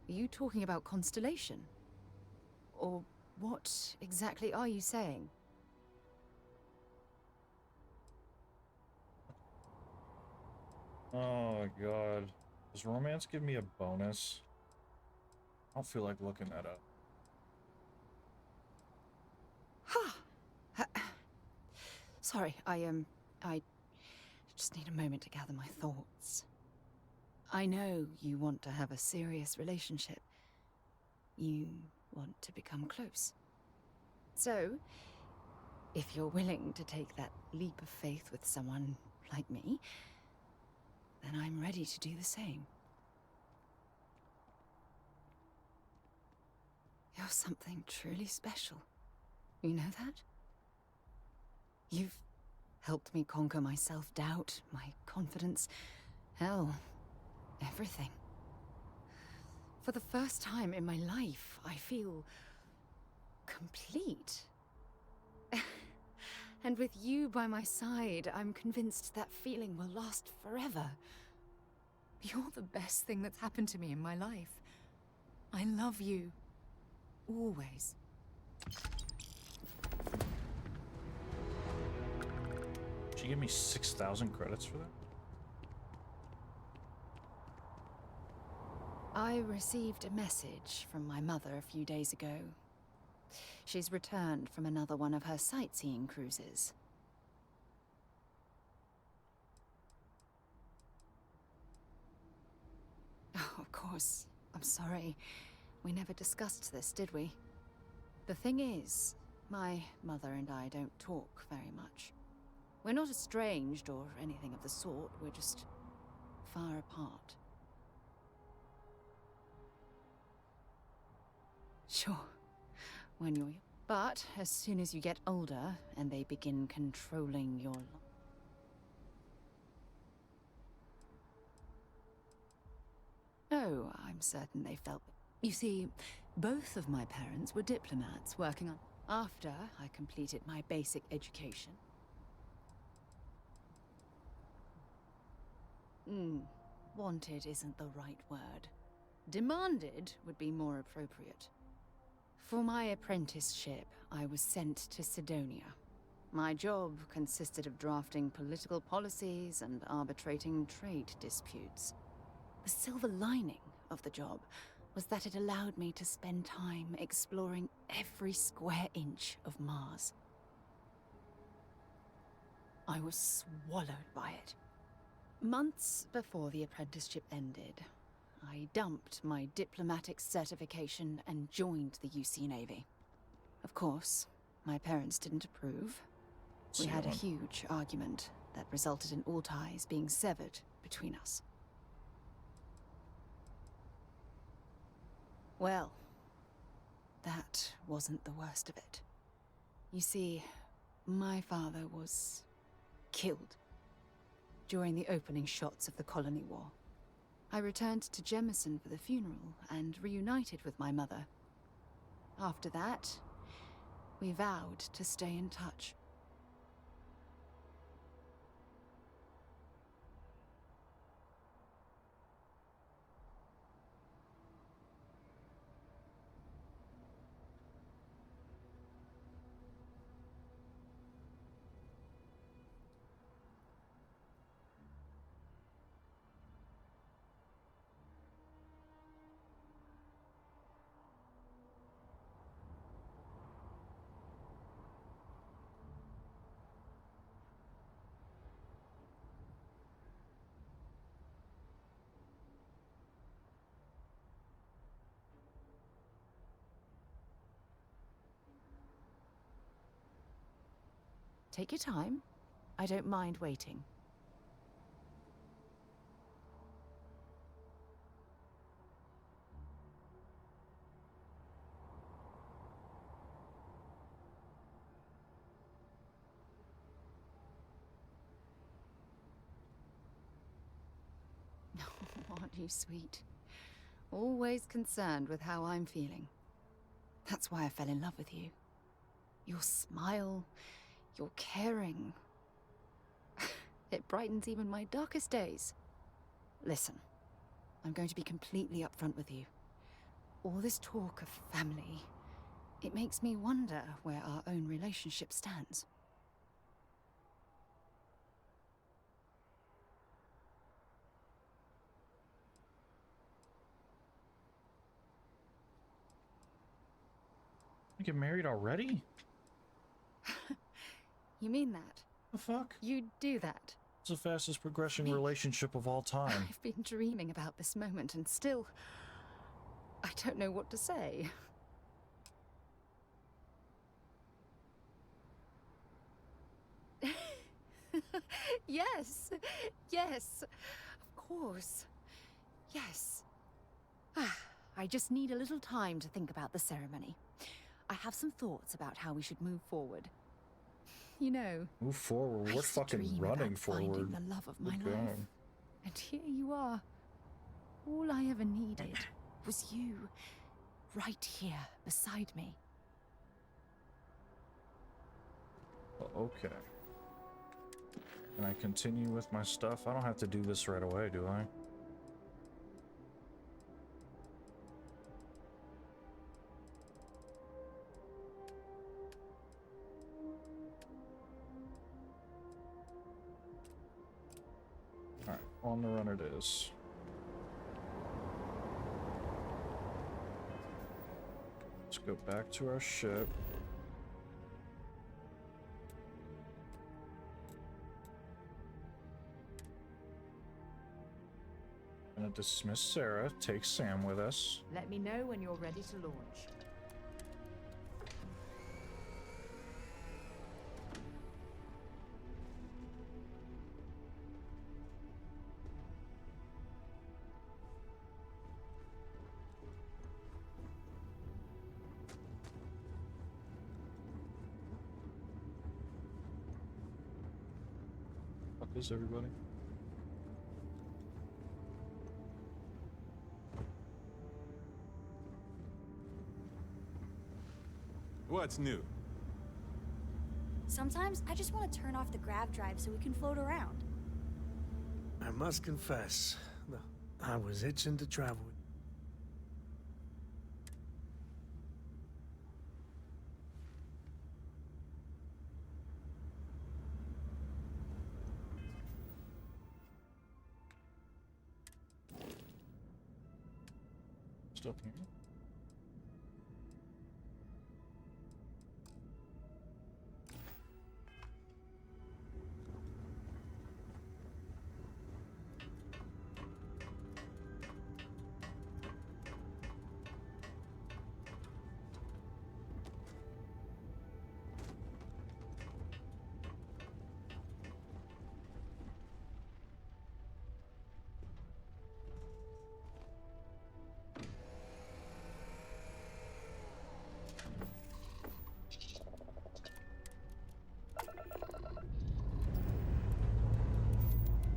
Speaker 6: Are you talking about Constellation? Or what exactly are you saying?
Speaker 1: Oh my god. Does romance give me a bonus? I don't feel like looking that up.
Speaker 6: Sorry, I just need a moment to gather my thoughts. I know you want to have a serious relationship. You want to become close. So, if you're willing to take that leap of faith with someone like me, then I'm ready to do the same. You're something truly special. You know that? You've helped me conquer my self-doubt, my confidence, hell, everything. For the first time in my life, I feel complete. And with you by my side, I'm convinced that feeling will last forever. You're the best thing that's happened to me in my life. I love you. Always.
Speaker 1: She gave me 6,000 credits for that?
Speaker 6: I received a message from my mother a few days ago. She's returned from another one of her sightseeing cruises. Oh, of course. I'm sorry. We never discussed this, did we? The thing is, my mother and I don't talk very much. We're not estranged or anything of the sort, we're just far apart. Sure, when you're... But as soon as you get older and they begin controlling your life... Oh, I'm certain they felt... You see, both of my parents were diplomats working on... After I completed my basic education... Wanted isn't the right word. Demanded would be more appropriate. For my apprenticeship, I was sent to Sidonia. My job consisted of drafting political policies and arbitrating trade disputes. The silver lining of the job was that it allowed me to spend time exploring every square inch of Mars. I was swallowed by it. Months before the apprenticeship ended, I dumped my diplomatic certification and joined the UC Navy. Of course, my parents didn't approve. We had a huge argument that resulted in all ties being severed between us. Well, that wasn't the worst of it. You see, my father was killed during the opening shots of the Colony War. I returned to Jemison for the funeral and reunited with my mother. After that, we vowed to stay in touch. Take your time. I don't mind waiting. Aren't you sweet? Always concerned with how I'm feeling. That's why I fell in love with you. Your smile, your caring. It brightens even my darkest days. Listen, I'm going to be completely upfront with you. All this talk of family, it makes me wonder where our own relationship stands.
Speaker 1: You get married already?
Speaker 6: You mean that?
Speaker 1: The fuck?
Speaker 6: You do that?
Speaker 1: It's the fastest progressing relationship of all time.
Speaker 6: I've been dreaming about this moment and still... I don't know what to say. Yes, yes, of course, yes. I just need a little time to think about the ceremony. I have some thoughts about how we should move forward. You know,
Speaker 1: move forward. We're fucking running forward.
Speaker 6: Finding the love of my life, and here you are. All I ever needed was you, right here beside me.
Speaker 1: Okay. Can I continue with my stuff? I don't have to do this right away, do I? Alright, on the run it is. Let's go back to our ship. Gonna dismiss Sarah, take Sam with us.
Speaker 6: Let me know when you're ready to launch.
Speaker 1: Fuck is everybody?
Speaker 13: What's new?
Speaker 14: Sometimes I just want to turn off the grav drive so we can float around.
Speaker 23: I must confess, I was itching to travel.
Speaker 1: Still here.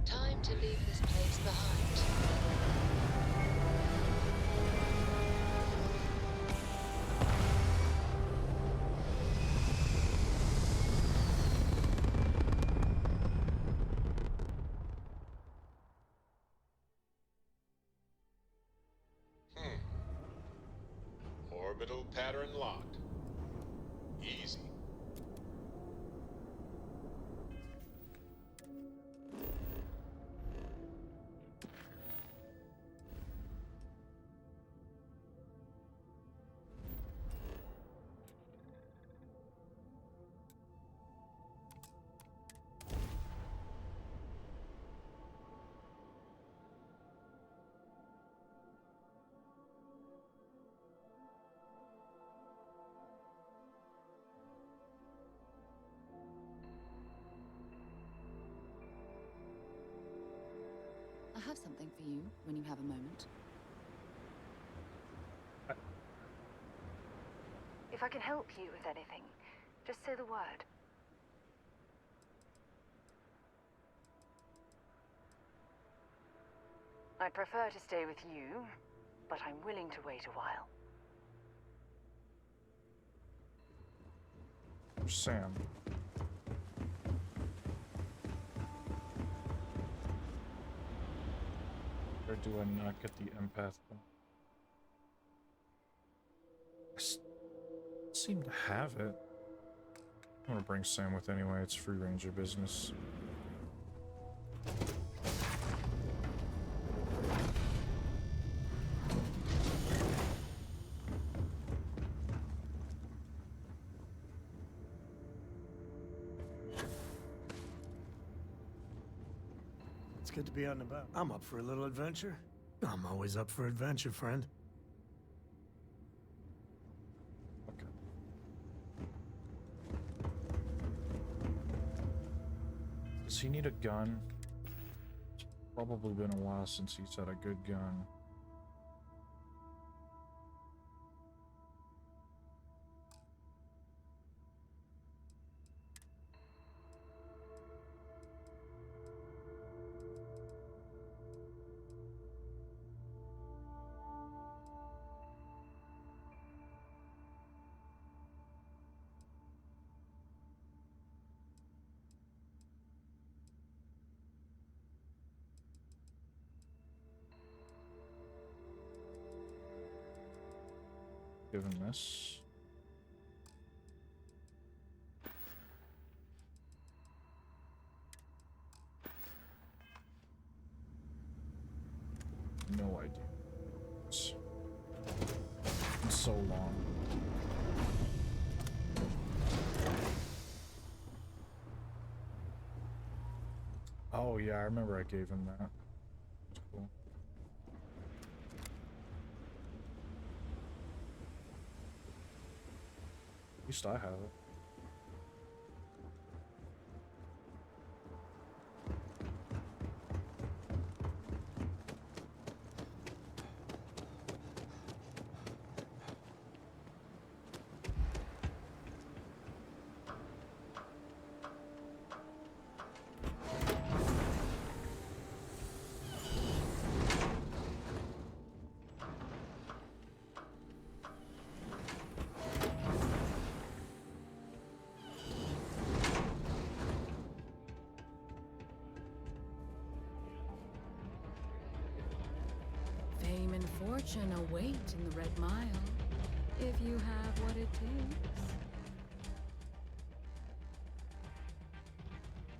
Speaker 2: Time to leave this place behind.
Speaker 18: Orbital pattern lock. Easy.
Speaker 6: I have something for you when you have a moment.
Speaker 3: If I can help you with anything, just say the word. I'd prefer to stay with you, but I'm willing to wait a while.
Speaker 1: Sam. Or do I not get the empath one? I seem to have it. I'm gonna bring Sam with anyway, it's free ranger business.
Speaker 23: It's good to be out and about. I'm up for a little adventure. I'm always up for adventure, friend.
Speaker 1: Okay. Does he need a gun? It's probably been a while since he's had a good gun. Give him this. No idea. It's been so long. Oh yeah, I remember I gave him that. That's cool. At least I have it.
Speaker 22: Fame and fortune await in the Red Mile, if you have what it takes.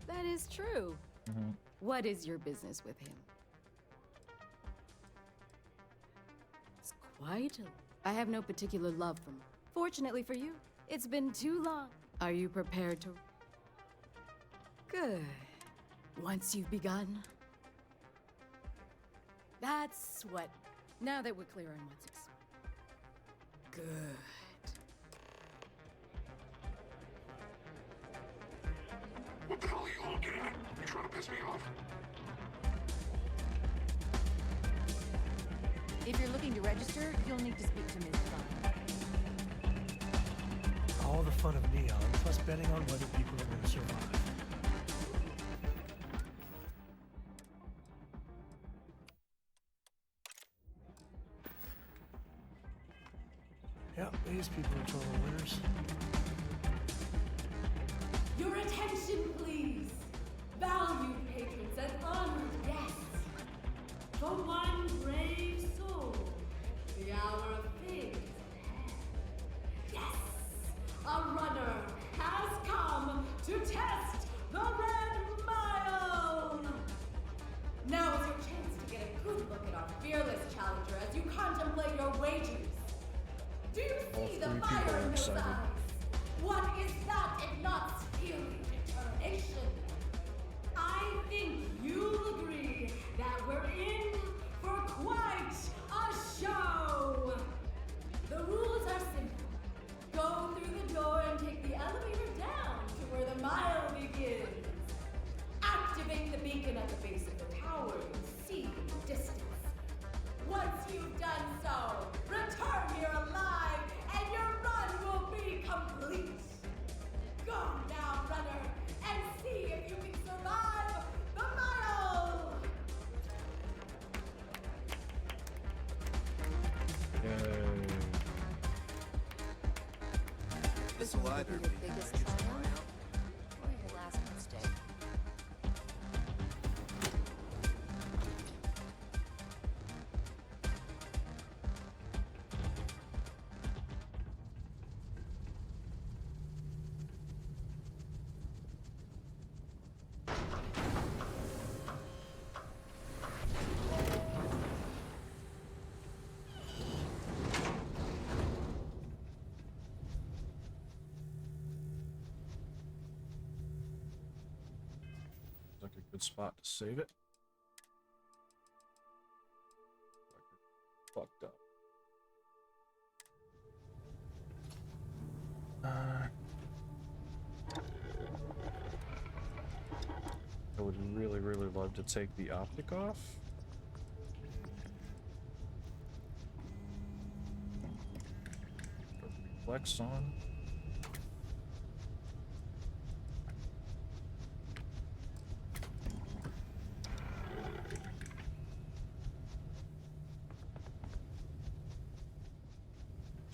Speaker 22: That is true. What is your business with him? It's quite a... I have no particular love for him. Fortunately for you, it's been too long. Are you prepared to... Good. Once you've begun... That's what... Now that we're clear on what's Good.
Speaker 20: What the hell are you looking at? You trying to piss me off?
Speaker 6: If you're looking to register, you'll need to speak to Ms. Klein.
Speaker 23: All the fun of Neon, plus betting on whether people are going to survive. Yep, these people are total winners.
Speaker 22: Your attention, please! Valued patrons and honored guests! For one brave soul, the hour of fate is ahead. Yes! A runner has come to test the Red Mile! Now is your chance to get a good look at our fearless challenger as you contemplate your wagers. Do you see the fire in his eyes? What is that if not steely determination? I think you'll agree that we're in for quite a show! The rules are simple. Go through the door and take the elevator down to where the mile begins. Activate the beacon at the base of the tower you see in the distance. Once you've done so, return here alive, and your run will be complete. Go now, runner, and see if you can survive the mile!
Speaker 8: This will either be
Speaker 6: your biggest triumph or your last mistake.
Speaker 1: Like a good spot to save it. Fucked up. I would really, really love to take the optic off. Reflex on.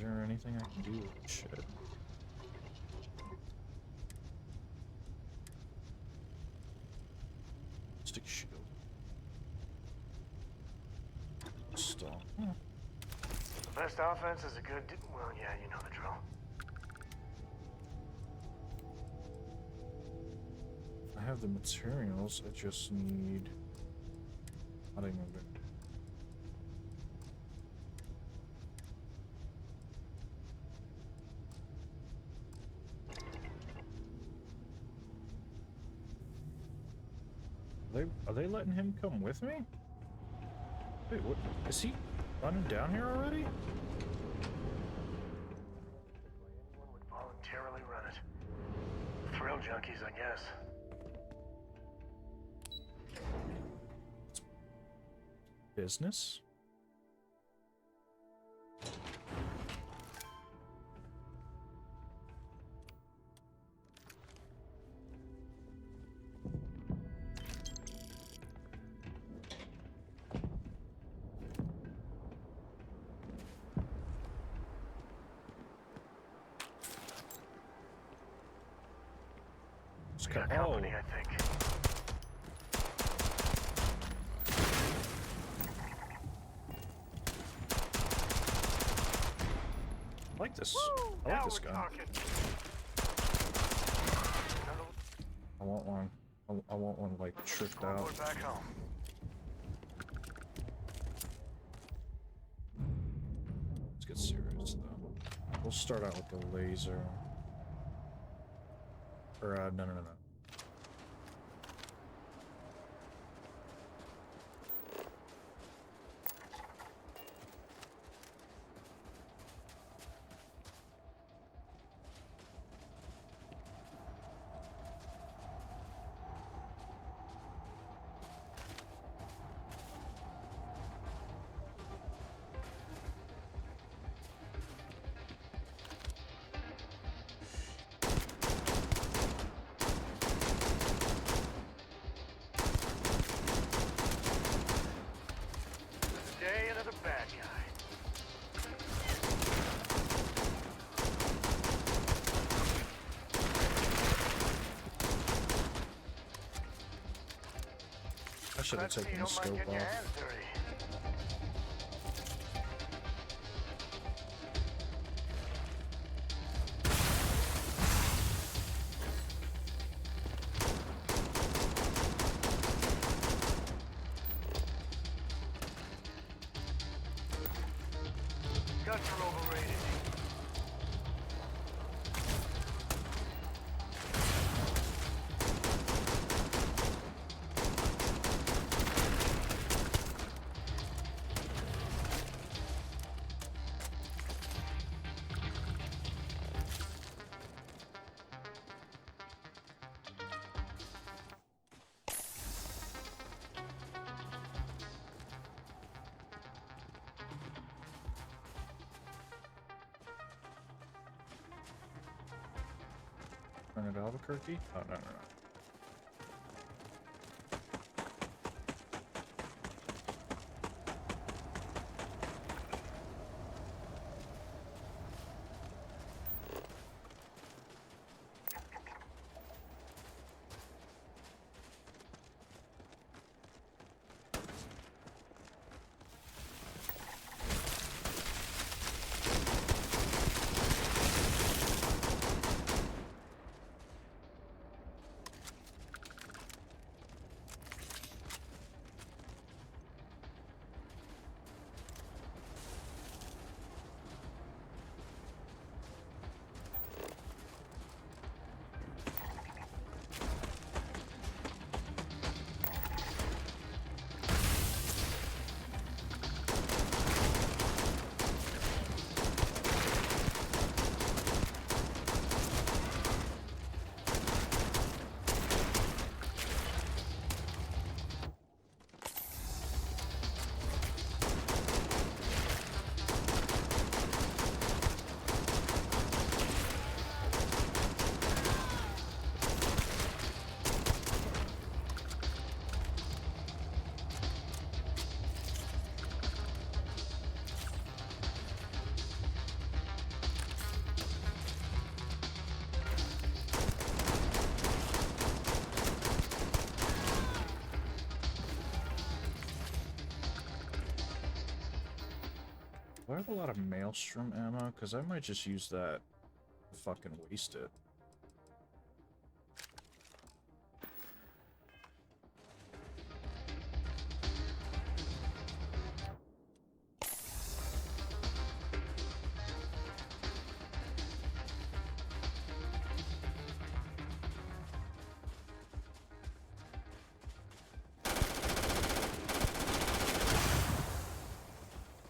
Speaker 1: Is there anything I can do with this shit? Stick shield. Stop.
Speaker 23: The best offense is a good... Well, yeah, you know the drill.
Speaker 1: I have the materials, I just need... I don't even know. Are they letting him come with me? Wait, what? Is he running down here already?
Speaker 23: Anyone would voluntarily run it. Thrill junkies, I guess.
Speaker 1: Business?
Speaker 23: Company, I think.
Speaker 1: I like this. I like this gun. I want one. I want one like tricked out.
Speaker 23: Back home.
Speaker 1: start out with the laser. Or, no.
Speaker 16: Today, another bad guy.
Speaker 1: I should have taken the scope off.
Speaker 16: Guns are overrated.
Speaker 1: Turn it Albuquerque? Oh, no. Do I have a lot of Maelstrom ammo? Because I might just use that to fucking waste it.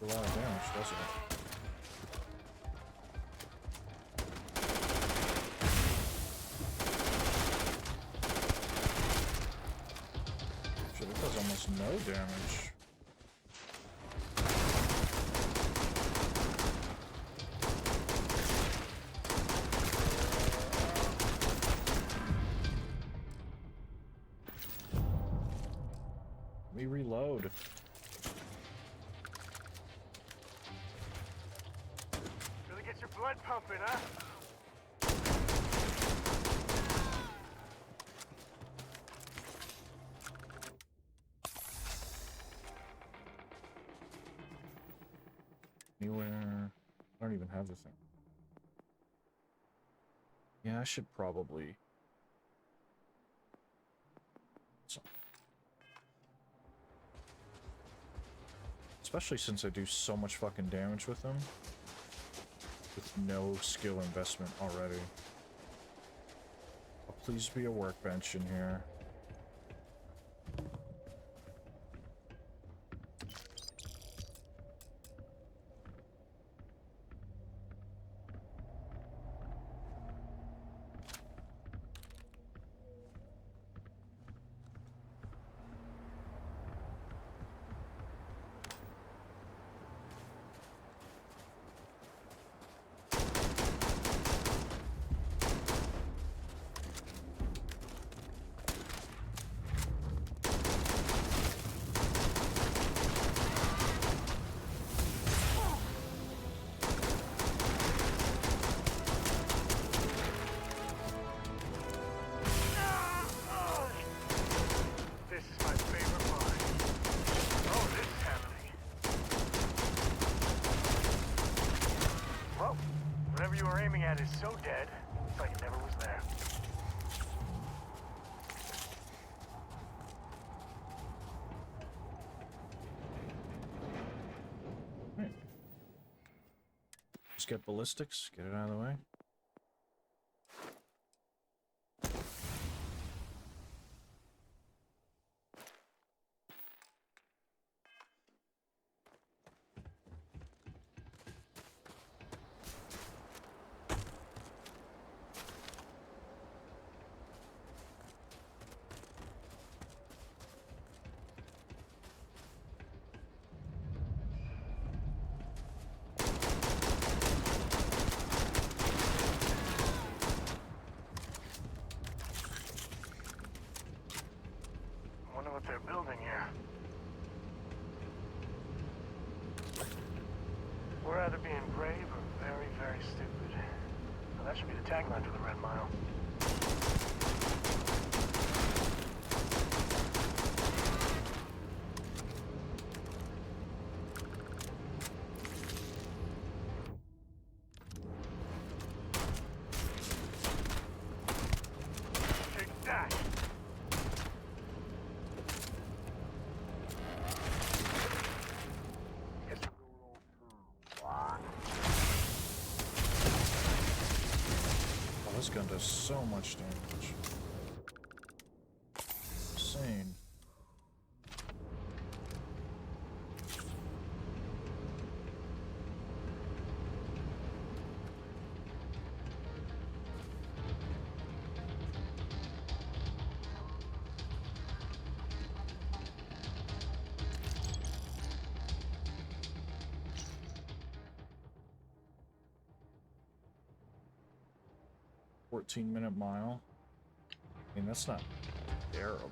Speaker 1: A lot of damage, doesn't it? Shit, it does almost no damage. Let me reload.
Speaker 16: Really get your blood pumping, huh?
Speaker 1: Anywhere? I don't even have the thing. Yeah, I should probably... Especially since I do so much fucking damage with them. with no skill investment already. Oh, please be a workbench in here.
Speaker 16: Is so dead, it's like it never was there.
Speaker 1: Just get ballistics, get it out of the way.
Speaker 16: Tagline for the Red Mile. Take that!
Speaker 1: This gun does so much damage. Insane. Minute mile. I mean, that's not terrible.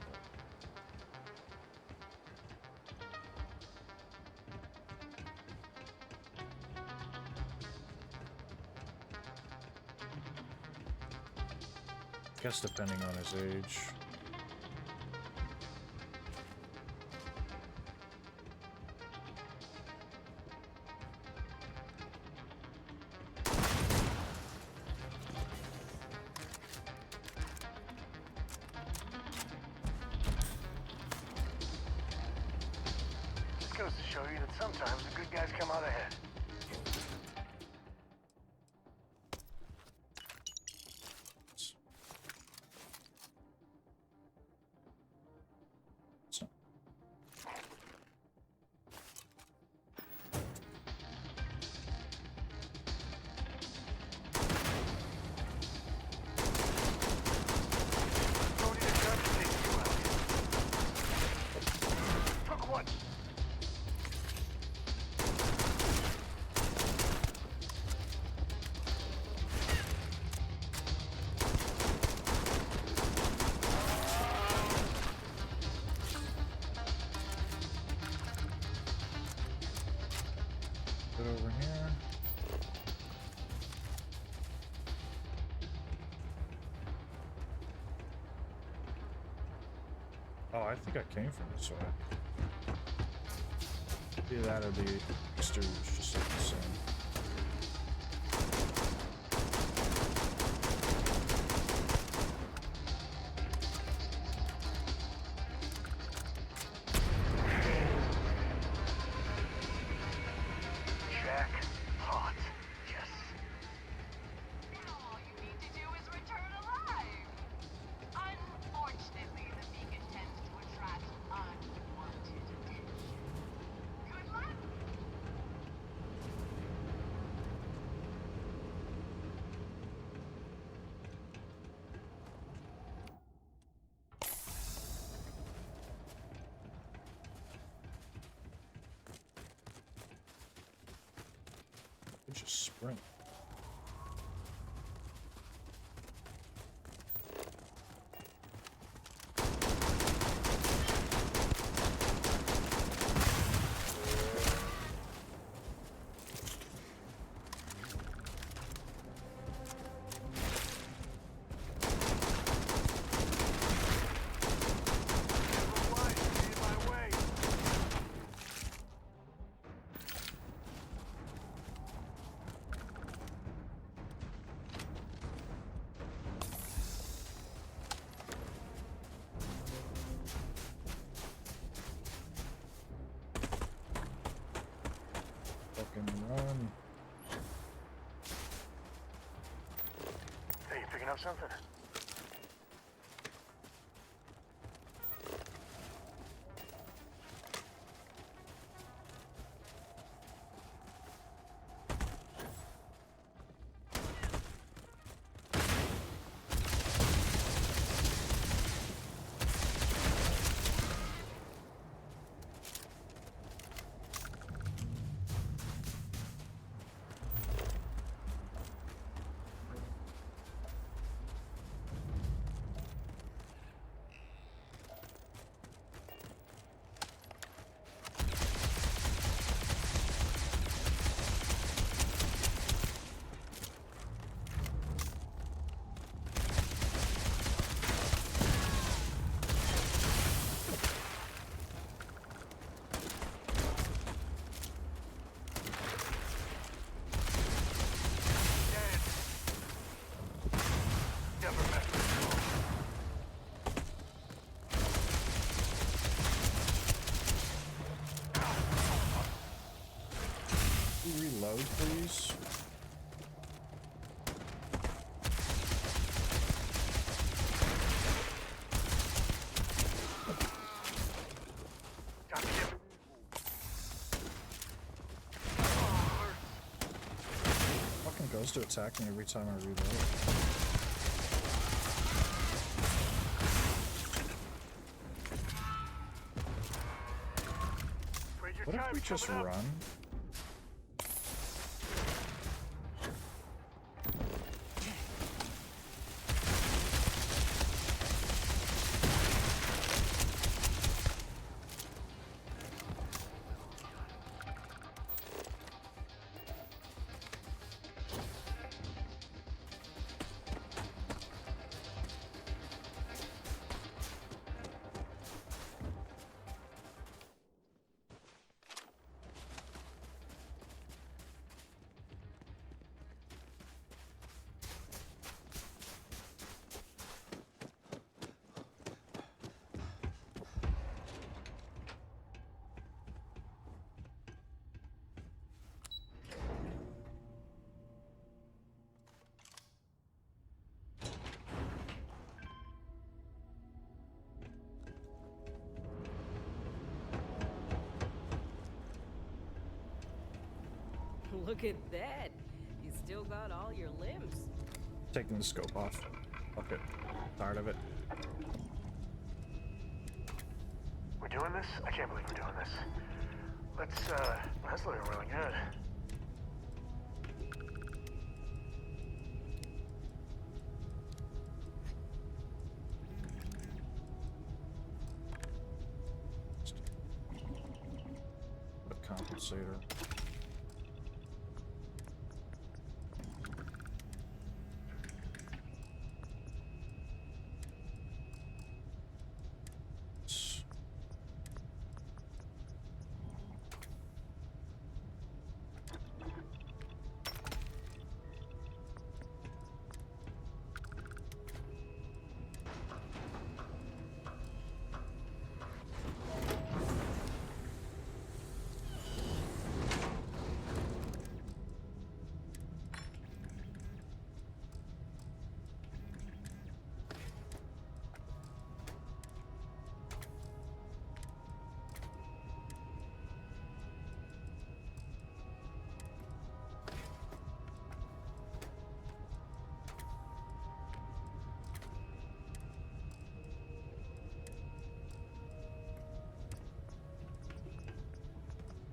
Speaker 1: Guess depending on his age.
Speaker 16: Goes to show you that sometimes the good guys come out ahead.
Speaker 1: Over here. Oh, I think I came from this way. Either that or the exterior is just like the same. Just sprint. Run.
Speaker 16: Hey, you picking up something?
Speaker 1: Reload, please. Fucking goes to attack me every time I reload. What if we just run?
Speaker 12: Look at that. You still got all your limbs.
Speaker 1: Taking the scope off. Fuck it. Tired of it.
Speaker 16: We're doing this? I can't believe we're doing this. That's looking really good.
Speaker 1: A compensator.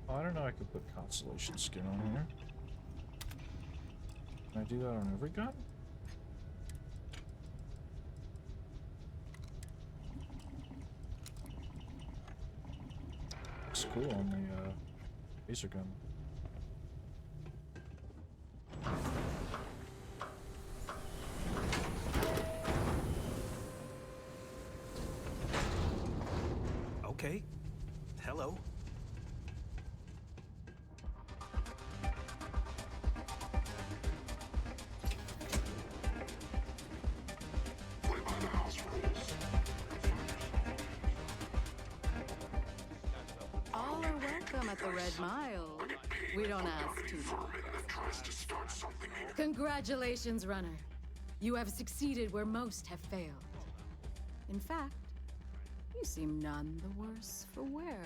Speaker 1: I don't know, I could put constellation skin on here. Can I do that on every gun? It's cool on the laser gun.
Speaker 8: Okay. Hello.
Speaker 20: Play by the house rules.
Speaker 22: All are welcome at the Red Mile. We don't ask too much.
Speaker 20: That tries to start something here.
Speaker 22: Congratulations, runner. You have succeeded where most have failed. In fact, you seem none the worse for wear.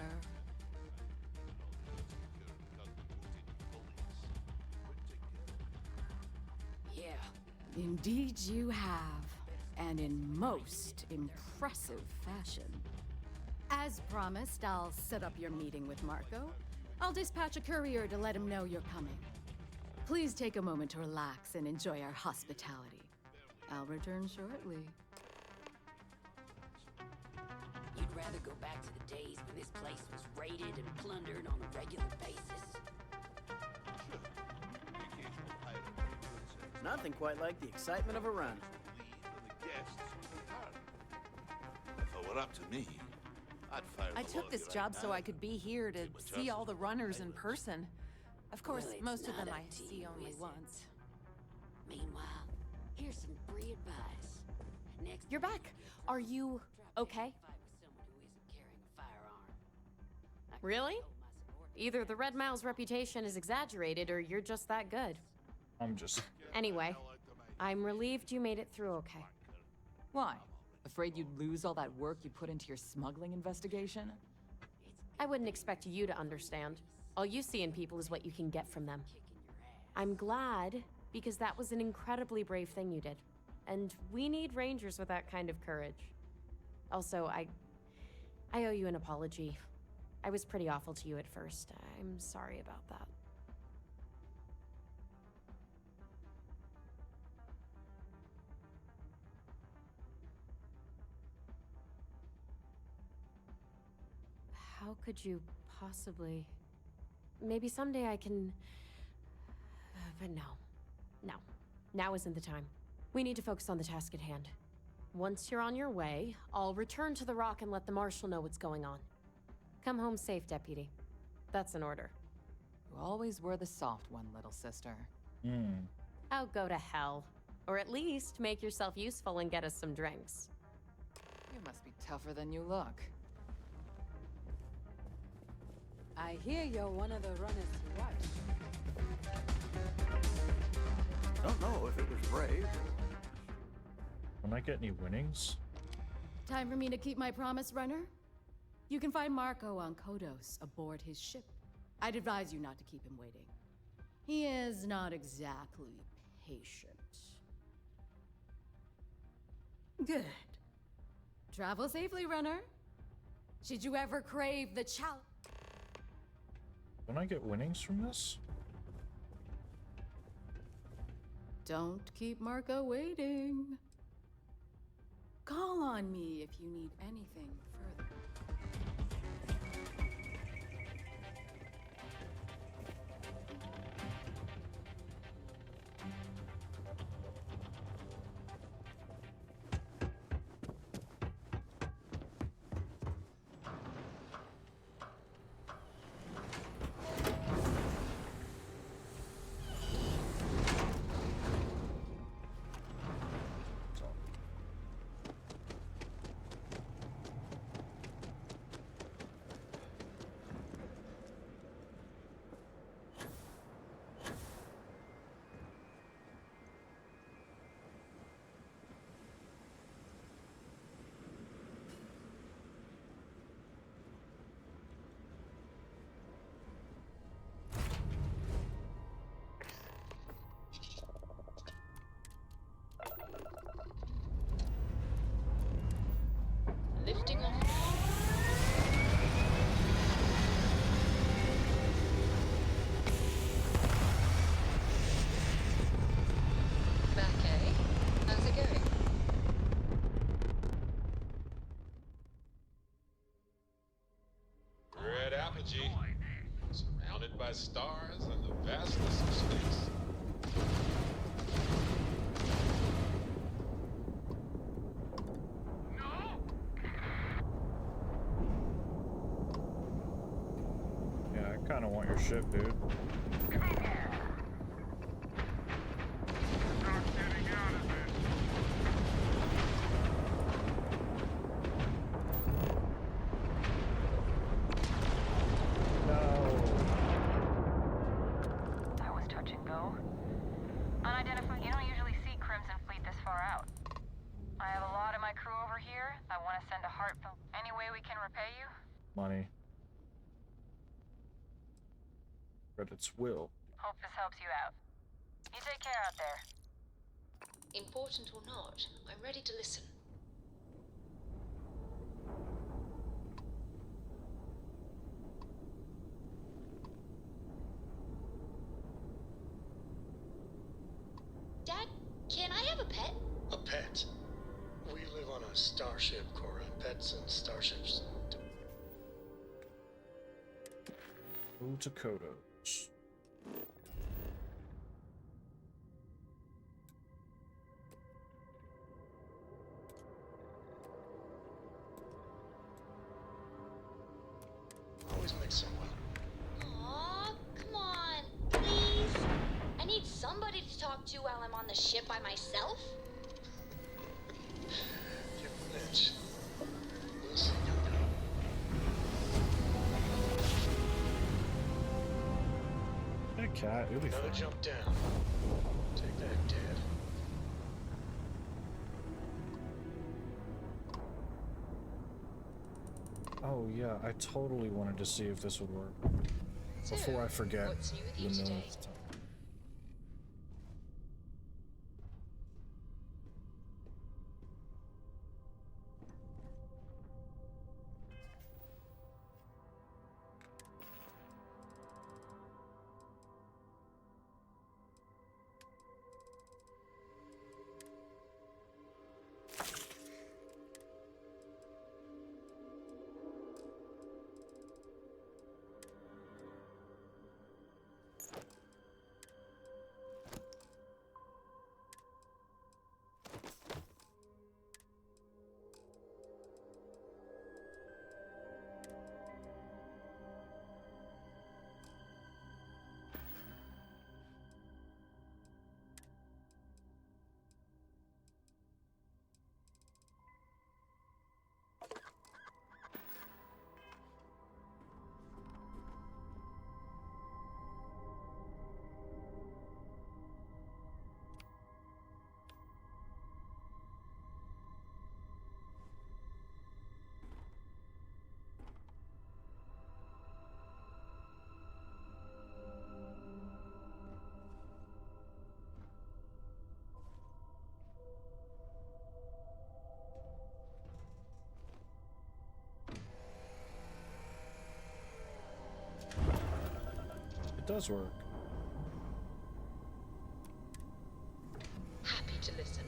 Speaker 11: Yeah.
Speaker 22: Indeed you have, and in most impressive fashion. As promised, I'll set up your meeting with Marco. I'll dispatch a courier to let him know you're coming. Please take a moment to relax and enjoy our hospitality. I'll return shortly.
Speaker 11: You'd rather go back to the days when this place was raided and plundered on a regular basis.
Speaker 8: Nothing quite like the excitement of a run.
Speaker 17: If it were up to me, I'd fire
Speaker 19: I
Speaker 17: the
Speaker 19: took
Speaker 17: lot
Speaker 19: this
Speaker 17: of you
Speaker 19: job
Speaker 17: right
Speaker 19: so
Speaker 17: now.
Speaker 19: I could be here to see all the runners in person. Of course,
Speaker 11: Well, it's
Speaker 19: most of
Speaker 11: not
Speaker 19: them
Speaker 11: up
Speaker 19: I
Speaker 11: to
Speaker 19: see
Speaker 11: you,
Speaker 19: only
Speaker 11: is it?
Speaker 19: once.
Speaker 11: Meanwhile, here's some free advice. Next
Speaker 19: You're back. Are you okay? Really? Either the Red Mile's reputation is exaggerated or you're just that good.
Speaker 1: I'm just...
Speaker 19: Anyway, I'm relieved you made it through okay.
Speaker 21: Why? Afraid you'd lose all that work you put into your smuggling investigation?
Speaker 19: I wouldn't expect you to understand. All you see in people is what you can get from them. I'm glad, because that was an incredibly brave thing you did. And we need rangers with that kind of courage. Also, I owe you an apology. I was pretty awful to you at first. I'm sorry about that. How could you possibly... Maybe someday I can... But no. No. Now isn't the time. We need to focus on the task at hand. Once you're on your way, I'll return to the Rock and let the Marshal know what's going on. Come home safe, Deputy. That's an order.
Speaker 21: You always were the soft one, little sister.
Speaker 19: Oh, go to hell. Or at least make yourself useful and get us some drinks.
Speaker 21: You must be tougher than you look.
Speaker 11: I hear you're one of the runners to watch.
Speaker 7: Don't know if it was brave.
Speaker 1: When I get any winnings?
Speaker 22: Time for me to keep my promise, runner? You can find Marco on Kodos aboard his ship. I'd advise you not to keep him waiting. He is not exactly patient. Good. Travel safely, runner. Should you ever crave the challenge?
Speaker 1: Don't I get winnings from this?
Speaker 22: Don't keep Marco waiting. Call on me if you need anything further.
Speaker 2: Lifting off.
Speaker 18: technology, surrounded by stars and the vastness of space.
Speaker 1: Yeah, I kind of want your ship, dude.
Speaker 3: That was touch and go. Unidentified. You don't usually see Crimson Fleet this far out. I have a lot of my crew over here. I want to send a heartfelt. Any way we can repay you?
Speaker 1: Money. Credits will.
Speaker 3: Hope this helps you out. You take care out there.
Speaker 2: Important or not, I'm ready to listen. Dad, can I have a pet?
Speaker 23: A pet? We live on a starship, Cora. Pets and starships.
Speaker 1: Go to Kodos.
Speaker 23: Always mix them well.
Speaker 2: Aw, come on, please. I need somebody to talk to while I'm on the ship by myself.
Speaker 23: Give him an inch. We'll see, young girl.
Speaker 1: That cat, it'll be
Speaker 23: Another
Speaker 1: fine.
Speaker 23: jump down. Take that, Dad.
Speaker 1: Oh yeah, I totally wanted to see if this would work. Before I forget
Speaker 2: What's new with
Speaker 1: the
Speaker 2: you today?
Speaker 1: millionth time. It does work.
Speaker 2: Happy to listen.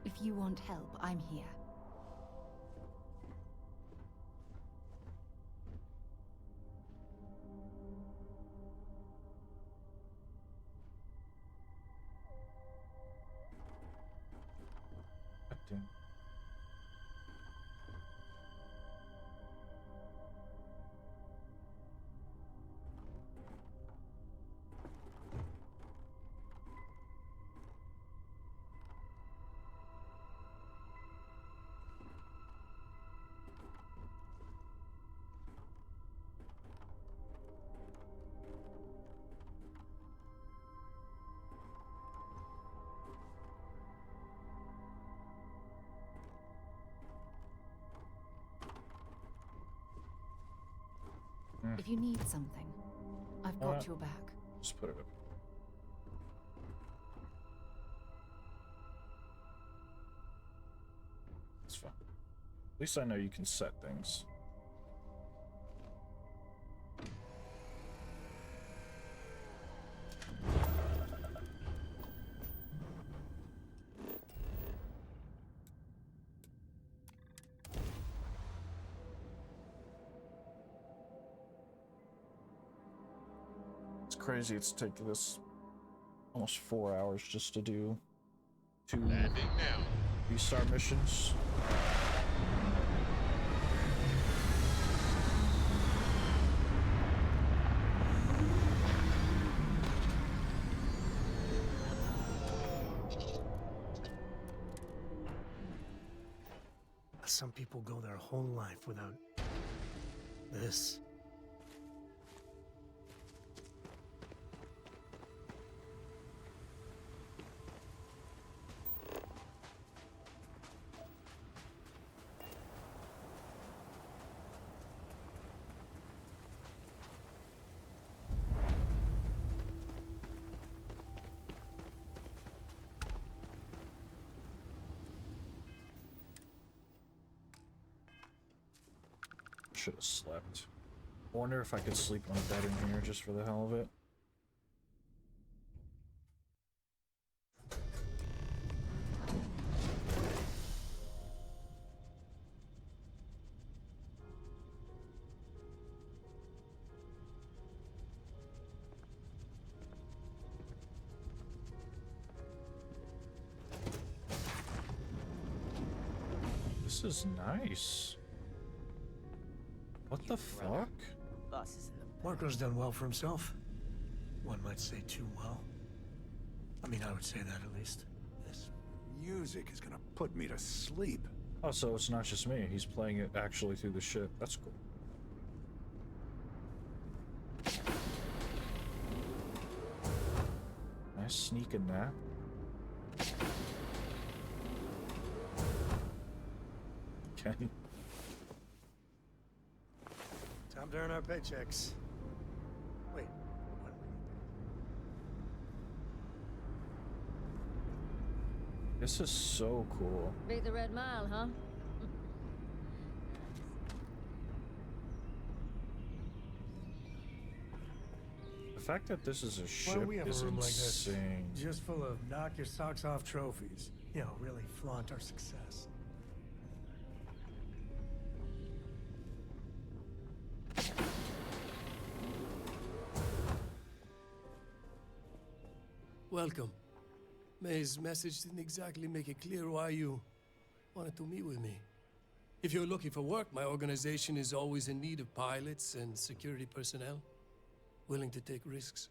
Speaker 6: If you want help, I'm here.
Speaker 1: Acting.
Speaker 6: If you need something, I've got your back.
Speaker 1: Just put it up. It's fine. At least I know you can set things. It's crazy it's taken us almost 4 hours just to do 2 restart missions.
Speaker 23: Some people go their whole life without this.
Speaker 1: Should have slept. I wonder if I could sleep on a bed in here just for the hell of it. This is nice. What the fuck?
Speaker 23: Marco's done well for himself. One might say too well. I mean, I would say that at least.
Speaker 17: This music is gonna put me to sleep.
Speaker 1: Oh, so it's not just me. He's playing it actually through the ship. That's cool. Nice sneaking nap. Okay.
Speaker 23: Time to earn our paychecks. Wait, what?
Speaker 1: This is so cool.
Speaker 4: Beat the Red Mile, huh?
Speaker 1: The fact that this is a
Speaker 23: Why
Speaker 1: ship
Speaker 23: don't we have a
Speaker 1: is
Speaker 23: room like this?
Speaker 1: insane.
Speaker 23: Just full of knock your socks off trophies. You know, really flaunt our success.
Speaker 10: Welcome. May's message didn't exactly make it clear why you wanted to meet with me. If you're looking for work, my organization is always in need of pilots and security personnel, willing to take risks.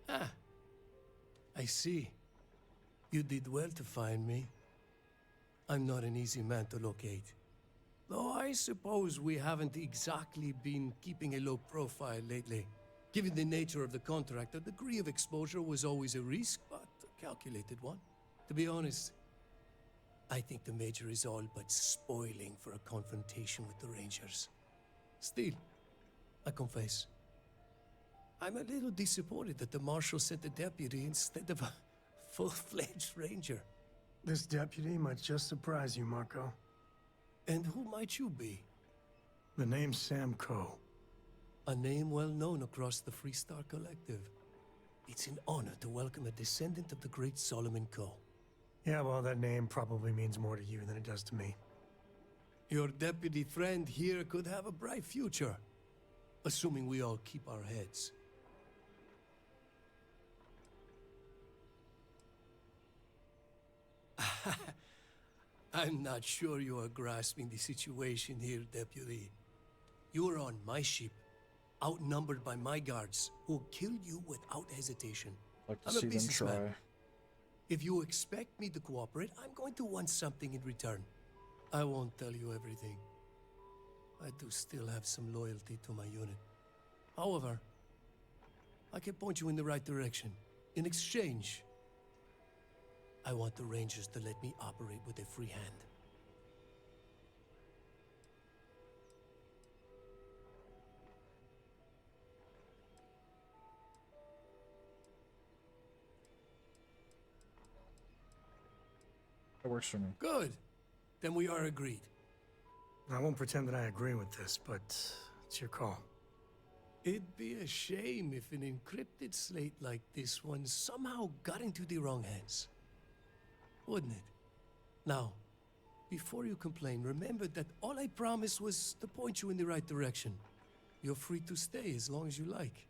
Speaker 10: Ah, I see. You did well to find me. I'm not an easy man to locate. Though I suppose we haven't exactly been keeping a low profile lately. Given the nature of the contract, a degree of exposure was always a risk, but a calculated one. To be honest, I think the Major is all but spoiling for a confrontation with the Rangers. Still, I confess, I'm a little disappointed that the Marshal sent a deputy instead of a full-fledged Ranger.
Speaker 23: This deputy might just surprise you, Marco.
Speaker 10: And who might you be?
Speaker 23: The name's Sam Coe.
Speaker 10: A name well known across the Freestar Collective. It's an honor to welcome a descendant of the great Solomon Coe.
Speaker 23: Yeah, well, that name probably means more to you than it does to me.
Speaker 10: Your deputy friend here could have a bright future. Assuming we all keep our heads. I'm not sure you are grasping the situation here, Deputy. You are on my ship, outnumbered by my guards, who'll kill you without hesitation.
Speaker 1: Like to
Speaker 10: I'm a
Speaker 1: see them
Speaker 10: businessman.
Speaker 1: try.
Speaker 10: If you expect me to cooperate, I'm going to want something in return. I won't tell you everything. I do still have some loyalty to my unit. However, I can point you in the right direction. In exchange, I want the Rangers to let me operate with a free hand.
Speaker 1: That works for me.
Speaker 10: Good. Then we are agreed.
Speaker 23: I won't pretend that I agree with this, but it's your call.
Speaker 10: It'd be a shame if an encrypted slate like this one somehow got into the wrong hands. Wouldn't it? Now, before you complain, remember that all I promised was to point you in the right direction. You're free to stay as long as you like.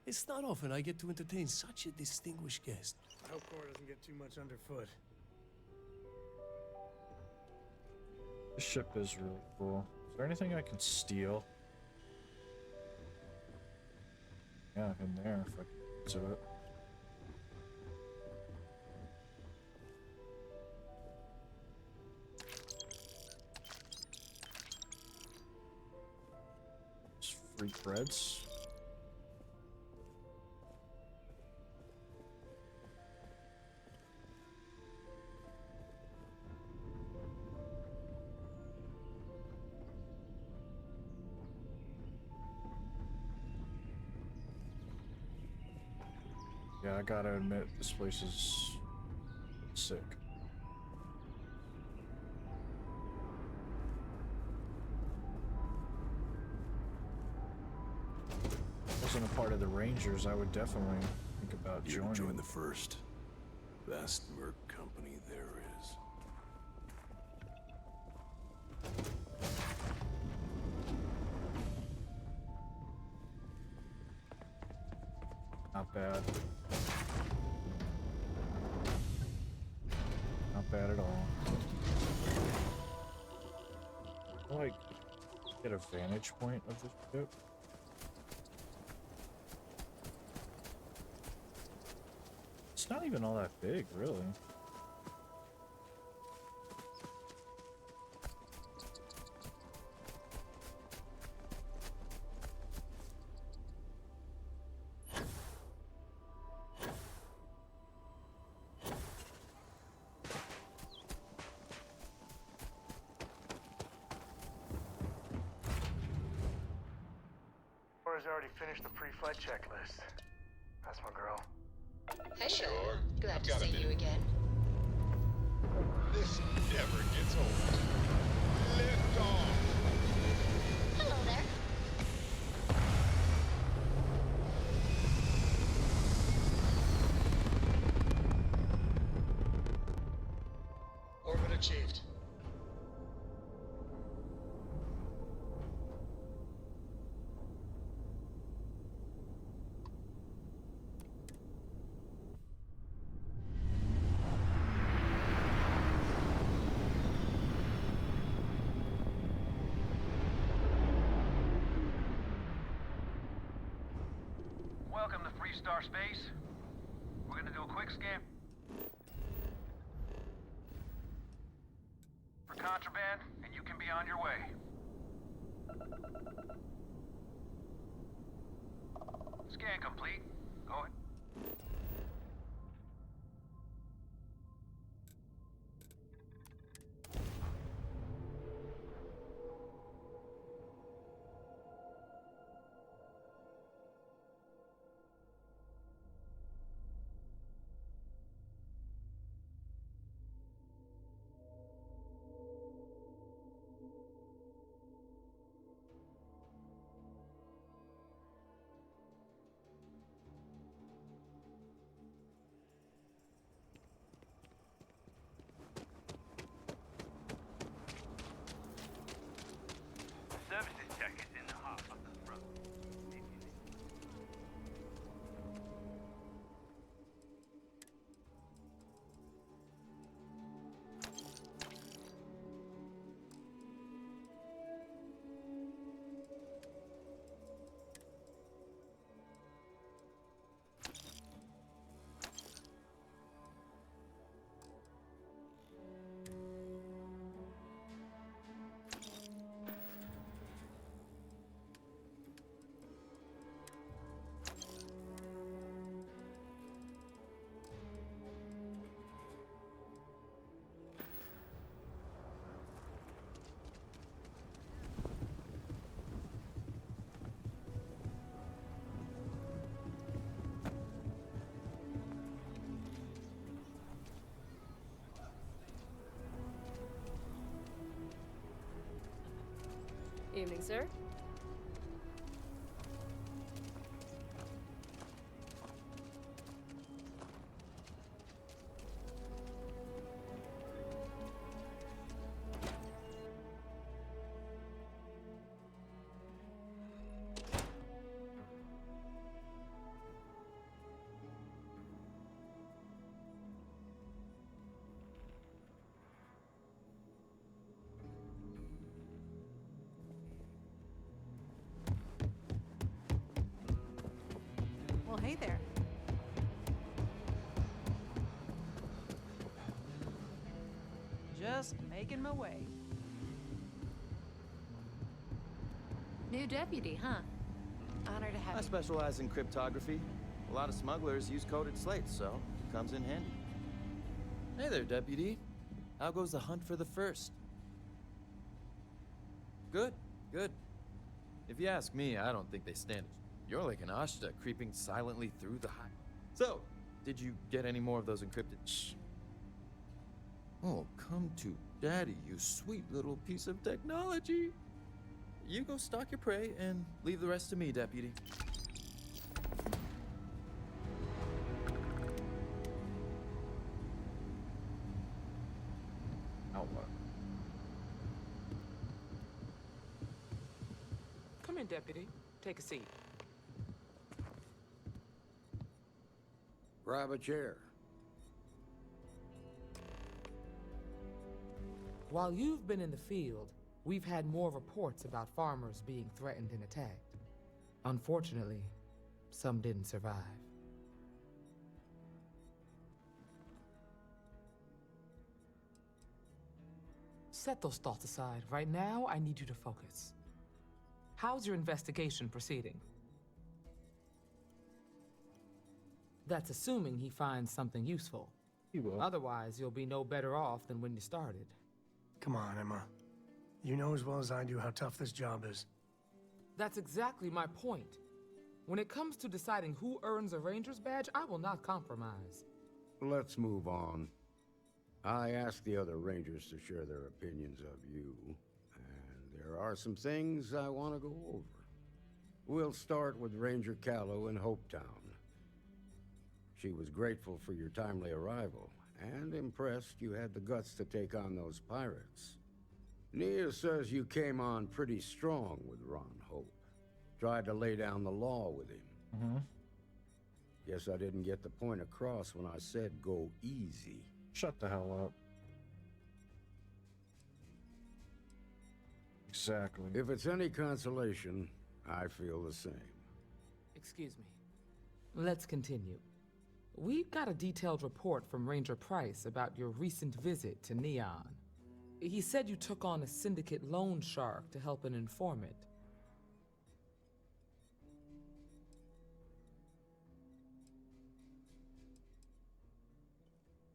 Speaker 10: It's not often I get to entertain such a distinguished guest.
Speaker 23: I hope Cora doesn't get too much underfoot.
Speaker 1: This ship is really cool. Is there anything I can steal? Yeah, in there if I can do it. Just free creds. Yeah, I gotta admit, this place is sick. If I wasn't a part of the Rangers, I would definitely think about joining.
Speaker 4: Join the first best merc company there is.
Speaker 1: Not bad. Not bad at all. How do I get a vantage point of this ship? It's not even all that big, really.
Speaker 16: Cora's already finished the pre-flight checklist. That's my girl.
Speaker 2: Hey,
Speaker 18: Sure.
Speaker 2: Glad
Speaker 18: I've
Speaker 2: to
Speaker 18: got a
Speaker 2: see you
Speaker 18: minute.
Speaker 2: again.
Speaker 18: This never gets old. Lift off.
Speaker 2: Hello there.
Speaker 7: Orbit achieved.
Speaker 16: Welcome to Freestar Space. We're gonna do a quick scan for contraband, and you can be on your way. Scan complete. Go ahead.
Speaker 5: evening, sir.
Speaker 9: Well, hey there. Just making my way.
Speaker 5: New deputy, huh? Honor to have
Speaker 15: I
Speaker 5: you.
Speaker 15: specialize in cryptography. A lot of smugglers use coded slates, so it comes in handy. Hey there, Deputy. How goes the hunt for the first? Good, good. If you ask me, I don't think they stand it. You're like an Ashta creeping silently through the high. So, did you get any more of those encrypted? Oh, come to Daddy, you sweet little piece of technology. You go stalk your prey and leave the rest to me, Deputy.
Speaker 1: Outlook.
Speaker 24: Come in, Deputy. Take a seat.
Speaker 25: Grab a chair.
Speaker 24: While you've been in the field, we've had more reports about farmers being threatened and attacked. Unfortunately, some didn't survive. Set those thoughts aside. Right now, I need you to focus. How's your investigation proceeding? That's assuming he finds something useful.
Speaker 1: He will.
Speaker 24: Otherwise, you'll be no better off than when you started.
Speaker 23: Come on, Emma. You know as well as I do how tough this job is.
Speaker 24: That's exactly my point. When it comes to deciding who earns a Ranger's badge, I will not compromise.
Speaker 25: Let's move on. I asked the other Rangers to share their opinions of you, and there are some things I want to go over. We'll start with Ranger Callow in Hopetown. She was grateful for your timely arrival, and impressed you had the guts to take on those pirates. Nia says you came on pretty strong with Ron Hope. Tried to lay down the law with him.
Speaker 1: Mm-hmm.
Speaker 25: Guess I didn't get the point across when I said go easy.
Speaker 1: Shut the hell up. Exactly.
Speaker 25: If it's any consolation, I feel the same.
Speaker 24: Excuse me. Let's continue. We've got a detailed report from Ranger Price about your recent visit to Neon. He said you took on a syndicate loan shark to help an informant.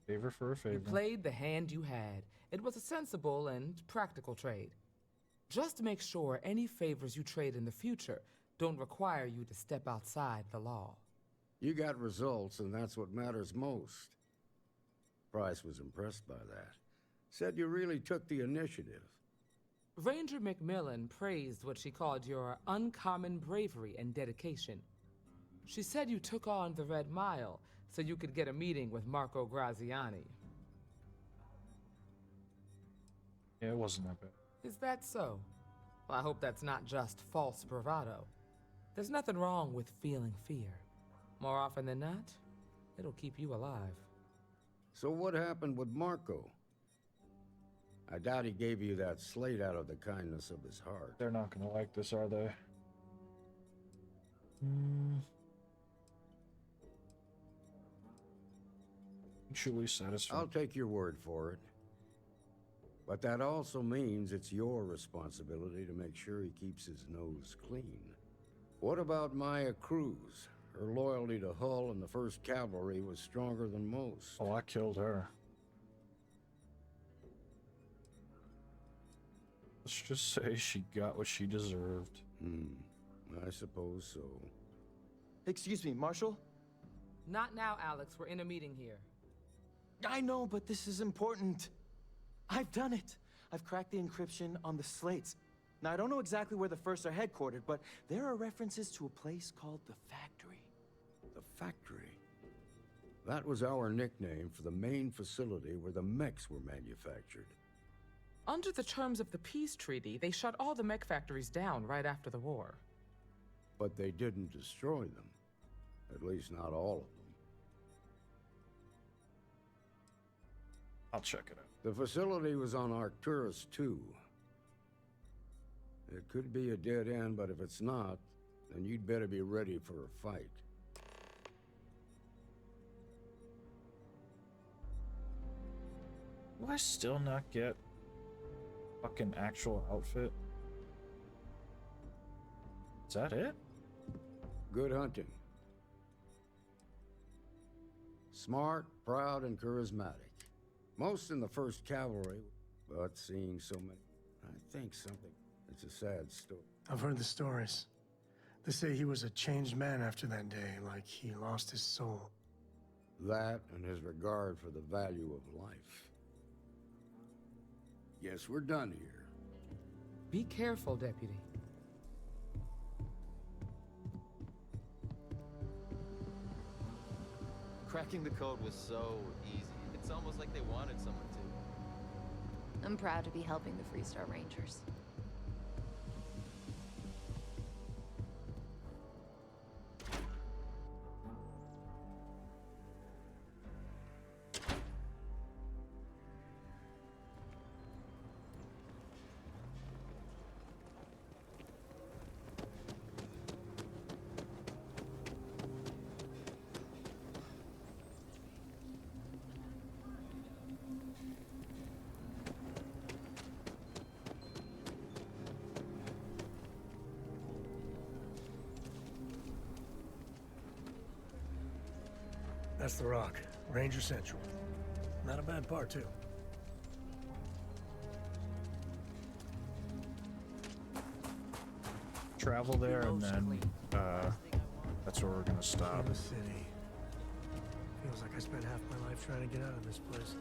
Speaker 1: Favor for a favor.
Speaker 24: You played the hand you had. It was a sensible and practical trade. Just make sure any favors you trade in the future don't require you to step outside the law.
Speaker 25: You got results, and that's what matters most. Price was impressed by that. Said you really took the initiative.
Speaker 24: Ranger McMillan praised what she called your uncommon bravery and dedication. She said you took on the Red Mile so you could get a meeting with Marco Graziani.
Speaker 1: Yeah, it wasn't that bad.
Speaker 24: Is that so? Well, I hope that's not just false bravado. There's nothing wrong with feeling fear. More often than not, it'll keep you alive.
Speaker 25: So what happened with Marco? I doubt he gave you that slate out of the kindness of his heart.
Speaker 1: They're not gonna like this, are they? Mutually satisfied.
Speaker 25: I'll take your word for it. But that also means it's your responsibility to make sure he keeps his nose clean. What about Maya Cruz? Her loyalty to Hull and the 1st Cavalry was stronger than most.
Speaker 1: Oh, I killed her. Let's just say she got what she deserved.
Speaker 25: I suppose so.
Speaker 15: Excuse me, Marshal?
Speaker 24: Not now, Alex. We're in a meeting here.
Speaker 15: I know, but this is important. I've done it. I've cracked the encryption on the slates.
Speaker 8: Now, I don't know exactly where the First are headquartered, but there are references to a place called the Factory.
Speaker 25: The Factory? That was our nickname for the main facility where the mechs were manufactured.
Speaker 24: Under the terms of the peace treaty, they shut all the mech factories down right after the war.
Speaker 25: But they didn't destroy them. At least not all of them.
Speaker 1: I'll check it out.
Speaker 25: The facility was on Arcturus 2. It could be a dead end, but if it's not, then you'd better be ready for a fight.
Speaker 1: Do I still not get fucking actual outfit? Is that it?
Speaker 25: Good hunting. Smart, proud, and charismatic. Most in the 1st Cavalry, but seeing so many, I think something. It's a sad story.
Speaker 23: I've heard the stories. They say he was a changed man after that day, like he lost his soul.
Speaker 25: That and his regard for the value of life. Yes, we're done here.
Speaker 24: Be careful, Deputy.
Speaker 15: Cracking the code was so easy. It's almost like they wanted someone to.
Speaker 5: I'm proud to be helping the Freestar Rangers.
Speaker 23: That's the Rock, Ranger Central. Not a bad part, too.
Speaker 1: Travel there, and then that's where we're gonna stop.
Speaker 23: The city. Feels like I spent half my life trying to get out of this place.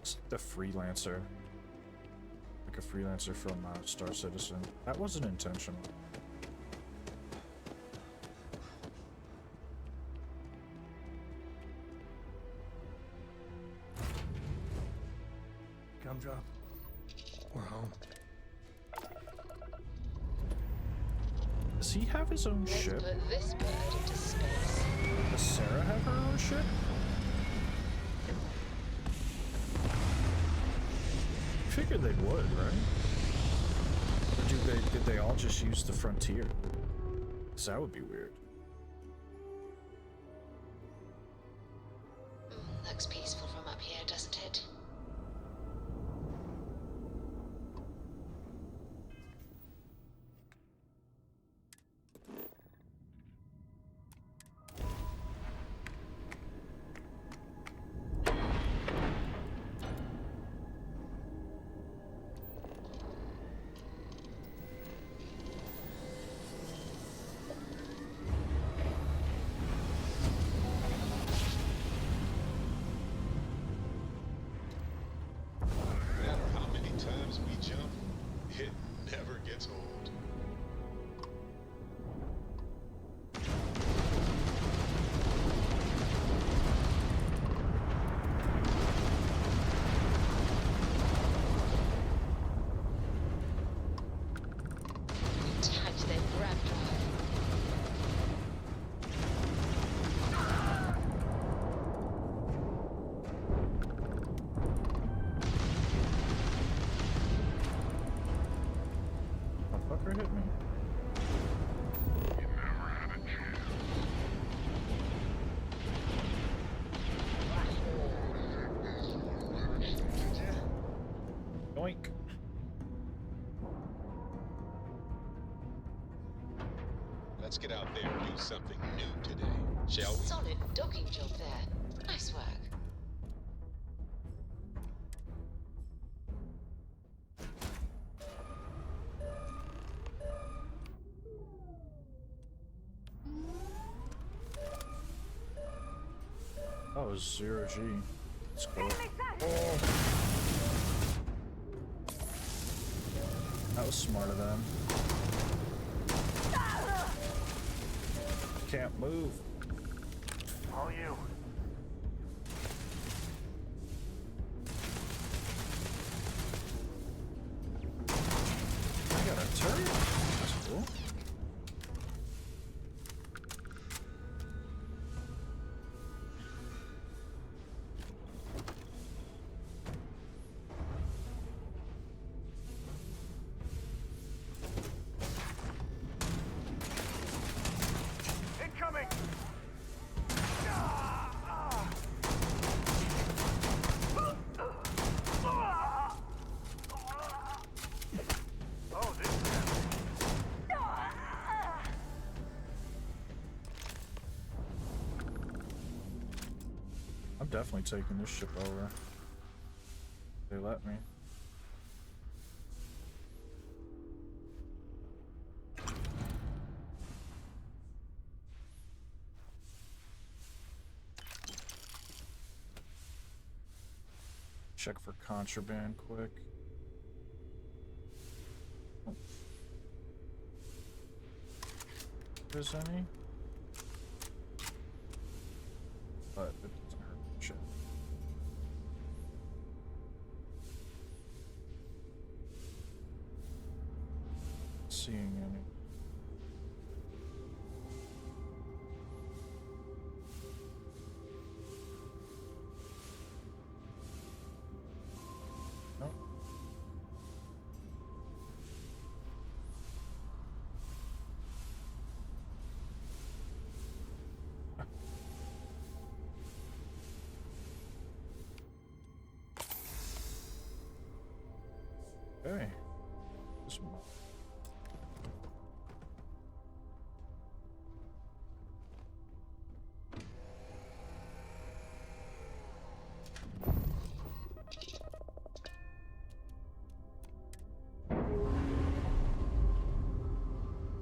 Speaker 1: It's the freelancer. Like a freelancer from Star Citizen. That wasn't intentional.
Speaker 23: Gumdrop. We're home.
Speaker 1: Does he have his own ship?
Speaker 2: Put this bird into space.
Speaker 1: Does Sarah have her own ship? Figured they would, right? Or did they all just use the Frontier? 'Cause that would be weird.
Speaker 2: Looks peaceful from up here, doesn't it?
Speaker 1: Fucker hit me. Yoink.
Speaker 18: Let's get out there and do something new today, shall we?
Speaker 2: Solid docking job there. Nice work.
Speaker 1: Oh, was 0G. Let's go. Oh. That was smart of them. Can't move.
Speaker 16: All you.
Speaker 1: I got a turret. That's cool.
Speaker 16: Incoming! Oh, this
Speaker 1: I'm definitely taking this ship over. They let me. Check for contraband quick. Oh. If there's any? But it doesn't hurt. Shit. Seeing any. Nope. Okay. This one.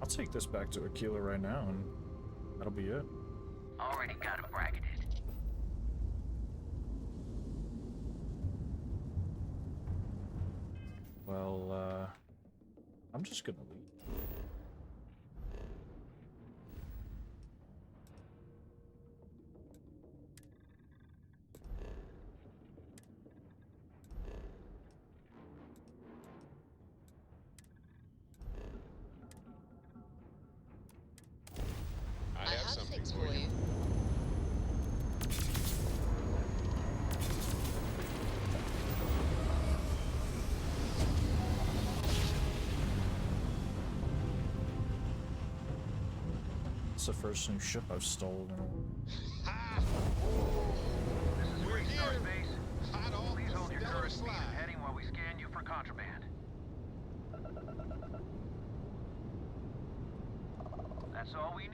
Speaker 1: I'll take this back to Aquila right now, and that'll be it.
Speaker 9: Already got him bracketed.
Speaker 1: Well, I'm just gonna leave.
Speaker 18: I have something for you.
Speaker 1: It's the first new ship I've stolen.
Speaker 9: This is
Speaker 18: We're
Speaker 9: Freestar
Speaker 18: here.
Speaker 9: Space.
Speaker 18: Hot off
Speaker 9: Please
Speaker 18: the
Speaker 9: hold your
Speaker 18: stellar
Speaker 9: current speed
Speaker 18: slide.
Speaker 9: and heading while we scan you for contraband. That's all we need.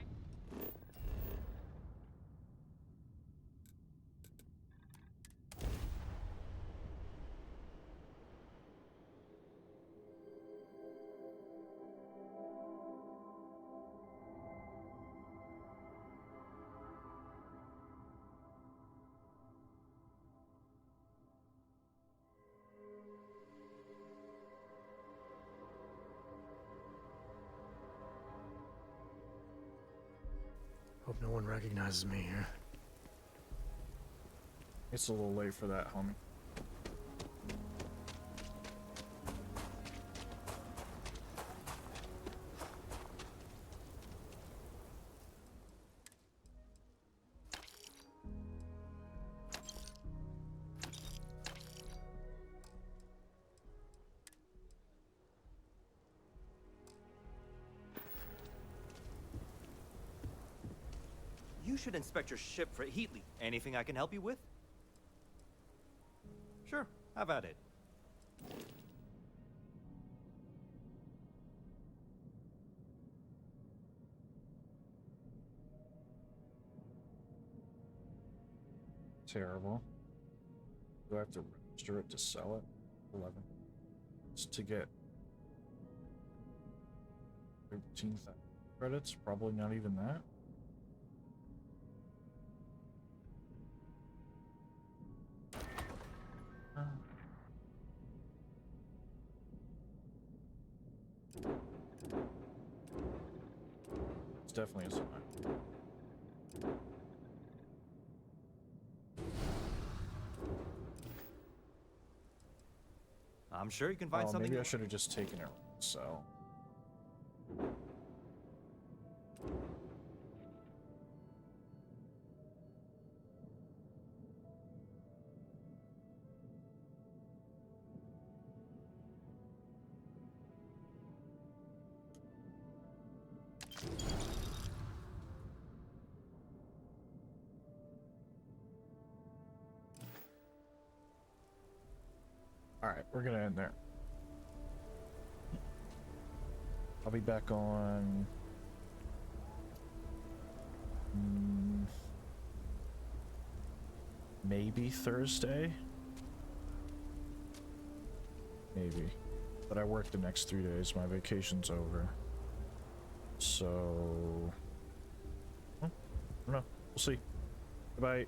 Speaker 23: Hope no one recognizes me here.
Speaker 1: It's a little late for that, homie.
Speaker 12: You should inspect your ship for heat leak. Anything I can help you with? Sure, have at it.
Speaker 1: Terrible. Do I have to register it to sell it? 11. Just to get 13,000 credits? Probably not even that. It's definitely a sign.
Speaker 12: I'm sure you can find something.
Speaker 1: Maybe I should have just taken it. So. Alright, we're gonna end there. I'll be back on... maybe Thursday? Maybe. But I work the next 3 days. My vacation's over. So... I don't know. We'll see. Bye-bye.